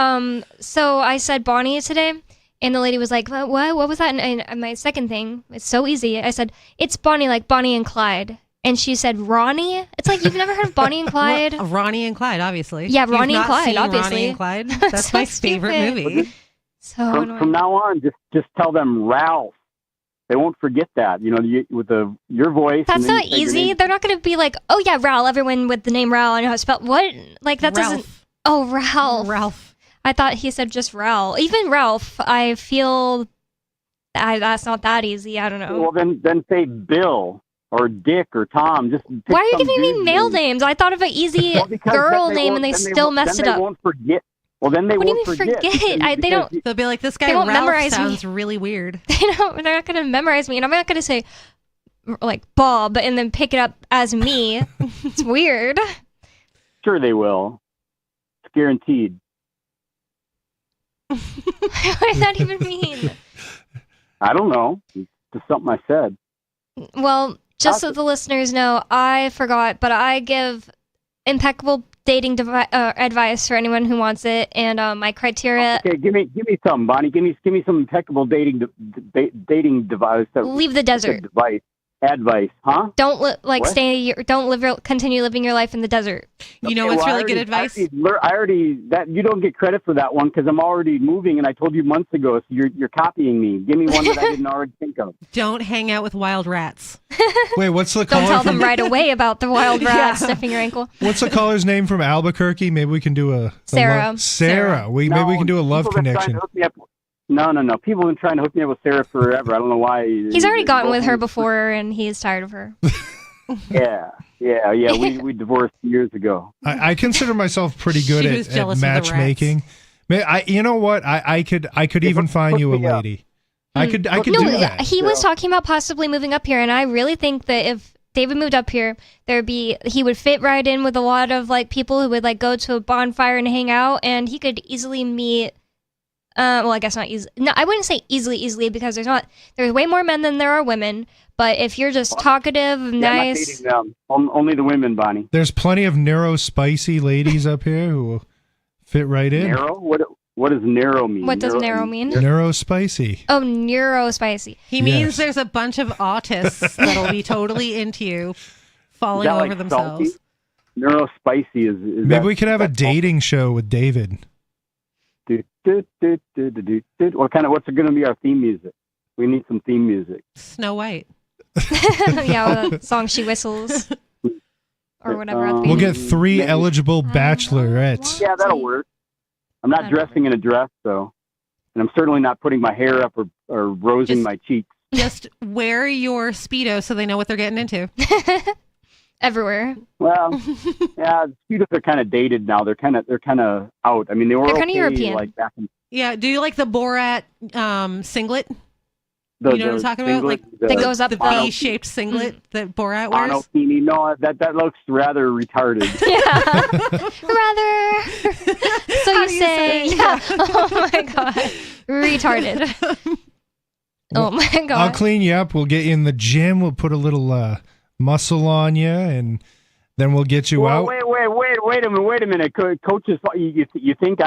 so I said Bonnie today, and the lady was like, what was that? And my second thing, it's so easy. I said, it's Bonnie, like Bonnie and Clyde. And she said, Ronnie? It's like, you've never heard of Bonnie and Clyde? Well, Ronnie and Clyde, obviously. Yeah, Ronnie You've and not Clyde, seen obviously. Ronnie and Clyde? That's So my favorite stupid. movie. So From now on, just tell them Ralph. They won't forget that. You know, with your voice. That's and then not you say your easy. name. They're not going to be like, oh yeah, Raul. Everyone with the name Raul, I know how to spell. What? Like that doesn't. Oh, Ralph. Ralph. I thought he said just Raul. Even Ralph, I feel that's not that easy. I don't know. Well, then say Bill or Dick or Tom. Just pick Why are you some giving me dude's male name. names? I thought of an easy Well, because girl then they name, won't- and they then still won't- messed then it up. They won't forget. Well, then they What do you won't mean forget. forget? They don't. They'll be like, this guy They won't Ralph memorize me. sounds really weird. They're not going to memorize me, and I'm not going to say like Bob and then pick it up as me. It's weird. Sure, they will. It's guaranteed. What does that even mean? I don't know. It's just something I said. Well, just so the listeners know, I forgot, but I give impeccable dating advice for anyone who wants it, and my criteria. Okay, give me some, Bonnie. Give me some impeccable dating device. Leave the desert. Advice, huh? Don't What? continue living your life in the desert. You know what's really good advice? I already that you don't get credit for that one because I'm already moving, and I told you months ago. So you're copying me. Give me one that I didn't already think of. Don't hang out with wild rats. Wait, what's the Don't caller tell from? them right away about the wild rat Yeah. sniffing your ankle. What's the caller's name from Albuquerque? Maybe we can do a Sarah. Sarah. Maybe we can do a love people have been trying connection. to hook me up- No. People have been trying to hook me up with Sarah forever. I don't know why. He's already gotten with her before, and he's tired of her. Yeah. We divorced years ago. I consider myself pretty good She was at jealous of the rats. matchmaking. You know what? I could even find you a lady. I could do that. He was talking about possibly moving up here, and I really think that if David moved up here, he would fit right in with a lot of like people who would like go to a bonfire and hang out, and he could easily meet. Well, I guess not easy. No, I wouldn't say easily because there's way more men than there are women. But if you're just talkative, I'm nice. not dating them. Only the women, Bonnie. There's plenty of narrow, spicy ladies up here who will fit right in. Narrow? What does narrow mean? What does narrow mean? Narrow, spicy. Oh, neuro spicy. He means there's a bunch of autists that'll be totally into you, falling Is that over like themselves. salty? Neuro spicy is Maybe that, we could have a dating show with David. What's going to be our theme music? We need some theme music. Snow White. Yeah, the song she whistles. Or whatever. at the We'll beginning. get 3 eligible bachelorettes. Yeah, that'll work. I'm not dressing in a dress, though. And I'm certainly not putting my hair up or rosing my cheeks. Just wear your Speedo so they know what they're getting into. Everywhere. Well, yeah, Speedos are kind of dated now. They're kind of out. I mean, they were They're okay, kinda European. like back in Yeah, do you like the Borat singlet? the, You know what I'm talking about? Like the, that goes up the the- V-shaped singlet that Borat wears? Monokini. No, that looks rather retarded. Rather. So you say, yeah. Oh my god. Retarded. Oh my god. I'll clean you up. We'll get you in the gym. We'll put a little muscle on you, and then we'll get you Well, out. wait a minute. Coaches, you think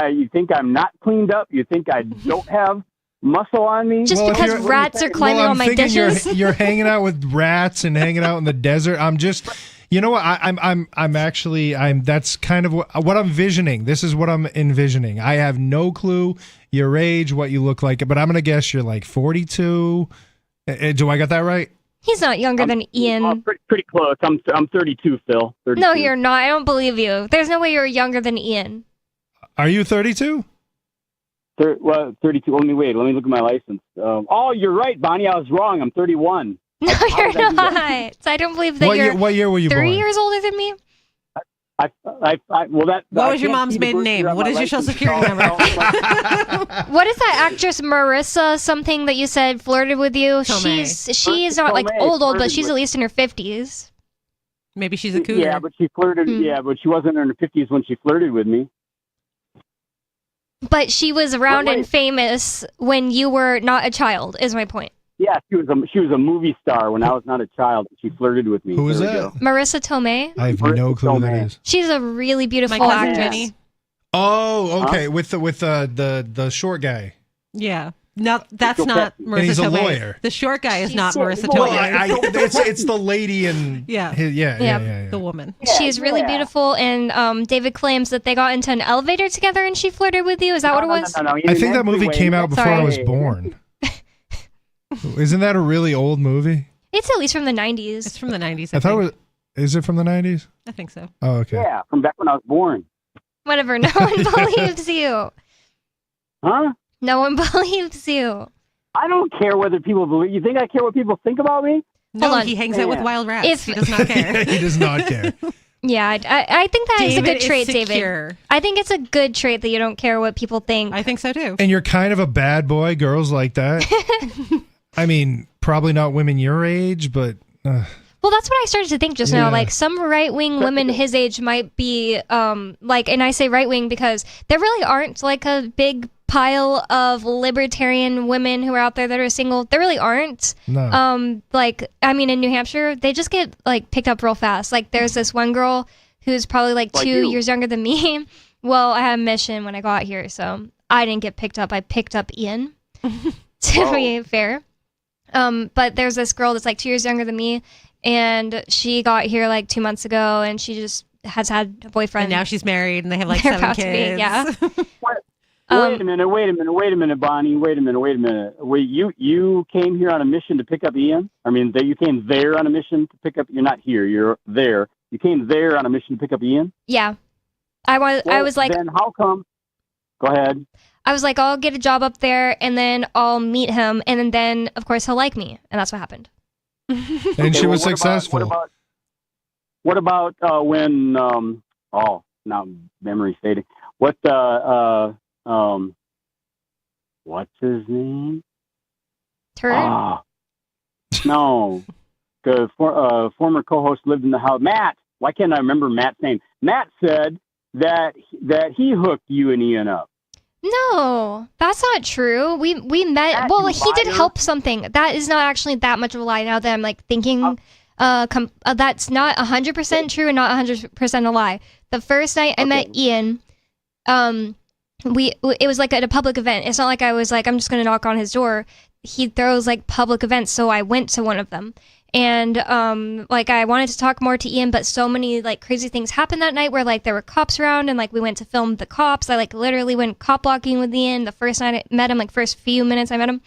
I'm not cleaned up? You think I don't have muscle on me? Just Well, if because you're- rats are climbing I'm on my thinking dishes. You're hanging out with rats and hanging out in the desert. I'm just, you know what? That's kind of what I'm visioning. This is what I'm envisioning. I have no clue your age, what you look like, but I'm gonna guess you're like 42. Do I got that right? He's not younger than Ian. Pretty close. I'm 32, Phil. 32. No, you're not. I don't believe you. There's no way you're younger than Ian. Are you 32? 32. Let me look at my license. Oh, you're right, Bonnie. I was wrong. I'm 31. No, you're not. I don't believe that you're What year were you 3 born? years older than me. What was your mom's maiden name? What is your social security number? What is that actress Marissa something that you said flirted with you? Tomei. She's not like Tomei old, but flirted she's with- at least in her 50s. Maybe she's a cougar. Yeah, but she flirted. Yeah, but she wasn't in her 50s when she flirted with me. But she was around and famous when you were not a child, is my point. Yeah, she was a movie star when I was not a child. She flirted with me. Who is There we that? go. Marissa Tomei. I have no clue who that is. She's a really beautiful My cousin actress. Jenny. Oh, okay. With the short guy. Yeah. No, that's not Marissa And he's a Tomei. lawyer. The short guy is not Marissa Well, Tomei. it's the lady and yeah, the woman. She's really beautiful, and David claims that they got into an elevator together and she flirted with you. Is that what it was? I think that movie came out before I was born. Isn't that a really old movie? It's at least from the 90s. It's from the 90s. I thought it was. Is it from the 90s? I think so. Oh, okay. Yeah, from back when I was born. Whatever. No one believes you. Huh? No one believes you. I don't care whether people believe. You think I care what people think about me? No, he hangs out with wild rats. He does not care. He does not care. Yeah, I think that is a David good trait, is secure. David. I think it's a good trait that you don't care what people think. I think so too. And you're kind of a bad boy. Girls like that. I mean, probably not women your age, but. Well, that's what I started to think just now. Yeah. Like some right-wing women his age might be like, and I say right-wing because there really aren't like a big pile of libertarian women who are out there that are single. There really aren't. No. Like, I mean, in New Hampshire, they just get like picked up real fast. Like there's this one girl who's probably like 2 years younger than me. Well, I had a mission when I got here, so I didn't get picked up. I picked up Ian, to be fair. But there's this girl that's like 2 years younger than me, and she got here like 2 months ago, and she just has had a boyfriend. And now she's married, and they have like They're 7 about to be, kids. yeah. Wait a minute, Bonnie. Wait a minute. Wait, you came here on a mission to pick up Ian? I mean, you came there on a mission to pick up. You're not here. You're there. You came there on a mission to pick up Ian? Yeah. I was like, then how come? Go ahead. I was like, I'll get a job up there, and then I'll meet him, and then of course he'll like me, and that's what happened. And she was successful. What about when? Now memory fading. What's his name? Turd? No, the former co-host lived in the house. Matt. Why can't I remember Matt's name? Matt said that he hooked you and Ian up. No, that's not true. We met. Well, he did help something. That is not actually that much of a lie. Now that I'm like thinking, that's not 100% true and not 100% a lie. The first night I met Ian, it was like at a public event. It's not like I was like, I'm just gonna knock on his door. He throws like public events, so I went to one of them. And like I wanted to talk more to Ian, but so many like crazy things happened that night where like there were cops around, and like we went to film the cops. I like literally went cop blocking with Ian the first night I met him, like first few minutes I met him.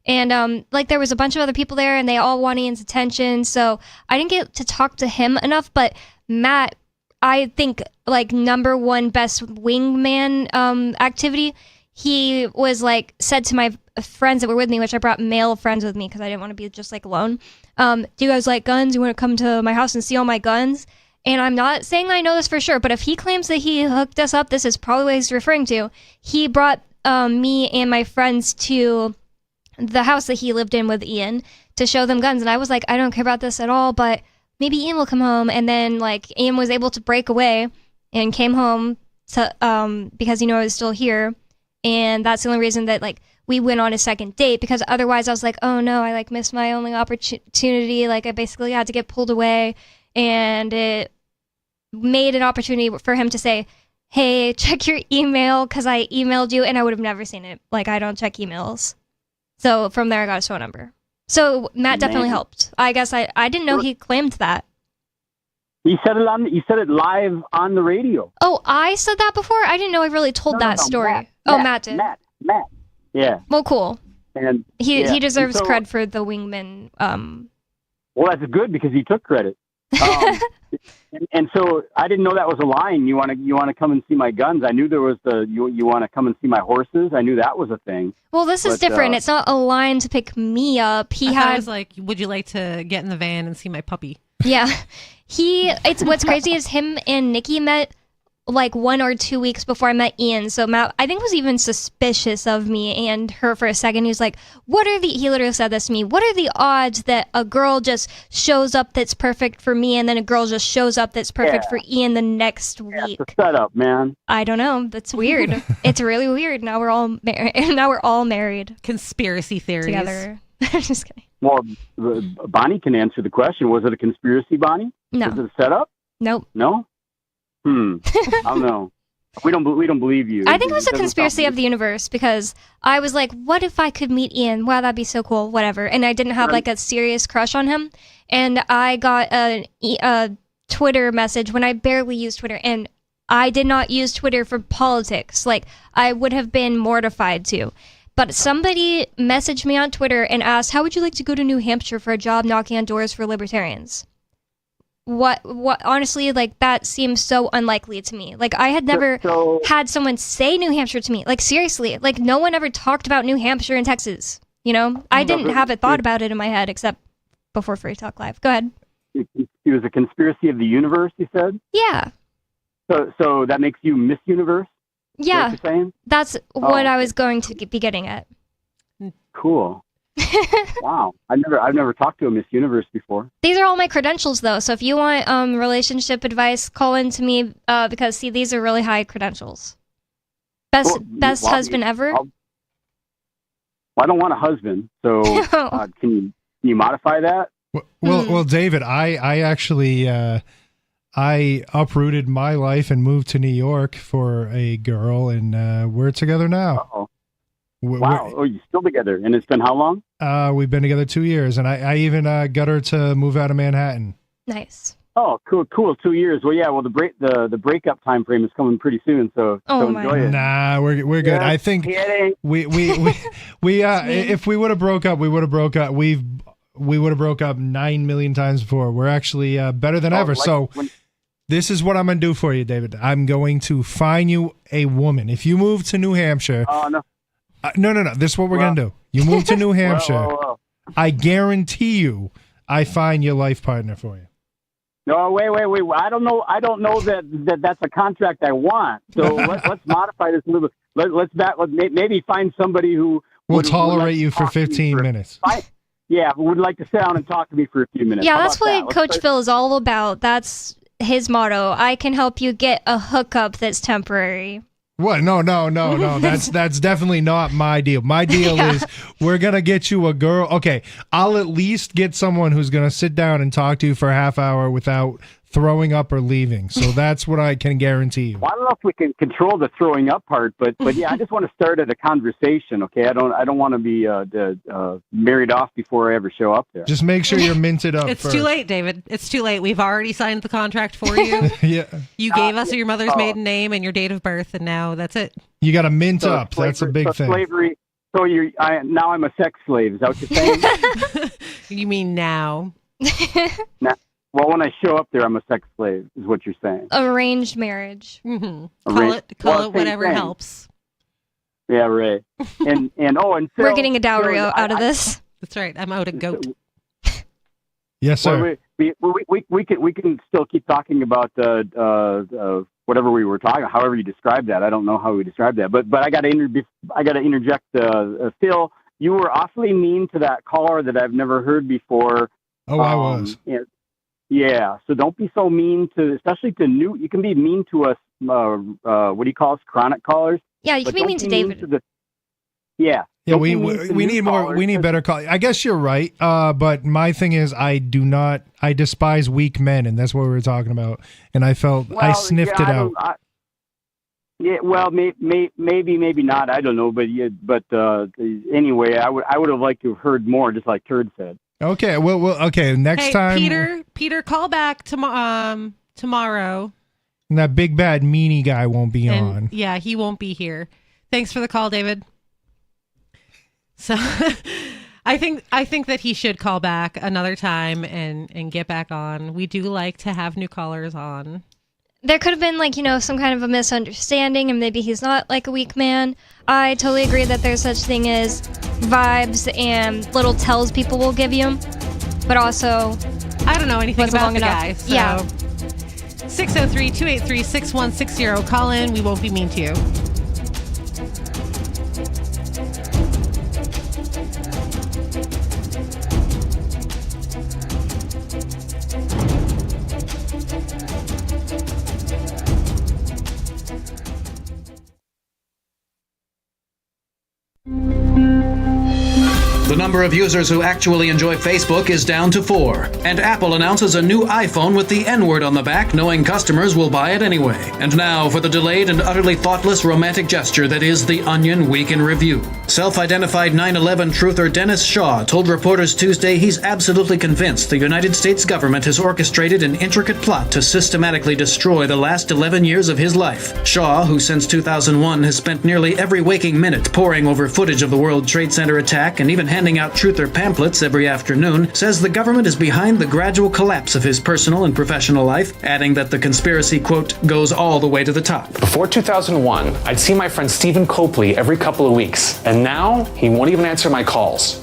And like there was a bunch of other people there, and they all wanted Ian's attention, so I didn't get to talk to him enough. But Matt, I think like #1 best wingman activity. He was like said to my friends that were with me, which I brought male friends with me because I didn't want to be just like alone. Do you guys like guns? You want to come to my house and see all my guns? And I'm not saying I know this for sure, but if he claims that he hooked us up, this is probably what he's referring to. He brought me and my friends to the house that he lived in with Ian to show them guns. And I was like, I don't care about this at all, but maybe Ian will come home. And then like Ian was able to break away and came home to because he knew I was still here. And that's the only reason that like we went on a second date, because otherwise I was like, oh no, I like missed my only opportunity. Like I basically had to get pulled away, and it made an opportunity for him to say, hey, check your email because I emailed you, and I would have never seen it. Like I don't check emails. So from there I got his phone number. So Matt definitely helped. I guess I didn't know he claimed that. You said it live on the radio. Oh, I said that before? I didn't know I really told that story. Matt did. Matt. Yeah. Well, cool. And he deserves cred for the wingman. Well, that's good because he took credit. And so I didn't know that was a line. You want to come and see my guns? I knew there was you want to come and see my horses. I knew that was a thing. Well, this is different. It's not a line to pick me up. I was like, would you like to get in the van and see my puppy? Yeah. It's what's crazy is him and Nikki met like 1 or 2 weeks before I met Ian. So Matt, I think, was even suspicious of me and her for a second. He was like, he literally said this to me, what are the odds that a girl just shows up that's perfect for me and then a girl just shows up that's perfect for Ian the next week? It's a setup, man. I don't know. That's weird. It's really weird. Now we're all married. Conspiracy theories. Together. I'm just kidding. Well, Bonnie can answer the question. Was it a conspiracy, Bonnie? No. Was it a setup? Nope. No? I don't know. We don't believe you. I think it was a doesn't conspiracy sound- of the universe because I was like, what if I could meet Ian? Wow, that'd be so cool. Whatever. And I didn't have like a serious crush on him. And I got a Twitter message when I barely used Twitter. And I did not use Twitter for politics. Like, I would have been mortified to. But somebody messaged me on Twitter and asked, how would you like to go to New Hampshire for a job knocking on doors for libertarians? What honestly, like, that seems so unlikely to me. Like, I had never had someone say New Hampshire to me. Like, seriously, like, no one ever talked about New Hampshire and Texas, you know? I didn't have a thought about it in my head except before Free Talk Live. Go ahead. It was a conspiracy of the universe, you said? Yeah. So that makes you Miss Universe? Yeah. Is that what you're saying? That's what I was going to be getting at. Cool. Wow. I've never talked to a Miss Universe before. These are all my credentials, though. So if you want relationship advice, call in to me because, see, these are really high credentials. Best husband ever? I don't want a husband, so can you modify that? Well, David, I actually I uprooted my life and moved to New York for a girl, and we're together now. Uh-oh. Wow. Oh, you're still together, and it's been how long? We've been together 2 years, and I even got her to move out of Manhattan. Nice. Oh, cool. 2 years. Well, yeah. Well, the breakup time frame is coming pretty soon, so enjoy it. Nah, we're good. Yeah, I think we if we would have broke up, we would have broke up. We would have broke up 9 million times before. We're actually better than ever. This is what I'm gonna do for you, David. I'm going to find you a woman. If you move to New Hampshire. Oh no. No. This is what we're gonna do. You move to New Hampshire. I guarantee you, I find your life partner for you. No, wait. I don't know that that's a contract I want. So let's modify this a little bit. Let's maybe find somebody who will tolerate you for 15 minutes. Would like to sit down and talk to me for a few minutes. Yeah, How that's about what Coach Phil is all about. That's his motto. I can help you get a hookup that's temporary. What? No. That's definitely not my deal. My deal is we're going to get you a girl. Okay, I'll at least get someone who's going to sit down and talk to you for a half hour without throwing up or leaving. So that's what I can guarantee you. Well, I don't know if we can control the throwing up part, but yeah, I just want to start at a conversation. Okay, I don't want to be married off before I ever show up there. Just make sure you're minted up. It's first. too late, David. It's too late. We've already signed the contract for you. Yeah. You gave us your mother's maiden name and your date of birth, and now that's it. You got to mint up. That's a big thing. Slavery. So now I'm a sex slave. Is that what you're saying? You mean now? Well, when I show up there, I'm a sex slave, is what you're saying. Arranged marriage. Mm-hmm. Call it whatever helps. Yeah, right. And Phil, we're getting a dowry out of this. That's right. I'm out a goat. Yes, sir. Well, we can still keep talking about whatever we were talking. However you describe that, I don't know how we describe that. But I got to interject. Phil, you were awfully mean to that caller that I've never heard before. Oh, I was. Yeah, so don't be so mean especially to new. You can be mean to us. What do you call us? Chronic callers. Yeah, you can be mean to David. Yeah, we need more. We need better call. I guess you're right. But my thing is, I despise weak men, and that's what we were talking about. And I felt I sniffed it out. Maybe not. I don't know. But anyway, I would have liked to have heard more, just like Turd said. Okay, okay. Next time, Peter, call back tomorrow. And that big bad meanie guy won't be on. Yeah, he won't be here. Thanks for the call, David. So, I think that he should call back another time and get back on. We do like to have new callers on. There could have been some kind of a misunderstanding, and maybe he's not like a weak man. I totally agree that there's such thing as vibes and little tells people will give you, but also I don't know anything about the guy. So. Yeah. 603-283-6160. Call in. We won't be mean to you. The number of users who actually enjoy Facebook is down to 4, and Apple announces a new iPhone with the N-word on the back, knowing customers will buy it anyway. And now for the delayed and utterly thoughtless romantic gesture that is the Onion Week in Review. Self-identified 9/11 truther Dennis Shaw told reporters Tuesday he's absolutely convinced the United States government has orchestrated an intricate plot to systematically destroy the last 11 years of his life. Shaw, who since 2001 has spent nearly every waking minute poring over footage of the World Trade Center attack and even handing out truther pamphlets every afternoon, says the government is behind the gradual collapse of his personal and professional life, adding that the conspiracy, quote, goes all the way to the top. Before 2001, I'd see my friend Stephen Copley every couple of weeks, and now he won't even answer my calls.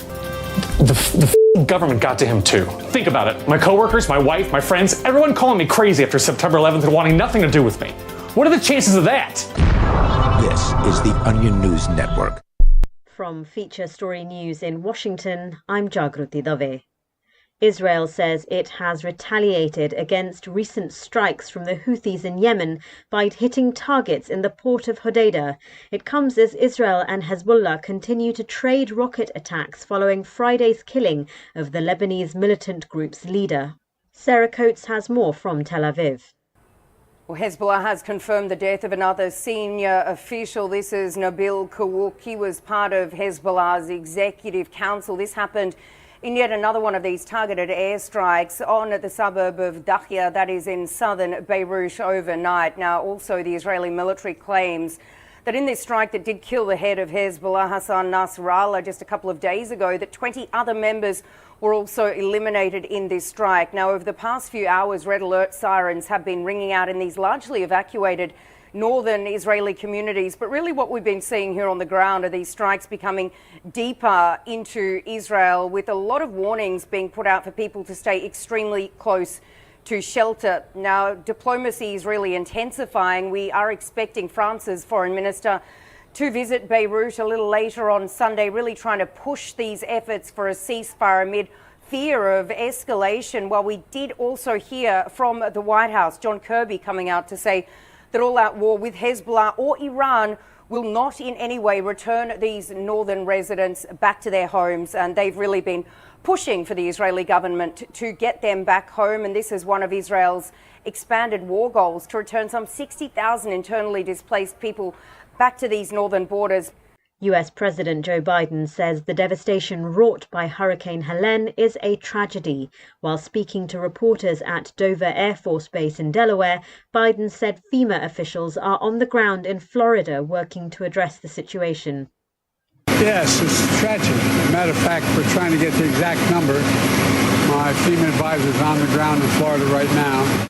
The government got to him too. Think about it. My coworkers, my wife, my friends, everyone calling me crazy after September 11th and wanting nothing to do with me. What are the chances of that? This is the Onion News Network. From Feature Story News in Washington, I'm Jagruti Dave. Israel says it has retaliated against recent strikes from the Houthis in Yemen by hitting targets in the port of Hodeidah. It comes as Israel and Hezbollah continue to trade rocket attacks following Friday's killing of the Lebanese militant group's leader. Sarah Coates has more from Tel Aviv. Well, Hezbollah has confirmed the death of another senior official. This is Nabil Kawouk. He was part of Hezbollah's executive council. This happened in yet another one of these targeted airstrikes on the suburb of Dakhia, that is in southern Beirut, overnight. Now, also the Israeli military claims that in this strike that did kill the head of Hezbollah, Hassan Nasrallah, just a couple of days ago, that 20 other members were also eliminated in this strike. Now, over the past few hours, red alert sirens have been ringing out in these largely evacuated northern Israeli communities. But really what we've been seeing here on the ground are these strikes becoming deeper into Israel, with a lot of warnings being put out for people to stay extremely close to shelter. Now, diplomacy is really intensifying. We are expecting France's foreign minister to visit Beirut a little later on Sunday, really trying to push these efforts for a ceasefire amid fear of escalation. While we did also hear from the White House, John Kirby coming out to say that all-out war with Hezbollah or Iran will not in any way return these northern residents back to their homes. And they've really been pushing for the Israeli government to get them back home. And this is one of Israel's expanded war goals, to return some 60,000 internally displaced people back to these northern borders. US President Joe Biden says the devastation wrought by Hurricane Helene is a tragedy. While speaking to reporters at Dover Air Force Base in Delaware, Biden said FEMA officials are on the ground in Florida working to address the situation. Yes, it's tragic. As a matter of fact, we're trying to get the exact number. My FEMA advisor is on the ground in Florida right now.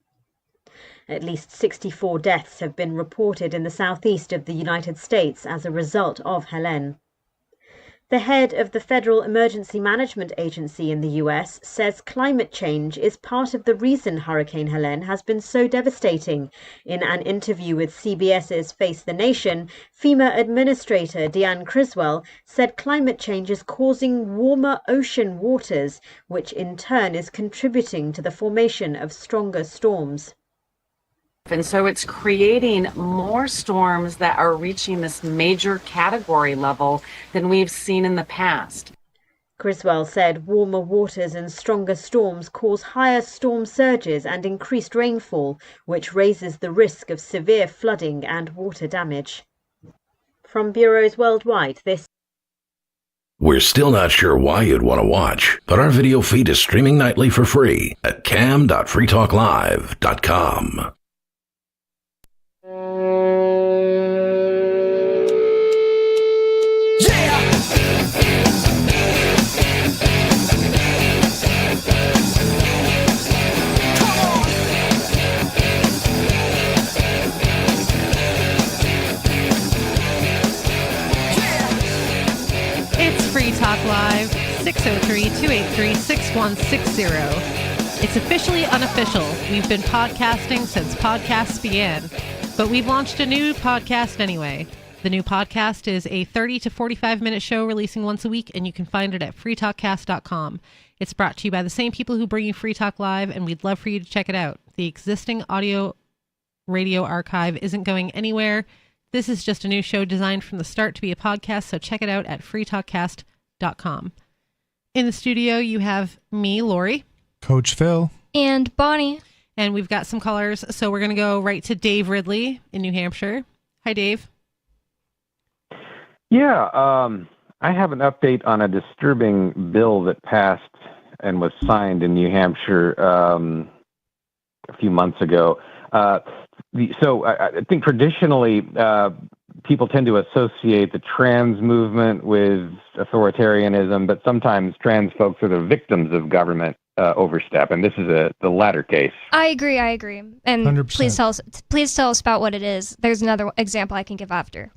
At least 64 deaths have been reported in the southeast of the United States as a result of Helene. The head of the Federal Emergency Management Agency in the US says climate change is part of the reason Hurricane Helene has been so devastating. In an interview with CBS's Face the Nation, FEMA Administrator Deanne Criswell said climate change is causing warmer ocean waters, which in turn is contributing to the formation of stronger storms. And so it's creating more storms that are reaching this major category level than we've seen in the past. Criswell said warmer waters and stronger storms cause higher storm surges and increased rainfall, which raises the risk of severe flooding and water damage. From bureaus worldwide, this. We're still not sure why you'd want to watch, but our video feed is streaming nightly for free at cam.freetalklive.com. It's Free Talk Live, 603-283-6160. It's officially unofficial. We've been podcasting since podcasts began, but we've launched a new podcast anyway. The new podcast is a 30 to 45-minute show releasing once a week, and you can find it at freetalkcast.com. It's brought to you by the same people who bring you Free Talk Live, and we'd love for you to check it out. The existing audio radio archive isn't going anywhere. This is just a new show designed from the start to be a podcast, so check it out at freetalkcast.com. In the studio, you have me, Lori. Coach Phil. And Bonnie. And we've got some callers, so we're going to go right to Dave Ridley in New Hampshire. Hi, Dave. Yeah, I have an update on a disturbing bill that passed and was signed in New Hampshire a few months ago. So I think traditionally people tend to associate the trans movement with authoritarianism, but sometimes trans folks are the victims of government overstep, and this is the latter case. I agree. And 100%. please tell us about what it is. There's another example I can give after.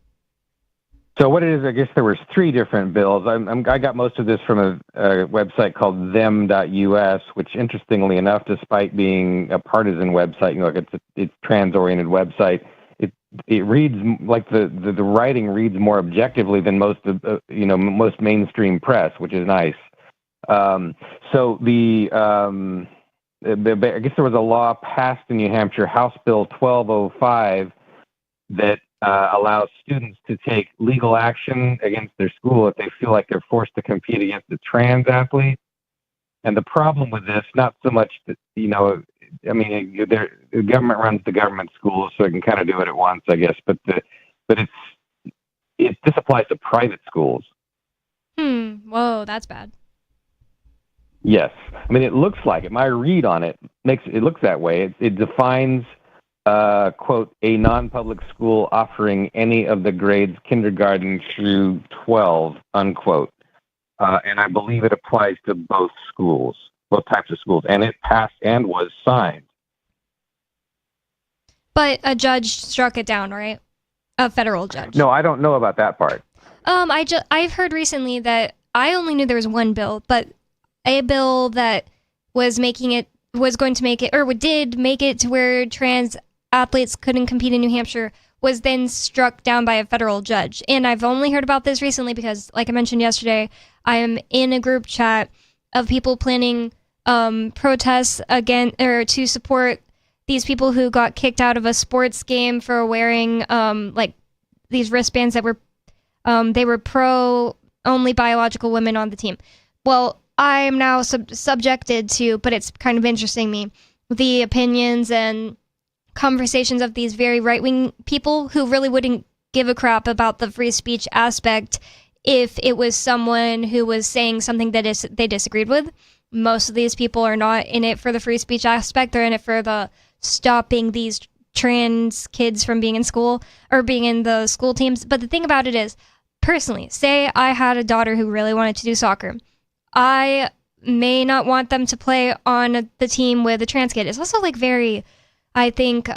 So what it is, I guess there was 3 different bills. I got most of this from a website called them.us, which interestingly enough, despite being a partisan website, it's trans-oriented website, it reads like the writing reads more objectively than most mainstream press, which is nice. So I guess there was a law passed in New Hampshire, House Bill 1205, that allows students to take legal action against their school if they feel like they're forced to compete against a trans athlete. And the problem with this, not so much that, the government runs the government schools, so it can kind of do it at once, I guess. But this applies to private schools. Whoa, that's bad. Yes. I mean, it looks like it. My read on it makes it looks that way. It defines, quote, a non-public school offering any of the grades kindergarten through 12, unquote. And I believe it applies to both types of schools. And it passed and was signed. But a judge struck it down, right? A federal judge. No, I don't know about that part. I've heard recently that I only knew there was one bill, but a bill that did make it to where trans athletes couldn't compete in New Hampshire was then struck down by a federal judge. And I've only heard about this recently because, like I mentioned yesterday, I am in a group chat of people planning protests to support these people who got kicked out of a sports game for wearing these wristbands that were they were pro only biological women on the team. Well, I am now subjected to, but it's kind of interesting me, the opinions and conversations of these very right-wing people who really wouldn't give a crap about the free speech aspect if it was someone who was saying something that they disagreed with. Most of these people are not in it for the free speech aspect. They're in it for the stopping these trans kids from being in school or being in the school teams. But the thing about it is, personally, say I had a daughter who really wanted to do soccer. I may not want them to play on the team with a trans kid. It's also very, I think,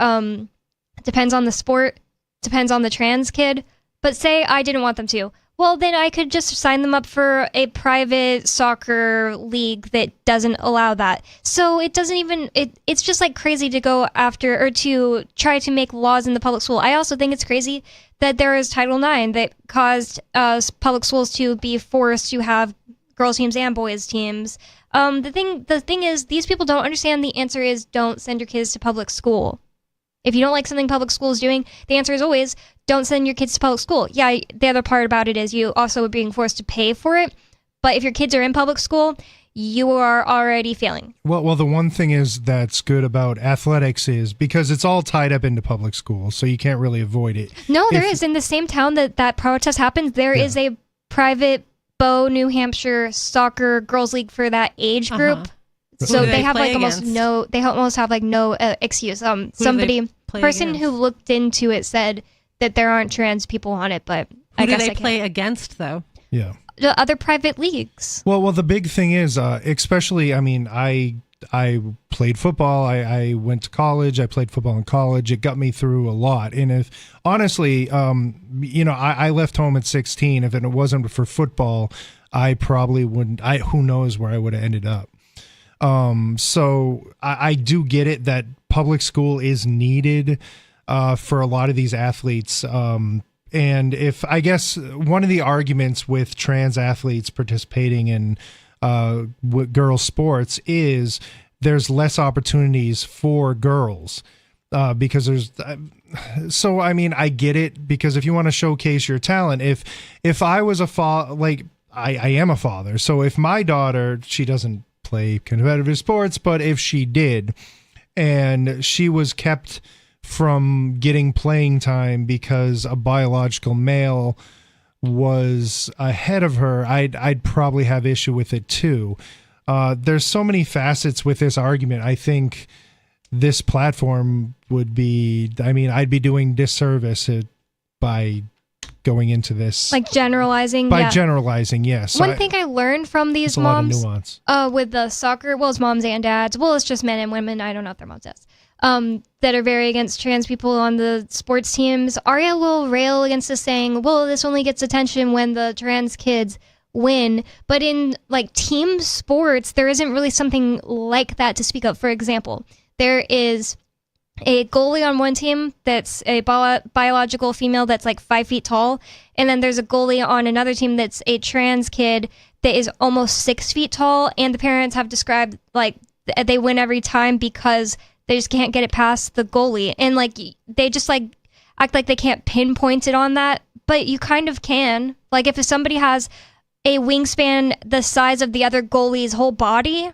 depends on the sport, depends on the trans kid. But say I didn't want them to. Well, then I could just sign them up for a private soccer league that doesn't allow that. So it doesn't even, it's just crazy to go after or to try to make laws in the public school. I also think it's crazy that there is Title IX that caused public schools to be forced to have girls teams and boys teams. The thing is, these people don't understand the answer is don't send your kids to public school. If you don't like something public school is doing, the answer is always don't send your kids to public school. Yeah, the other part about it is you also are being forced to pay for it. But if your kids are in public school, you are already failing. Well, the one thing that's good about athletics is because it's all tied up into public schools, so you can't really avoid it. No, there is. In the same town that protest happens, there is a private New Hampshire soccer girls league for that age group. So they have almost no excuse. Person who looked into it said that there aren't trans people on it, but I guess they play against though. Yeah. The other private leagues. Well, the big thing is, especially, I played football. I went to college. I played football in college. It got me through a lot. And if honestly, I left home at 16. If it wasn't for football, I probably wouldn't. Who knows where I would have ended up. So I do get it that public school is needed for a lot of these athletes. And if I guess one of the arguments with trans athletes participating in girls sports is there's less opportunities for girls because there's so I mean I get it, because if you want to showcase your talent, if I was a father, like I am a father, so if my daughter, she doesn't play competitive sports, but if she did and she was kept from getting playing time because a biological male was ahead of her, I'd probably have issue with it too. There's so many facets with this argument. I think this platform would be, I mean, I'd be doing disservice by going into this. Like generalizing? By generalizing, yes. One thing I learned from these moms a lot of nuance. With the soccer, well, it's moms and dads, well, it's just men and women, I don't know if they're moms and dads, that are very against trans people on the sports teams. Arya will rail against this, saying, well, this only gets attention when the trans kids win. But in like team sports, there isn't really something like that to speak of. For example, there is a goalie on one team that's a biological female that's like 5 feet tall. And then there's a goalie on another team that's a trans kid that is almost 6 feet tall. And the parents have described like they win every time because they just can't get it past the goalie. And like they just like act like they can't pinpoint it on that. But you kind of can. Like if somebody has a wingspan the size of the other goalie's whole body,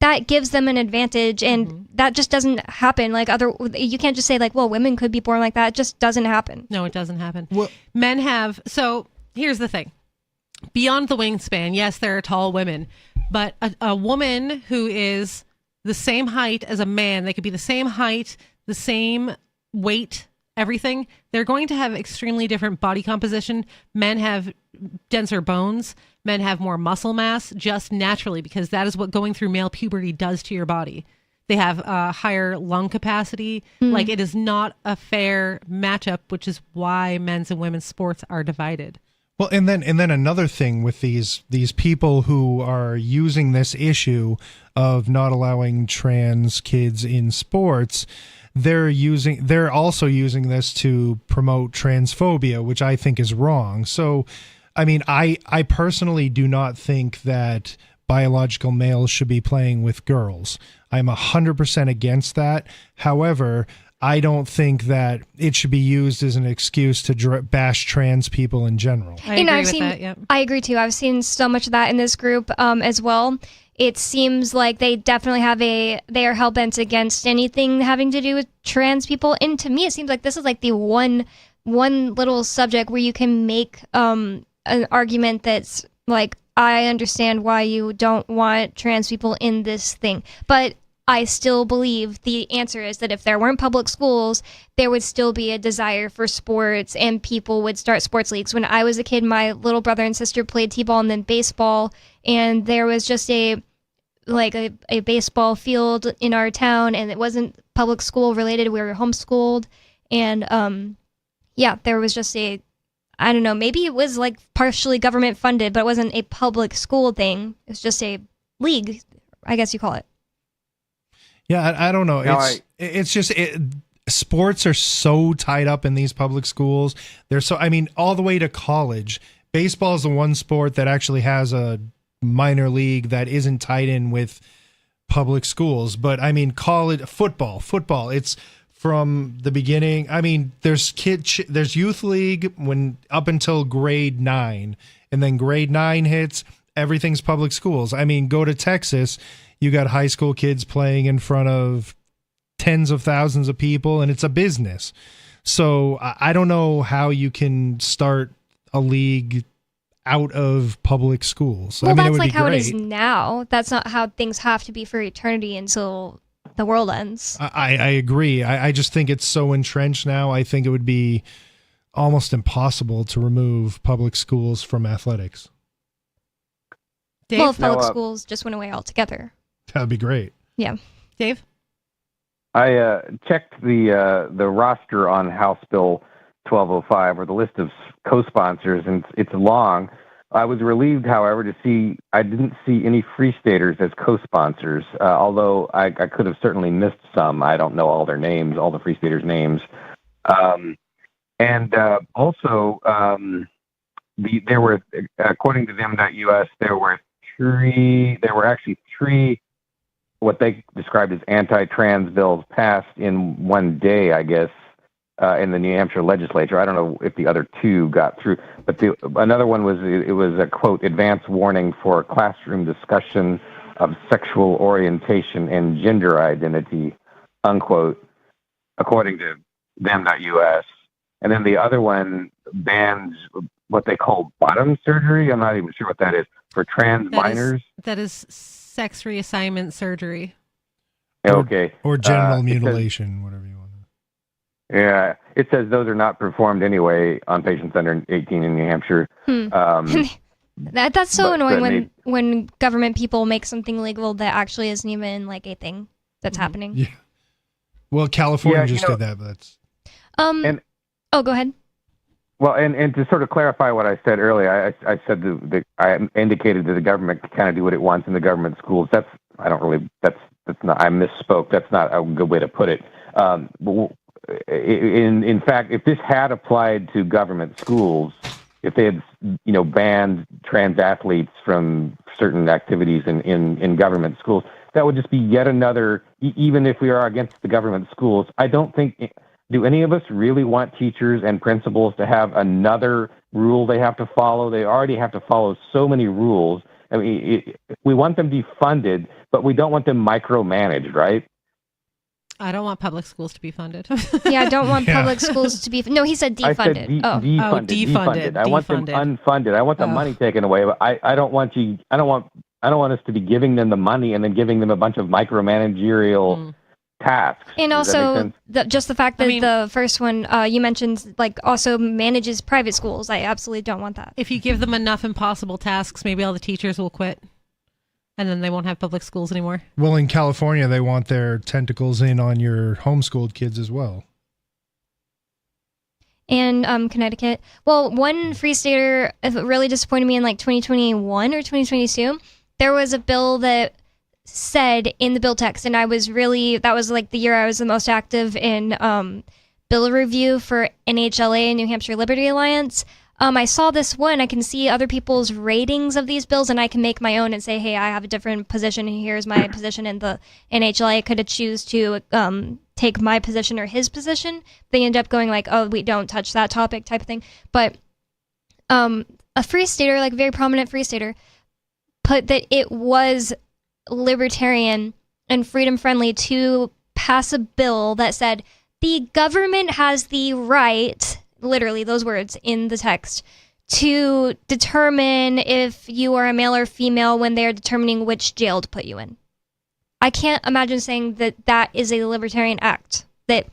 that gives them an advantage, and that just doesn't happen. Like you can't just say like, well, women could be born like that. It just doesn't happen. No, it doesn't happen. Men have. So here's the thing. Beyond the wingspan, yes, there are tall women, but a woman who is the same height as a man, they could be the same height, the same weight, everything. They're going to have extremely different body composition. Men have denser bones. Men have more muscle mass just naturally, because that is what going through male puberty does to your body. They have higher lung capacity. Like it is not a fair matchup, which is why men's and women's sports are divided. Well, and then another thing with these people who are using this issue of not allowing trans kids in sports, they're also using this to promote transphobia, which I think is wrong. So, I mean, I personally do not think that biological males should be playing with girls. I'm 100% against that. However, I don't think that it should be used as an excuse to bash trans people in general. I agree with that, yep. I agree too. I've seen so much of that in this group as well. It seems like they definitely they are hell-bent against anything having to do with trans people. And to me, it seems like this is like the one little subject where you can make an argument that's like, I understand why you don't want trans people in this thing. But I still believe the answer is that if there weren't public schools, there would still be a desire for sports and people would start sports leagues. When I was a kid, my little brother and sister played t-ball and then baseball, and there was just a baseball field in our town, and it wasn't public school related. We were homeschooled, and there was just I don't know, maybe it was like partially government funded, but it wasn't a public school thing. It was just a league, I guess you call it. Yeah, I don't know. It's just sports are so tied up in these public schools. They're so, I mean, all the way to college. Baseball is the one sport that actually has a minor league that isn't tied in with public schools. But I mean, college football, it's from the beginning. I mean, there's youth league when up until grade 9, and then grade 9 hits, everything's public schools. I mean, go to Texas, you got high school kids playing in front of tens of thousands of people, and it's a business. So I don't know how you can start a league out of public schools. Well, I mean, that's it would like be how great. it is now. That's not how things have to be for eternity until the world ends. I agree. I just think it's so entrenched now. I think it would be almost impossible to remove public schools from athletics. Dave? Well, if public schools just went away altogether. That'd be great. Yeah. Dave? I checked the roster on House Bill 1205, or the list of co-sponsors, and it's long. I was relieved, however, to see I didn't see any Free Staters as co-sponsors, although I could have certainly missed some. I don't know all their names, all the Free Staters' names. Also, there were, according to them.us, there were actually three what they described as anti-trans bills passed in one day, I guess, in the New Hampshire legislature. I don't know if the other two got through, but another one was a, quote, advance warning for classroom discussion of sexual orientation and gender identity, unquote, according to them.us. And then the other one bans what they call bottom surgery. I'm not even sure what that is, for trans minors. That is sex reassignment surgery. Okay. Or genital mutilation, whatever you want. Yeah, it says those are not performed anyway on patients under 18 in New Hampshire. That's so annoying when government people make something legal that actually isn't even like a thing that's happening. Yeah. Well, California just did that, but that's... go ahead. Well, and to sort of clarify what I said earlier, I said I indicated that the government can kind of do what it wants in the government schools. That's not, I misspoke. That's not a good way to put it. In fact, if this had applied to government schools, if they had, banned trans athletes from certain activities in government schools, that would just be yet another, even if we are against the government schools, I don't think, do any of us really want teachers and principals to have another rule they have to follow? They already have to follow so many rules. I mean, we want them to be funded, but we don't want them micromanaged, right? I don't want public schools to be funded. Yeah, I don't want public schools to be... No, he said defunded. I said defunded. I want them unfunded. I want the money taken away. But I don't want us to be giving them the money and then giving them a bunch of micromanagerial tasks. And also, just the fact that the first one you mentioned, like, also manages private schools. I absolutely don't want that. If you give them enough impossible tasks, maybe all the teachers will quit. And then they won't have public schools anymore. Well, in California, they want their tentacles in on your homeschooled kids as well. And Connecticut. Well, one Free Stater really disappointed me in like 2021 or 2022. There was a bill that said in the bill text, and that was like the year I was the most active in bill review for NHLA, New Hampshire Liberty Alliance. I saw this one. I can see other people's ratings of these bills, and I can make my own and say, hey, I have a different position, and here's my position in the NHLA. I could have choose to take my position or his position. They end up going like, oh, we don't touch that topic type of thing. But a Free Stater, like a very prominent Free Stater, put that it was libertarian and freedom-friendly to pass a bill that said the government has the right... literally those words in the text, to determine if you are a male or female when they're determining which jail to put you in. I can't imagine saying that that is a libertarian act, that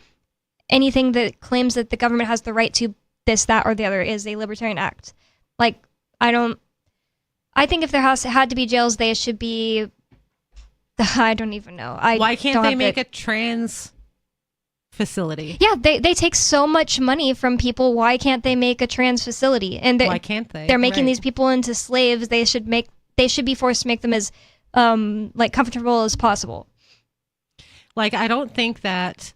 anything that claims that the government has the right to this, that, or the other is a libertarian act. Like, I think if there had to be jails, they should be, I don't even know. Why can't they make a trans facility? Yeah, they take so much money from people. Why can't they make a trans facility? And why can't they? They're making these people into slaves. They should be forced to make them as like comfortable as possible. Like, I don't think that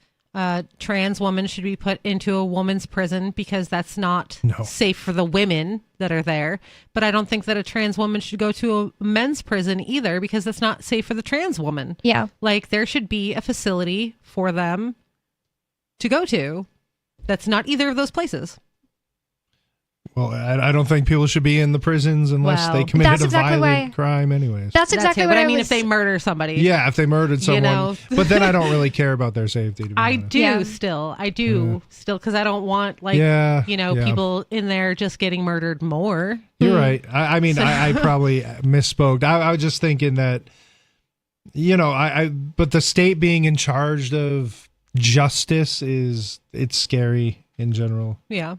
trans women should be put into a woman's prison because that's not safe for the women that are there. But I don't think that a trans woman should go to a men's prison either because that's not safe for the trans woman. Yeah. Like, there should be a facility for them to go to that's not either of those places. Well, I don't think people should be in the prisons unless they committed a violent crime anyways. That's exactly what I mean. If they murder somebody. Yeah, if they murdered someone. But then I don't really care about their safety, to be honest. Still, because I don't want, people in there just getting murdered more. You're right. I mean, I probably misspoke. I was just thinking that, but the state being in charge of justice it's scary in general. Yeah.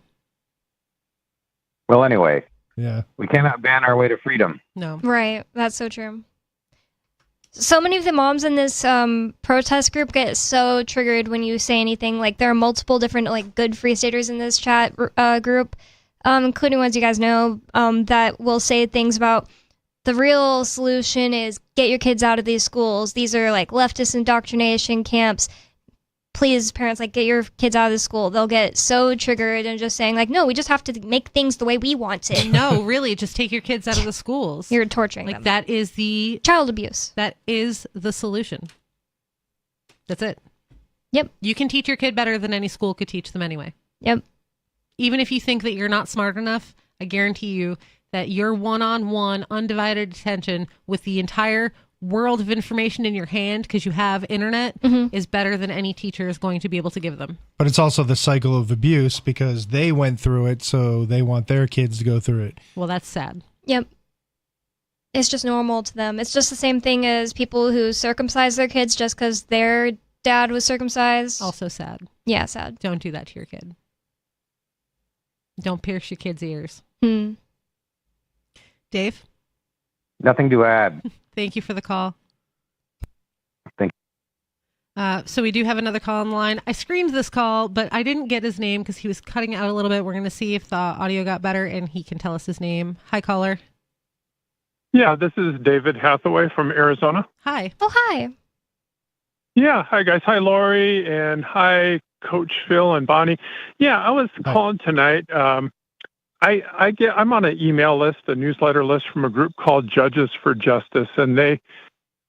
Well, anyway, we cannot ban our way to freedom. No. Right. That's so true. So many of the moms in this protest group get so triggered when you say anything. Like, there are multiple different, like, good Free Staters in this chat group. including ones you guys know, that will say things about the real solution is get your kids out of these schools. These are like leftist indoctrination camps. Please, parents, like, get your kids out of the school. They'll get so triggered and just saying, like, no, we just have to make things the way we want it. No, really, just take your kids out of the schools. You're torturing them. That is the... Child abuse. That is the solution. That's it. Yep. You can teach your kid better than any school could teach them anyway. Yep. Even if you think that you're not smart enough, I guarantee you that your one-on-one undivided attention with the entire world of information in your hand, because you have internet, is better than any teacher is going to be able to give them. But it's also the cycle of abuse because they went through it, so they want their kids to go through it. Well, that's sad. Yep. It's just normal to them. It's just the same thing as people who circumcise their kids just because their dad was circumcised. Also sad. Yeah, sad. Don't do that to your kid. Don't pierce your kid's ears. Dave? Nothing to add. Thank you for the call. Thank you. So we do have another call on the line. I screened this call, but I didn't get his name because he was cutting out a little bit. We're going to see if the audio got better and he can tell us his name. Hi, caller. Yeah, this is David Hathaway from Arizona. Hi. Oh, hi. Yeah, hi guys. Hi, Lori, and hi, Coach Phil and Bonnie. Yeah, I was calling tonight. I'm on an email list, a newsletter list from a group called Judges for Justice, and they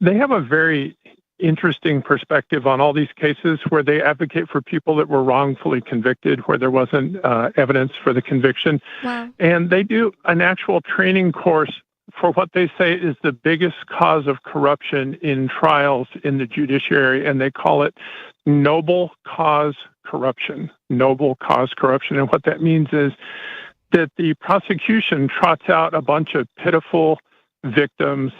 have a very interesting perspective on all these cases where they advocate for people that were wrongfully convicted, where there wasn't evidence for the conviction. Wow. And they do an actual training course for what they say is the biggest cause of corruption in trials in the judiciary, and they call it noble cause corruption. Noble cause corruption. And what that means is that the prosecution trots out a bunch of pitiful victims,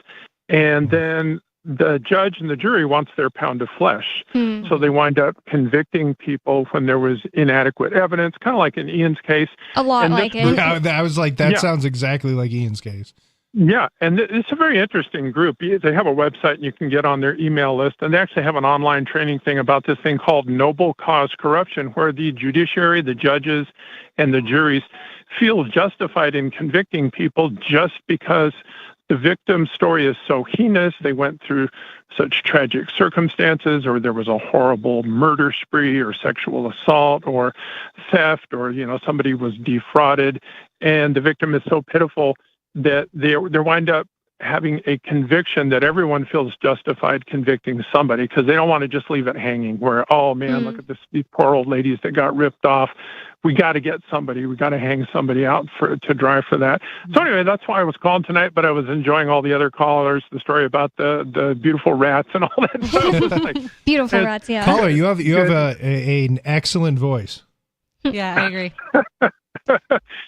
and then the judge and the jury wants their pound of flesh. So they wind up convicting people when there was inadequate evidence, kind of like in Ian's case. A lot like it. Yeah, I was like, that sounds exactly like Ian's case. Yeah, and it's a very interesting group. They have a website, and you can get on their email list, and they actually have an online training thing about this thing called noble cause corruption, where the judiciary, the judges, and the juries feel justified in convicting people just because the victim's story is so heinous, they went through such tragic circumstances, or there was a horrible murder spree or sexual assault or theft, or somebody was defrauded, and the victim is so pitiful that they wind up having a conviction that everyone feels justified convicting somebody, because they don't want to just leave it hanging where, oh man, look at these poor old ladies that got ripped off. We got to get somebody. We got to hang somebody out to dry for that. So anyway, that's why I was calling tonight, but I was enjoying all the other callers, the story about the beautiful rats and all that stuff. Beautiful rats, yeah. Caller, you have an excellent voice. Yeah, I agree.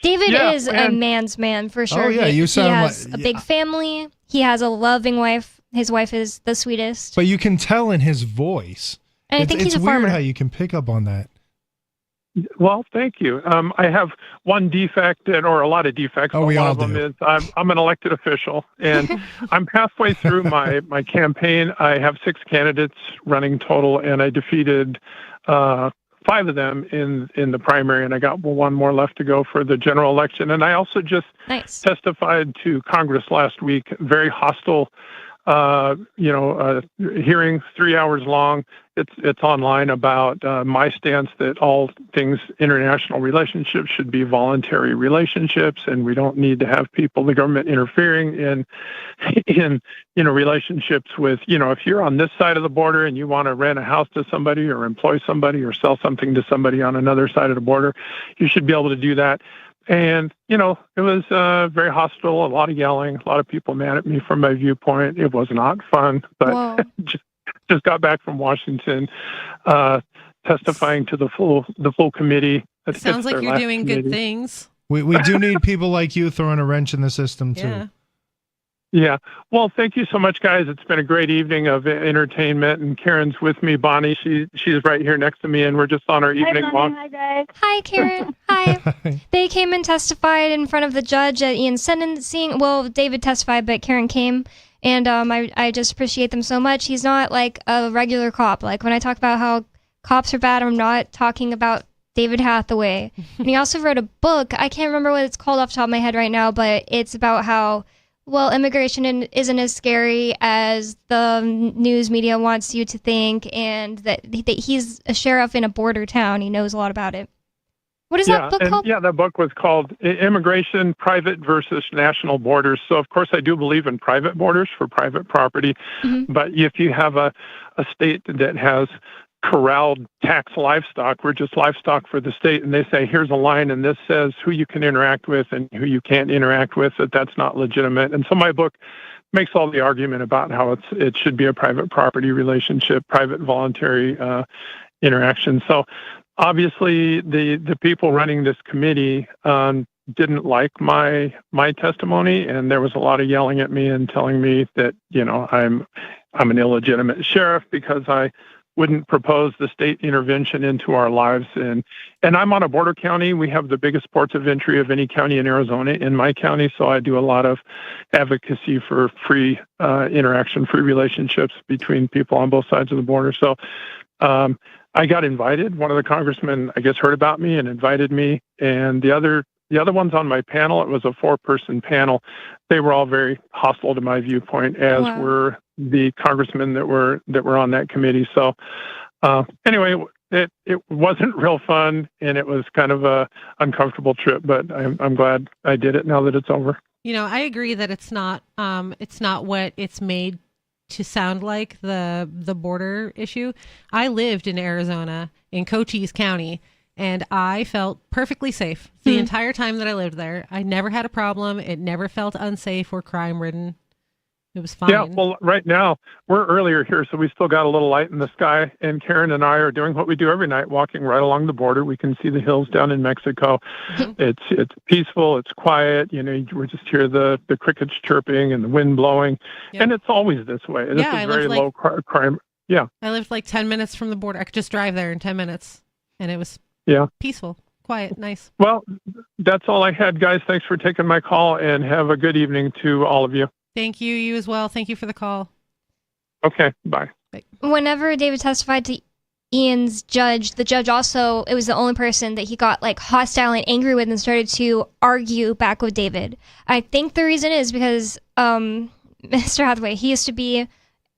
David is a man's man for sure. Oh, yeah, you sound he has like a big family. He has a loving wife. His wife is the sweetest. But you can tell in his voice. And I think he's a weird farmer. How you can pick up on that. Well, thank you. I have one defect, or a lot of defects. Oh, we one all of them do. is I'm an elected official, and I'm halfway through my campaign. I have 6 candidates running total, and I defeated 5 of them in the primary, and I got one more left to go for the general election. And I also just testified to Congress last week, very hostile hearing, 3 hours long. It's online about my stance that all things international relationships should be voluntary relationships, and we don't need to have the government interfering in relationships with, if you're on this side of the border and you want to rent a house to somebody or employ somebody or sell something to somebody on another side of the border, you should be able to do that. And, it was very hostile, a lot of yelling, a lot of people mad at me from my viewpoint. It was not fun, but just got back from Washington, testifying to the full committee. Sounds like you're doing good things. We do need people like you throwing a wrench in the system, too. Yeah. Yeah. Well, thank you so much, guys. It's been a great evening of entertainment, and Karen's with me. Bonnie, she's right here next to me, and we're just on our evening walk. Hi, guys. Hi, Karen. Hi. They came and testified in front of the judge at Ian's sentencing. Well, David testified, but Karen came, and I just appreciate them so much. He's not like a regular cop. Like, when I talk about how cops are bad, I'm not talking about David Hathaway. And he also wrote a book. I can't remember what it's called off the top of my head right now, but it's about how, well, immigration isn't as scary as the news media wants you to think, and that he's a sheriff in a border town. He knows a lot about it. What is that book called? Yeah, that book was called Immigration, Private versus National Borders. So, of course, I do believe in private borders for private property. But if you have a state that has corralled tax livestock, we're just livestock for the state, and they say, here's a line, and this says who you can interact with and who you can't interact with, that's not legitimate. And so my book makes all the argument about how it should be a private property relationship, private voluntary interaction. So obviously the people running this committee didn't like my testimony, and there was a lot of yelling at me and telling me that, I'm an illegitimate sheriff because I wouldn't propose the state intervention into our lives. And I'm on a border county. We have the biggest ports of entry of any county in Arizona in my county. So I do a lot of advocacy for free interaction, free relationships between people on both sides of the border. So I got invited. One of the congressmen, I guess, heard about me and invited me. And the other ones on my panel, it was a 4-person panel. They were all very hostile to my viewpoint, as were the congressmen that were on that committee. So anyway, it wasn't real fun, and it was kind of a uncomfortable trip, but I'm glad I did it now that it's over. I agree that it's not what it's made to sound like, the border issue. I lived in Arizona in Cochise County, and I felt perfectly safe the entire time that I lived there. I never had a problem. It never felt unsafe or crime-ridden. It was fine. Yeah, well, right now, we're earlier here, so we still got a little light in the sky, and Karen and I are doing what we do every night, walking right along the border. We can see the hills down in Mexico. It's peaceful, it's quiet, we just hear the crickets chirping and the wind blowing, and it's always this way. This is very low crime. Yeah. I lived like 10 minutes from the border. I could just drive there in 10 minutes, and it was peaceful, quiet, nice. Well, that's all I had, guys. Thanks for taking my call, and have a good evening to all of you. Thank you. You as well. Thank you for the call. Okay. Bye. Whenever David testified to Ian's judge, the judge also, it was the only person that he got like hostile and angry with and started to argue back with David. I think the reason is because Mr. Hathaway, he used to be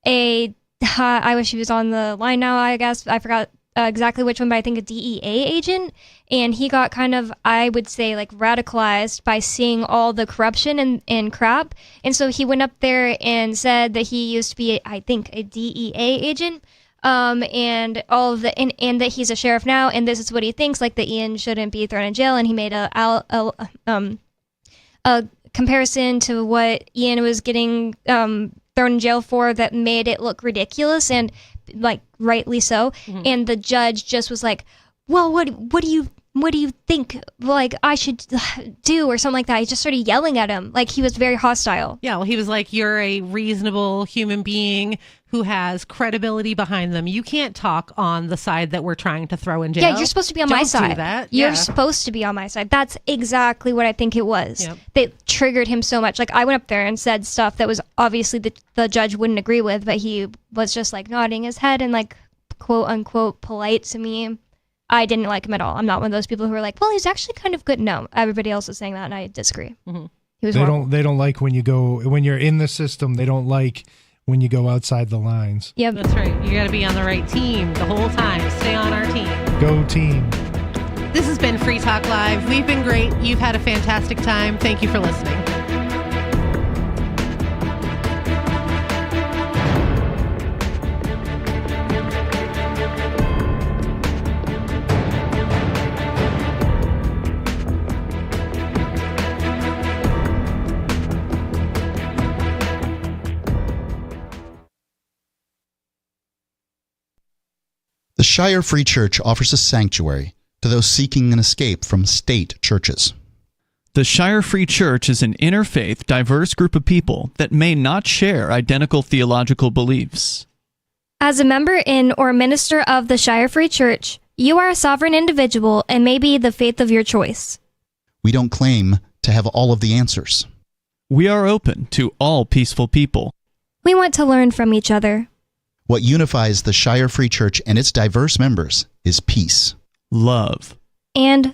I wish he was on the line now, I guess. I forgot exactly which one, but I think a DEA agent. And he got kind of, I would say, like radicalized by seeing all the corruption and crap. And so he went up there and said that he used to be, I think, a DEA agent. And all of the, and that he's a sheriff now. And this is what he thinks, like that Ian shouldn't be thrown in jail. And he made a comparison to what Ian was getting thrown in jail for that made it look ridiculous, and like rightly so. And the judge just was like, well, what do you think like I should do, or something like that. He just started yelling at him, like he was very hostile. Yeah, well, he was like, you're a reasonable human being who has credibility behind them. You can't talk on the side that we're trying to throw in jail. Yeah, you're supposed to be on my side. Do that. You're supposed to be on my side. That's exactly what I think it was. That triggered him so much. Like I went up there and said stuff that was obviously the judge wouldn't agree with, but he was just like nodding his head and like quote unquote polite to me. I didn't like him at all. I'm not one of those people who are like, well, he's actually kind of good. No, everybody else is saying that, and I disagree. He was they don't like when you're in the system. They don't like when you go outside the lines. Yep, that's right. You got to be on the right team the whole time. Stay on our team. Go team. This has been Free Talk Live. We've been great. You've had a fantastic time. Thank you for listening. The Shire Free Church offers a sanctuary to those seeking an escape from state churches. The Shire Free Church is an interfaith, diverse group of people that may not share identical theological beliefs. As a member in or minister of the Shire Free Church, you are a sovereign individual and may be the faith of your choice. We don't claim to have all of the answers. We are open to all peaceful people. We want to learn from each other. What unifies the Shire Free Church and its diverse members is peace, love, and